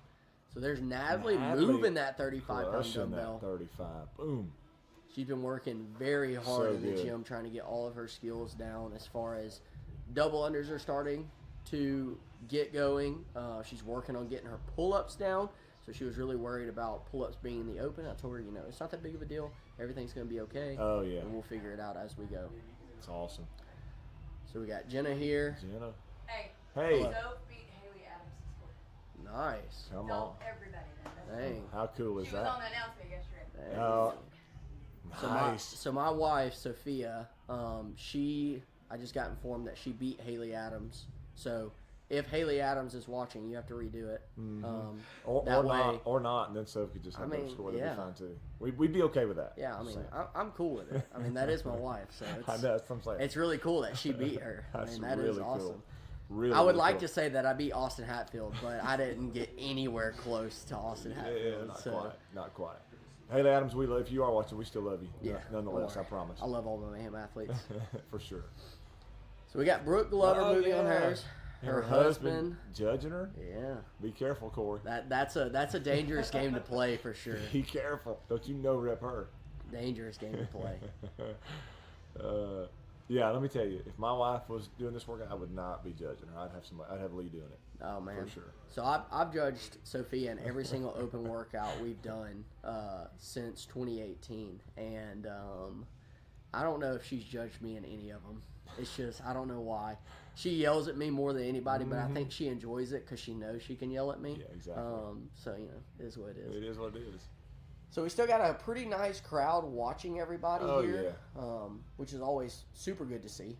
So there's Natalie Natalie moving that 35-pound crushing dumbbell. that 35. Boom. She's been working very hard So in the good. gym, trying to get all of her skills down as far as double unders are starting to get going. She's working on getting her pull-ups down. So she was really worried about pull-ups being in the open. I told her, it's not that big of a deal. Everything's going to be okay. Oh yeah, And we'll figure it out as we go. it's awesome. So we got Jenna here. Jenna, Hey, hey, Zoe beat Haley Adams this morning. Nice. come Tell on. everybody that. Dang. How cool is She was on that? the announcement yesterday. Dang. Oh, So nice. my wife, Sophia, I just got informed that she beat Haley Adams. So if Haley Adams is watching, you have to redo it. Or that not, way- or not, and then Soph could just have I her mean, score. That'd yeah. be fine too. We'd be okay with that. Yeah, I Just mean, saying. I'm cool with it. I mean, that is my wife, so I know, that's what I'm saying. it's really cool that she beat her. I That's mean, that is really awesome. cool. Really, I would really like cool. to say that I beat Austin Hatfield, but I didn't get anywhere close to Austin Yeah, Hatfield. not so quite, not quite. Haley Adams, we love. If you are watching, we still love you. yeah, nonetheless, I don't worry. promise. I love all the Mayhem athletes. For sure. So we got Brooke Glover Oh, moving on yeah. hers. And Her husband. judging her. Yeah, Be careful, Corey. that's a dangerous game to play for sure. Be careful. Don't you no rep her. Dangerous game to play. Yeah, let me tell you, if my wife was doing this workout, I would not be judging her. I'd have Lee doing it. Oh man, For sure. So I've judged Sophia in every single open workout we've done since 2018, and I don't know if she's judged me in any of them. It's just I don't know why. She yells at me more than anybody, but I think she enjoys it because she knows she can yell at me. Yeah, exactly. So it is what it is. It is what it is. So we still got a pretty nice crowd watching everybody Oh, here, which is always super good to see.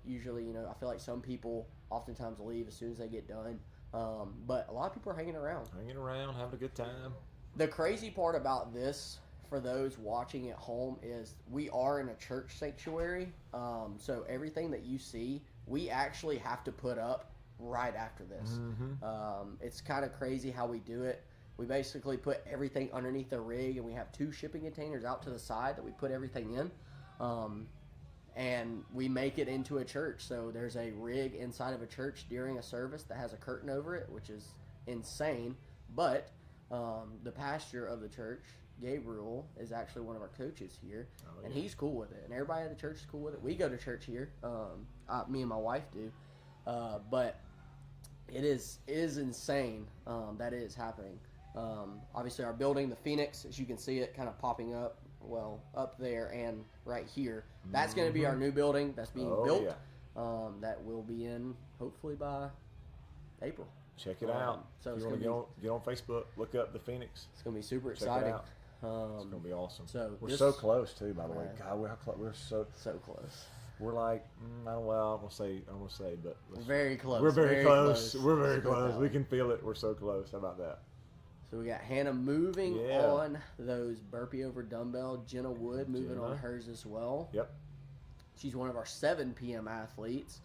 Usually, I feel like some people oftentimes leave as soon as they get done, but a lot of people are hanging around. Hanging around, having a good time. The crazy part about this, for those watching at home, is we are in a church sanctuary, so everything that you see, we actually have to put up right after this. It's kind of crazy how we do it. We basically put everything underneath the rig, and we have 2 shipping containers out to the side that we put everything in. And we make it into a church. So there's a rig inside of a church during a service that has a curtain over it, which is insane. But the pastor of the church, Gabriel, is actually one of our coaches here, and he's cool with it. And everybody at the church is cool with it. We go to church here. Me and my wife do. But it is insane that it is happening. Obviously, our building, the Phoenix, as you can see it kind of popping up, up there and right here. That's going to be our new building that's being built. Yeah. That will be in hopefully by April. Check it out. So if it's you want gonna to get on Facebook, look up the Phoenix. It's going to be super Check exciting. it out. It's gonna be awesome. So we're this- so close too. By the way, Right. God, we're so close. we're like I don't want to say, but Very close. we're very close. We're very Let's put it close. that We way. can feel it. We're so close. How about that? So we got Hannah moving Yeah. on those burpee over dumbbell. Jenna Wood moving on Jenna. hers as well. Yep. She's one of our 7 p.m. athletes.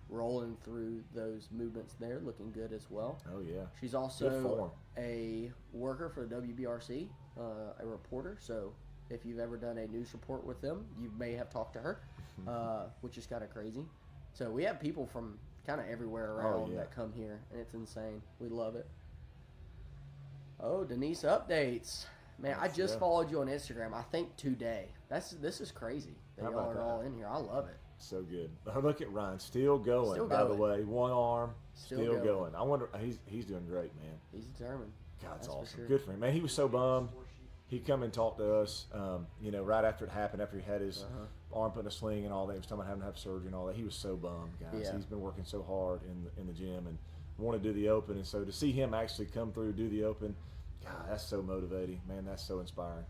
Rolling through those movements there, looking good as well. Oh yeah. She's Good also form. a worker for the WBRC, a reporter. So if you've ever done a news report with them, you may have talked to her, which is kind of crazy. So we have people from kind of everywhere around yeah. that come here, and it's insane. We love it. Oh, Denise updates. Man, I just Yeah. followed you on Instagram. I think today. This is crazy that How y'all about are that? all in here. I love it. So good. Oh, look at Ryan, still going. Still by the going. way, one arm, Still still going. going. I wonder. He's doing great, man. He's determined. God, it's That's for awesome. sure. Good for him, man. He was so bummed. He come and talked to us, right after it happened, after he had his arm put in a sling and all that. He was talking about having to have surgery and all that. He was so bummed, guys. Yeah. He's been working so hard in the gym and wanted to do the open. And so to see him actually come through, do the open, God, that's so motivating, man. That's so inspiring.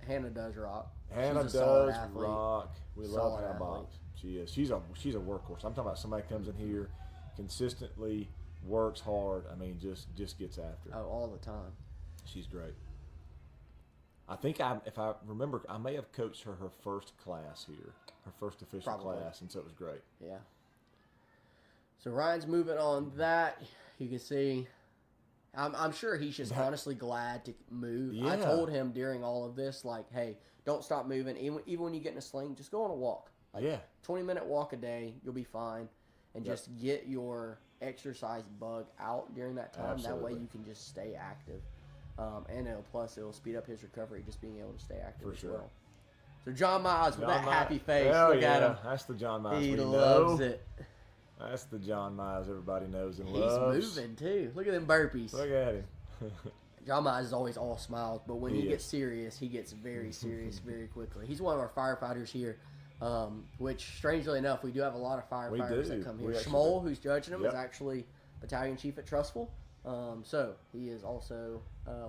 Hannah does rock. Hannah She's a solid does athlete. rock. We love Solid Hannah athlete. Box. She is. She's a workhorse. I'm talking about somebody comes in here, consistently works hard. I mean, just gets after it. Oh, all the time. She's great. I think if I remember, I may have coached her first class here, her first official Probably. class, and so it was great. Yeah. So Ryan's moving on that. You can see, I'm sure he's just honestly glad to move. I Yeah. told him during all of this, like, hey, don't stop moving. Even when you get in a sling, just go on a walk. Like, Yeah. 20-minute walk a day, you'll be fine. And Yep. just get your exercise bug out during that time. That way Absolutely. you can just stay active. And it'll speed up his recovery, just being able to stay active For as sure. well. So John Miles with that John happy Miles. face. Hell Look at yeah. him. That's the John Miles He we loves know. it. That's the John Miles everybody knows and He's loves. moving too. Look at them burpees. Look at him. John Miles is always all smiles, but when He he is. gets serious, he gets very serious very quickly. He's one of our firefighters here, which, strangely enough, we do have a lot of firefighters do. that come here. We actually Schmoll, do. who's judging him, Yep. is actually battalion chief at Trussville. So he is also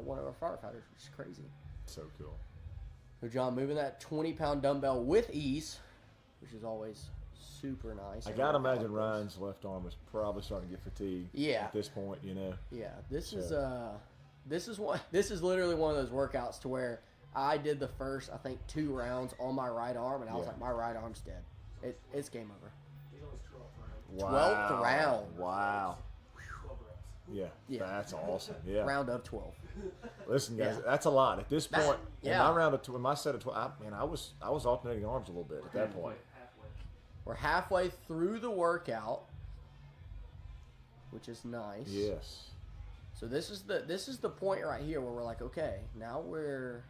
one of our firefighters, which is crazy. So cool. So John moving that 20-pound dumbbell with ease, which is always super nice. I gotta imagine Ryan's left arm was probably starting to get fatigued. Yeah. At this point, you know. Yeah, this is So- this is literally one of those workouts to where I did the first, I think, 2 rounds on my right arm, and I was Yeah. like, my right arm's dead. It's game over. He's on his 12th round. 12th round. Wow. 12 reps. Yeah. Yeah. That's awesome. Yeah. Round of 12. Listen, guys, Yeah. that's a lot at this That- point. yeah. In my round of my set of 12, I was alternating arms a little bit at that point. Halfway. We're halfway through the workout, which is nice. Yes. So this is the point right here where we're like, okay, now we're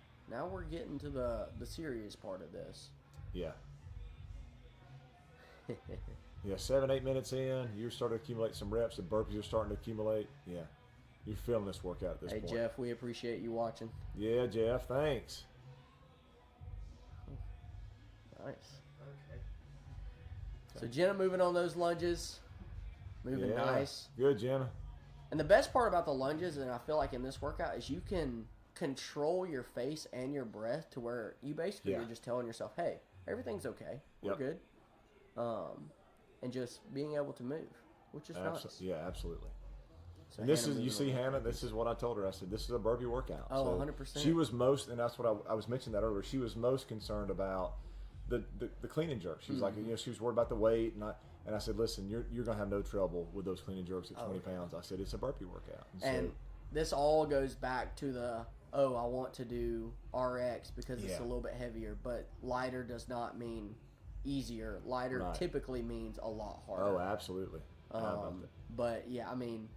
getting to the serious part of this. Yeah. Yeah. 7-8 minutes in, you're starting to accumulate some reps. The burpees are starting to accumulate. Yeah. You're feeling this workout at this Hey point. Jeff, we appreciate you watching. Yeah, Jeff. Thanks. Nice. Okay. So Jenna moving on those lunges, moving Yeah. nice. Good, Jenna. And the best part about the lunges, and I feel like in this workout, is you can control your face and your breath to where you basically Yeah. are just telling yourself, hey, everything's okay. We're Yep. good. And just being able to move, which is nice. Yeah, absolutely. So And this Hannah is, you moving see, on. Hannah, this is what I told her. I said, this is a burpee workout. Oh, So 100%. She was most, and that's what I was mentioning that earlier. She was most concerned about the clean and jerk. She was like, Mm-hmm. she was worried about the weight. And I said, listen, you're going to have no trouble with those clean and jerks at Oh, 20 pounds. I said, it's a burpee workout. And this all goes back to the, I want to do RX because it's Yeah. a little bit heavier, but lighter does not mean easier. Lighter Right. typically means a lot harder. Oh, absolutely. How about that? But yeah, I mean,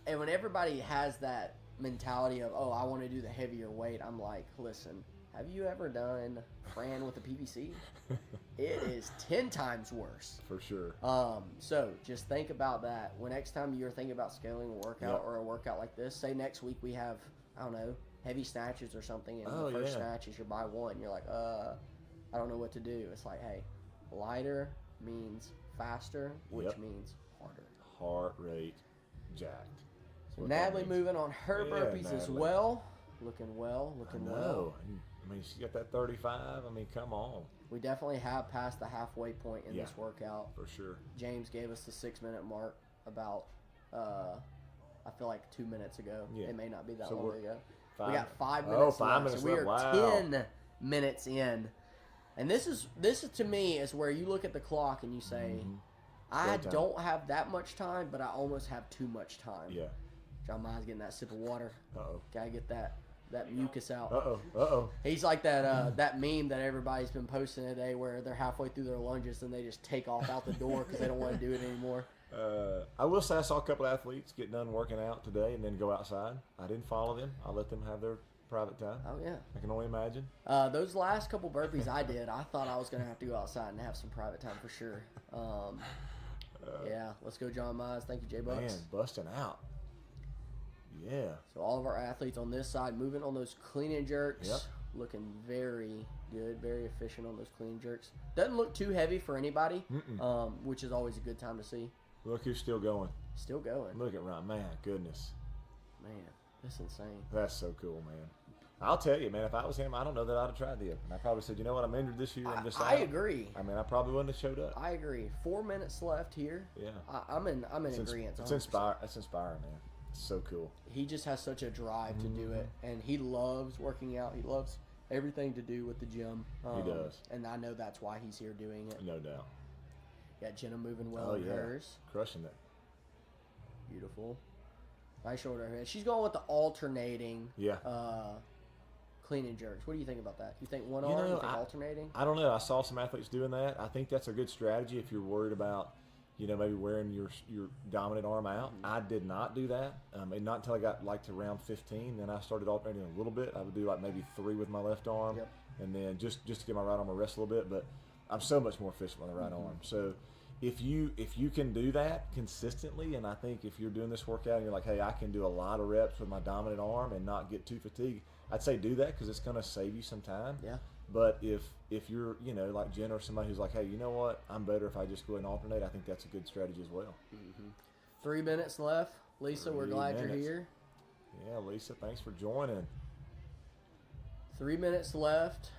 and when everybody has that mentality of, I want to do the heavier weight, I'm like, listen, have you ever done Fran with a PVC? It is 10 times worse. For sure. So just think about that. When next time you're thinking about scaling a workout Yep. or a workout like this, say next week we have, I don't know, heavy snatches or something, and Oh, the first yeah. snatch is your by one. You're like, I don't know what to do. It's like, hey, lighter means faster, which Yep. means harder. Heart rate jacked. So What that Natalie means. moving on her Yeah, burpees as Natalie. well. Looking well, I looking know. well. I mean, she got that 35. I mean, come on. We definitely have passed the halfway point in Yeah. this workout. For sure. James gave us the 6-minute mark about, I feel like 2 minutes ago. Yeah. It may not be that So long we're ago. Five- We got 5 Oh, minutes 5 left. minutes So we are left. Wow. 10 minutes in. And this is to me is where you look at the clock and you say, I Go time. don't have that much time, but I almost have too much time. Yeah. John Ma's getting that sip of water. Uh-oh. Gotta get that mucus out. Uh-oh. Uh-oh. He's like that meme that everybody's been posting today where they're halfway through their lunges and they just take off out the door because they don't want to do it anymore. I will say I saw a couple of athletes get done working out today and then go outside. I didn't follow them. I let them have their private time. Oh, yeah. I can only imagine. Those last couple burpees I did, I thought I was going to have to go outside and have some private time for sure. Yeah, let's go, John Mize. Thank you, Jay Bucks. Man, busting out. Yeah. So all of our athletes on this side moving on those clean and jerks. Yep. Looking very good, very efficient on those clean and jerks. Doesn't look too heavy for anybody, which is always a good time to see. Look who's still going. Still going. Look at Ryan. Man, goodness. Man, that's insane. That's so cool, man. I'll tell you, man, if I was him, I don't know that I'd have tried the open. I probably said, you know what, I'm injured this year. I'm just I out. agree. I mean, I probably wouldn't have showed up. I agree. 4 minutes left here. Yeah. I'm in agreement. It's inspiring. It's inspiring, man. It's so cool. He just has such a drive to do it, and he loves working out. He loves everything to do with the gym. He does. And I know that's why he's here doing it. No doubt. Got Jenna moving well Oh, in yeah. hers. Crushing it. Beautiful. Nice shoulder head. She's going with the alternating Yeah. clean and jerks. What do you think about that? You think one You arm? know, You think alternating? I don't know. I saw some athletes doing that. I think that's a good strategy if you're worried about, maybe wearing your dominant arm out. I did not do that. And not until I got like to round 15. Then I started alternating a little bit. I would do like maybe 3 with my left arm. Yep. And then just to get my right arm to rest a little bit. But I'm so much more efficient with the right arm. So if you can do that consistently, and I think if you're doing this workout and you're like, hey, I can do a lot of reps with my dominant arm and not get too fatigued, I'd say do that because it's going to save you some time. Yeah. But if you're, like Jen or somebody who's like, hey, you know what, I'm better if I just go ahead and alternate, I think that's a good strategy as well. 3 minutes left. Lisa, we're 3 glad minutes. you're here. Yeah, Lisa, thanks for joining. 3 minutes left.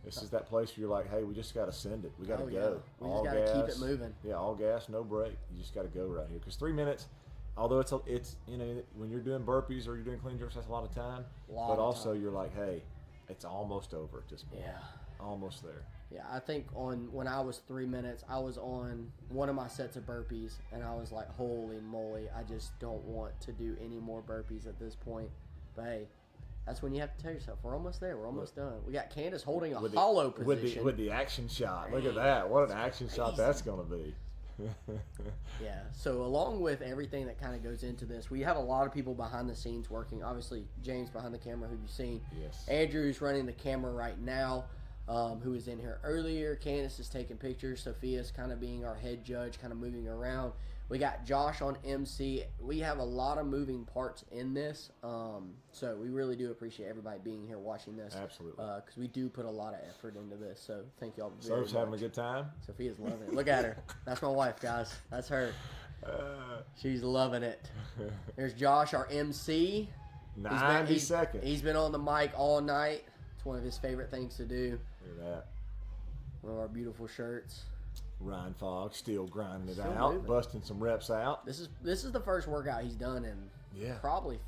This is that place where you're like, hey, we just got to send it. We got to Oh, go. yeah. We just got to keep it moving. Yeah, all gas, no break. You just got to go right here. Because 3 minutes, although it's when you're doing burpees or you're doing clean jerks, that's a lot of time. But also you're like, hey, it's almost over at this point. Yeah. Almost there. Yeah, I think when I was 3 minutes, I was on one of my sets of burpees, and I was like, holy moly, I just don't want to do any more burpees at this point. But hey, that's when you have to tell yourself, we're almost there. We're almost done. We got Candace holding a hollow position. With the action shot. Look at that. What an action shot that's going to be. Yeah, so along with everything that kind of goes into this, we have a lot of people behind the scenes working. Obviously, James behind the camera, who you've seen. Yes. Andrew's running the camera right now, who was in here earlier. Candace is taking pictures. Sophia's kind of being our head judge, kind of moving around. We got Josh on MC. We have a lot of moving parts in this, so we really do appreciate everybody being here watching this. Absolutely. Because we do put a lot of effort into this, so thank y'all very much. Soph's having a good time. Sophia's loving it. Look at her. That's my wife, guys. That's her. She's loving it. There's Josh, our MC. 90 seconds. He's been on the mic all night. It's one of his favorite things to do. Look at that. One of our beautiful shirts. Ryan Fogg still grinding it Still out, moving. busting some reps out. This is the first workout he's done in probably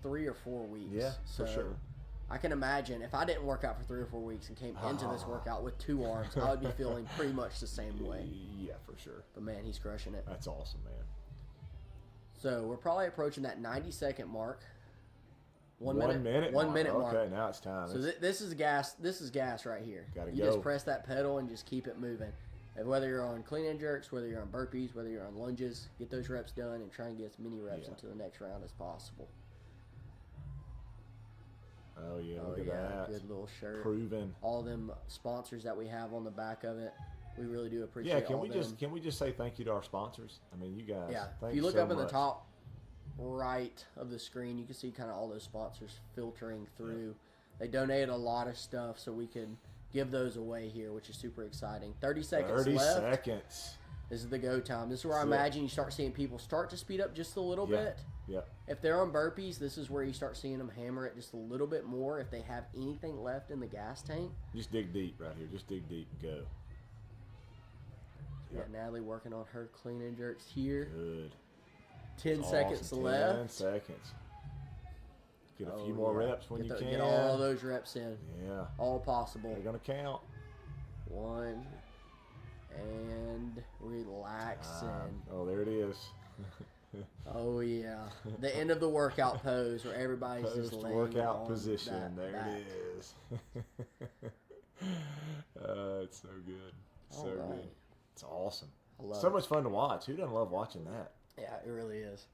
3 or 4 weeks. Yeah, so for sure. I can imagine if I didn't work out for 3 or 4 weeks and came into this workout with 2 arms, I would be feeling pretty much the same way. Yeah, for sure. But man, he's crushing it. That's awesome, man. So we're probably approaching that 90-second mark. 1 minute. 1 minute mark. Okay, now it's time. So this is gas. This is gas right here. Gotta you go. just press that pedal and just keep it moving. And whether you're on clean and jerks, whether you're on burpees, whether you're on lunges, get those reps done and try and get as many reps into the next round as possible. Oh yeah, look at that. Good little shirt. Proven. All them sponsors that we have on the back of it, we really do appreciate. Yeah, can we just say thank you to our sponsors? I mean, you guys. Yeah. Thank If you look so up in the much. top right of the screen, you can see kind of all those sponsors filtering through. They donated a lot of stuff so we could give those away here, which is super exciting. 30 seconds 30 left. seconds. This is the go time. This is where I imagine you start seeing people start to speed up just a little bit. Yeah. If they're on burpees, this is where you start seeing them hammer it just a little bit more. If they have anything left in the gas tank. Just dig deep right here. Just dig deep and go. We got Natalie working on her clean and jerks here. Good. 10 That's seconds awesome. left. 10 seconds. Get a few more reps when you can. Get all those reps in. Yeah. All possible. They're going to count. 1. And relaxing. Oh, there it is. Oh yeah, the end of the workout pose where everybody's just laying workout on position. that There back. it is. It's so good. So good. It's awesome. I love So it. much fun to watch. Who doesn't love watching that? Yeah, it really is.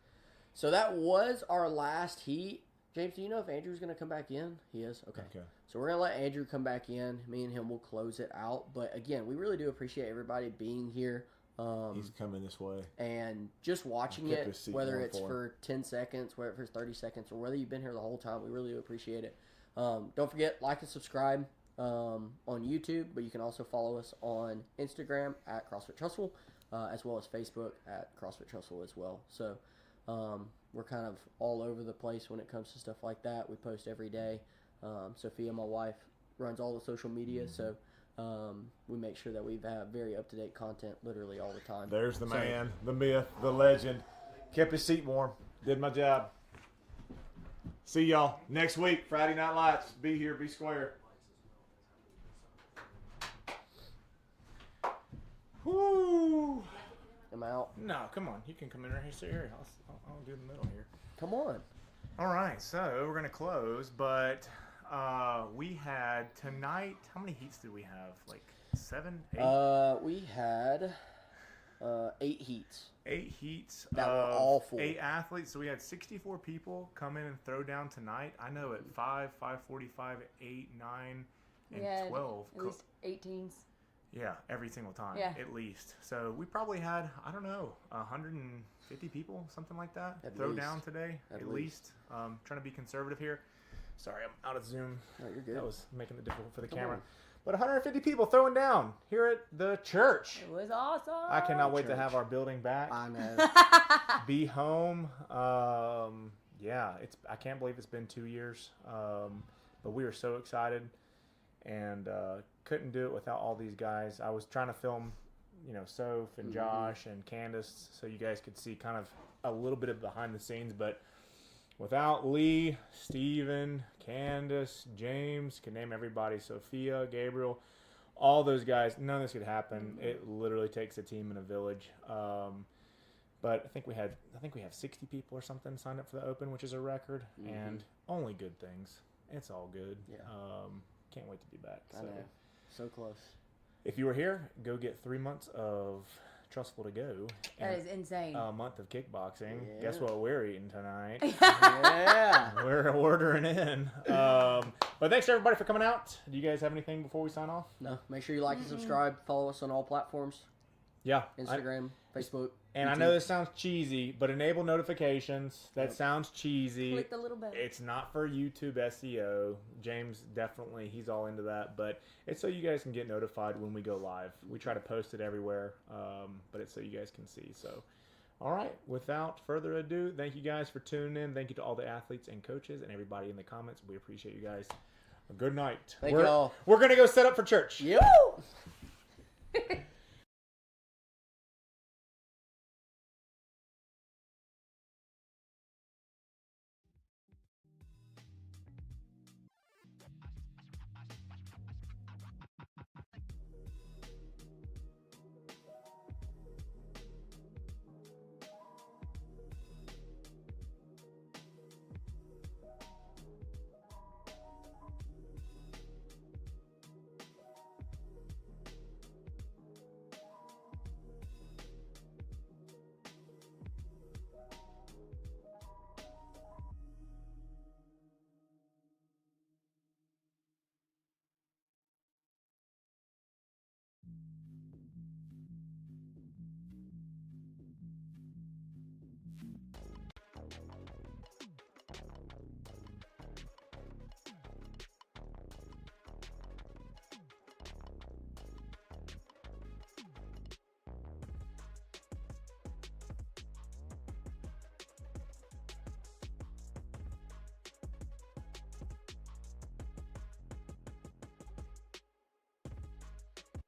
So that was our last heat. James, do you know if Andrew's going to come back in? He is? Okay. So we're going to let Andrew come back in. Me and him will close it out. But again, we really do appreciate everybody being here. He's coming this way. And just watching Kept it, his seat whether warm it's for him. for 10 seconds, whether it's 30 seconds, or whether you've been here the whole time, we really do appreciate it. Don't forget, like and subscribe on YouTube, but you can also follow us on Instagram at CrossFit Trussville, as well as Facebook at CrossFit Trussville as well. So We're kind of all over the place when it comes to stuff like that. We post every day. Sophia, my wife, runs all the social media, so we make sure that we have very up-to-date content literally all the time. There's the man, the myth, the legend. Kept his seat warm. Did my job. See y'all next week, Friday Night Lights. Be here, be square. Woo! Am I out? No, come on. You can come in right here. Sit here. I'll do the middle here. Come on. All right, so we're going to close, but we had tonight, how many heats did we have? Like 7, 8? We had 8 heats. 8 heats. That were all full. 8 athletes. So we had 64 people come in and throw down tonight. I know at 5, 5:45, 8, 9, and Yeah, 12. At least 18s. Yeah, every single time, Yeah. at least. So we probably had, I don't know, 150 people, something like that, At throw least. down today, at least. Trying to be conservative here. Sorry, I'm out of Zoom. No, you're good. That was making it difficult for the Come camera. on. But 150 people throwing down here at the church. It was awesome. I cannot wait to Church. have our building back. I know. Be home. Yeah, I can't believe it's been 2 years. But we are so excited, and couldn't do it without all these guys. I was trying to film, Soph and Josh and Candace, so you guys could see kind of a little bit of behind the scenes. But without Lee, Steven, Candace, James, can name everybody, Sophia, Gabriel, all those guys, none of this could happen. It literally takes a team and a village. But I think we have 60 people or something signed up for the Open, which is a record, and only good things. It's all good. Yeah. Can't wait to be back. I know. So close. If you were here, go get 3 months of Trussville To Go. That and is insane. a month of kickboxing. Yeah. Guess what we're eating tonight? Yeah. We're ordering in. But thanks everybody for coming out. Do you guys have anything before we sign off? No, make sure you like and subscribe. Follow us on all platforms. Yeah. Instagram, Facebook. And I YouTube. know this sounds cheesy, but enable notifications. That sounds cheesy. Click the little bell. It's not for YouTube SEO. James definitely, he's all into that, but it's so you guys can get notified when we go live. We try to post it everywhere, but it's so you guys can see. So, all right, without further ado, thank you guys for tuning in. Thank you to all the athletes and coaches and everybody in the comments. We appreciate you guys. Good night. Thank y'all. We're going to go set up for church. Yo!